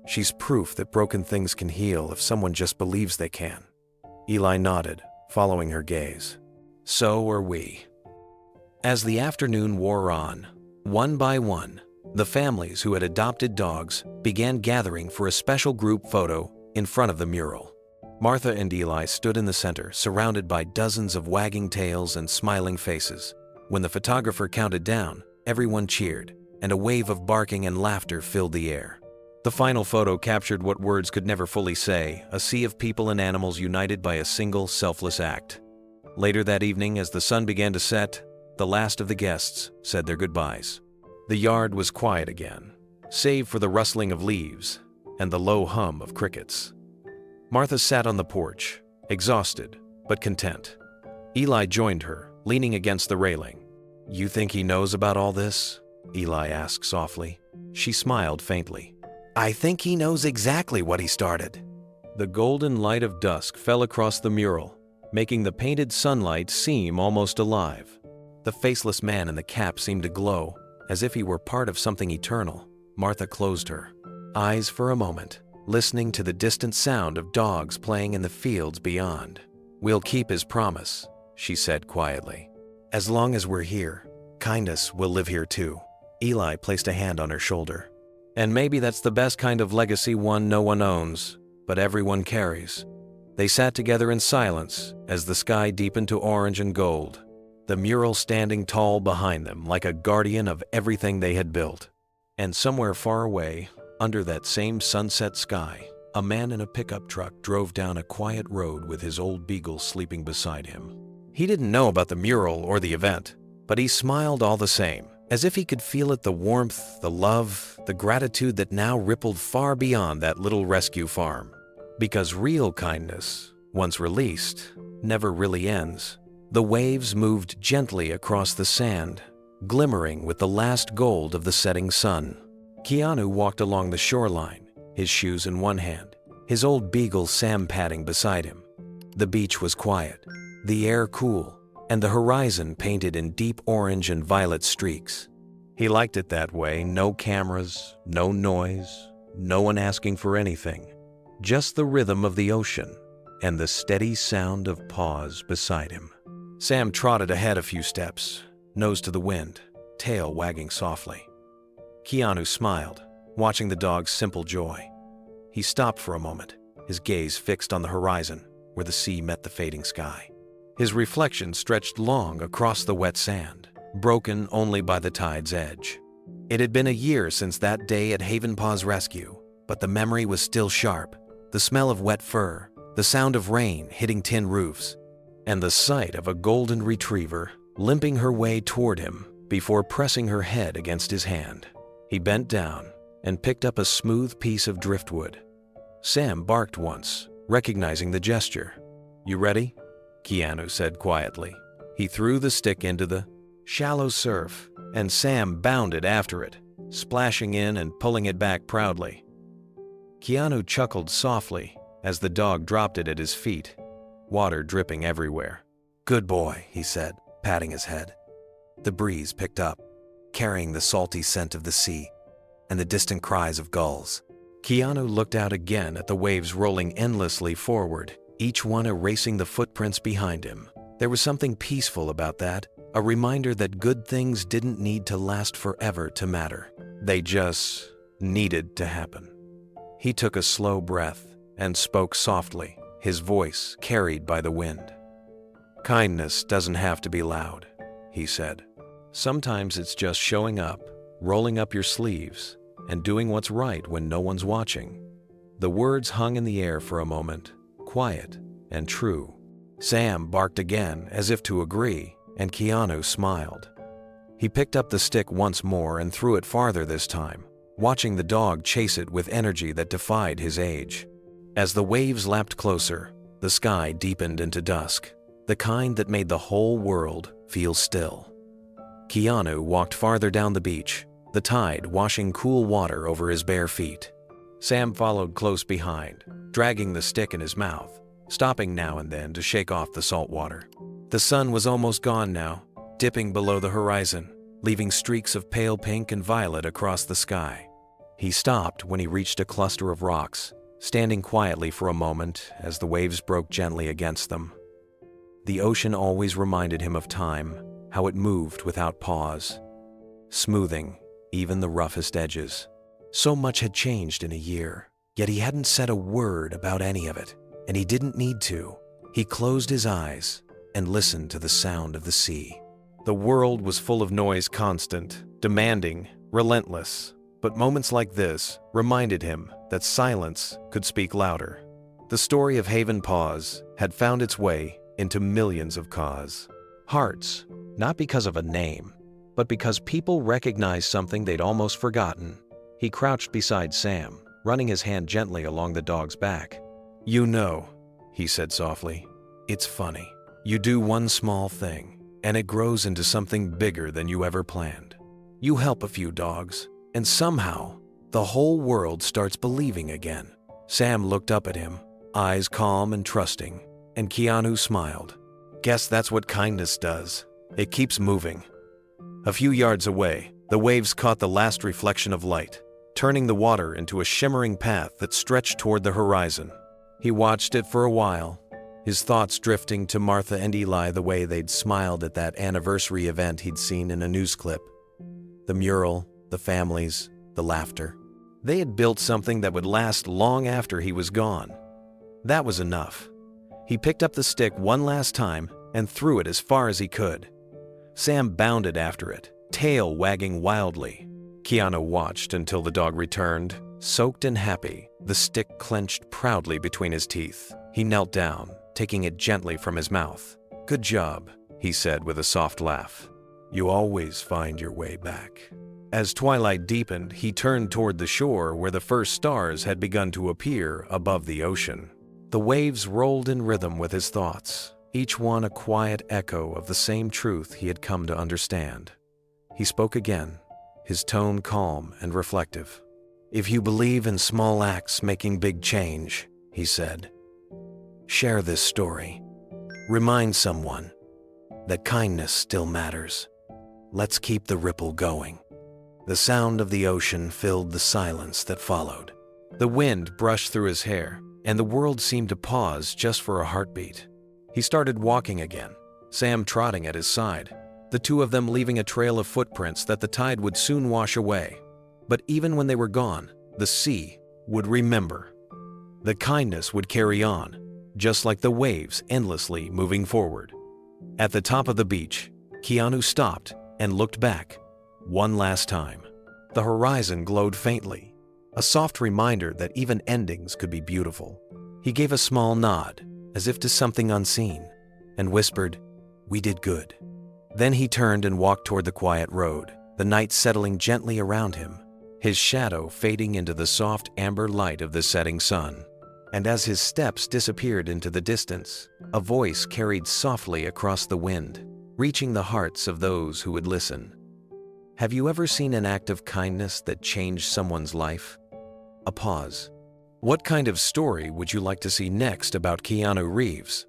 "She's proof that broken things can heal if someone just believes they can." Eli nodded, following her gaze. "So are we." As the afternoon wore on, one by one, the families who had adopted dogs began gathering for a special group photo in front of the mural. Martha and Eli stood in the center, surrounded by dozens of wagging tails and smiling faces. When the photographer counted down, everyone cheered, and a wave of barking and laughter filled the air. The final photo captured what words could never fully say, a sea of people and animals united by a single selfless act. Later that evening, as the sun began to set, the last of the guests said their goodbyes. The yard was quiet again, save for the rustling of leaves and the low hum of crickets. Martha sat on the porch, exhausted but content. Eli joined her, leaning against the railing. "You think he knows about all this?" Eli asked softly. She smiled faintly. "I think he knows exactly what he started." The golden light of dusk fell across the mural, making the painted sunlight seem almost alive. The faceless man in the cap seemed to glow, as if he were part of something eternal. Martha closed her eyes for a moment, listening to the distant sound of dogs playing in the fields beyond. "We'll keep his promise," she said quietly. "As long as we're here, kindness will live here too." Eli placed a hand on her shoulder. "And maybe that's the best kind of legacy, one no one owns, but everyone carries." They sat together in silence as the sky deepened to orange and gold, the mural standing tall behind them like a guardian of everything they had built. And somewhere far away, under that same sunset sky, a man in a pickup truck drove down a quiet road with his old beagle sleeping beside him. He didn't know about the mural or the event, but he smiled all the same, as if he could feel it, the warmth, the love, the gratitude that now rippled far beyond that little rescue farm. Because real kindness, once released, never really ends. The waves moved gently across the sand, glimmering with the last gold of the setting sun. Keanu walked along the shoreline, his shoes in one hand, his old beagle Sam padding beside him. The beach was quiet, the air cool, and the horizon painted in deep orange and violet streaks. He liked it that way, no cameras, no noise, no one asking for anything. Just the rhythm of the ocean and the steady sound of paws beside him. Sam trotted ahead a few steps, nose to the wind, tail wagging softly. Keanu smiled, watching the dog's simple joy. He stopped for a moment, his gaze fixed on the horizon where the sea met the fading sky. His reflection stretched long across the wet sand, broken only by the tide's edge. It had been a year since that day at Havenpaw's rescue, but the memory was still sharp. The smell of wet fur, the sound of rain hitting tin roofs, and the sight of a golden retriever limping her way toward him before pressing her head against his hand. He bent down and picked up a smooth piece of driftwood. Sam barked once, recognizing the gesture. "You ready?" Keanu said quietly. He threw the stick into the shallow surf, and Sam bounded after it, splashing in and pulling it back proudly. Keanu chuckled softly as the dog dropped it at his feet, water dripping everywhere. "Good boy," he said, patting his head. The breeze picked up, carrying the salty scent of the sea and the distant cries of gulls. Keanu looked out again at the waves rolling endlessly forward, each one erasing the footprints behind him. There was something peaceful about that, a reminder that good things didn't need to last forever to matter. They just needed to happen. He took a slow breath and spoke softly, his voice carried by the wind. "Kindness doesn't have to be loud," he said. "Sometimes it's just showing up, rolling up your sleeves, and doing what's right when no one's watching." The words hung in the air for a moment, quiet and true. Sam barked again as if to agree, and Keanu smiled. He picked up the stick once more and threw it farther this time, watching the dog chase it with energy that defied his age. As the waves lapped closer, the sky deepened into dusk, the kind that made the whole world feel still. Keanu walked farther down the beach, the tide washing cool water over his bare feet. Sam followed close behind, dragging the stick in his mouth, stopping now and then to shake off the salt water. The sun was almost gone now, dipping below the horizon, leaving streaks of pale pink and violet across the sky. He stopped when he reached a cluster of rocks, standing quietly for a moment as the waves broke gently against them. The ocean always reminded him of time, how it moved without pause, smoothing even the roughest edges. So much had changed in a year, yet he hadn't said a word about any of it, and he didn't need to. He closed his eyes and listened to the sound of the sea. The world was full of noise, constant, demanding, relentless, but moments like this reminded him that silence could speak louder. The story of Haven Paws had found its way into millions of cause. Hearts, not because of a name, but because people recognized something they'd almost forgotten. He crouched beside Sam, running his hand gently along the dog's back. "You know," he said softly, "it's funny. You do one small thing, and it grows into something bigger than you ever planned. You help a few dogs, and somehow, the whole world starts believing again." Sam looked up at him, eyes calm and trusting, and Keanu smiled. "Guess that's what kindness does. It keeps moving." A few yards away, the waves caught the last reflection of light, turning the water into a shimmering path that stretched toward the horizon. He watched it for a while, his thoughts drifting to Martha and Eli the way they'd smiled at that anniversary event he'd seen in a news clip. The mural, the families, the laughter. They had built something that would last long after he was gone. That was enough. He picked up the stick one last time and threw it as far as he could. Sam bounded after it, tail wagging wildly. Keanu watched until the dog returned, soaked and happy, the stick clenched proudly between his teeth. He knelt down, taking it gently from his mouth. "Good job," he said with a soft laugh. "You always find your way back." As twilight deepened, he turned toward the shore where the first stars had begun to appear above the ocean. The waves rolled in rhythm with his thoughts, each one a quiet echo of the same truth he had come to understand. He spoke again, his tone calm and reflective. "If you believe in small acts making big change," he said, "share this story. Remind someone that kindness still matters. Let's keep the ripple going." The sound of the ocean filled the silence that followed. The wind brushed through his hair, and the world seemed to pause just for a heartbeat. He started walking again, Sam trotting at his side, the two of them leaving a trail of footprints that the tide would soon wash away. But even when they were gone, the sea would remember. The kindness would carry on, just like the waves endlessly moving forward. At the top of the beach, Keanu stopped and looked back, one last time. The horizon glowed faintly, a soft reminder that even endings could be beautiful. He gave a small nod, as if to something unseen, and whispered, "We did good." Then he turned and walked toward the quiet road, the night settling gently around him, his shadow fading into the soft amber light of the setting sun. And as his steps disappeared into the distance, a voice carried softly across the wind, reaching the hearts of those who would listen. Have you ever seen an act of kindness that changed someone's life? A pause. What kind of story would you like to see next about Keanu Reeves?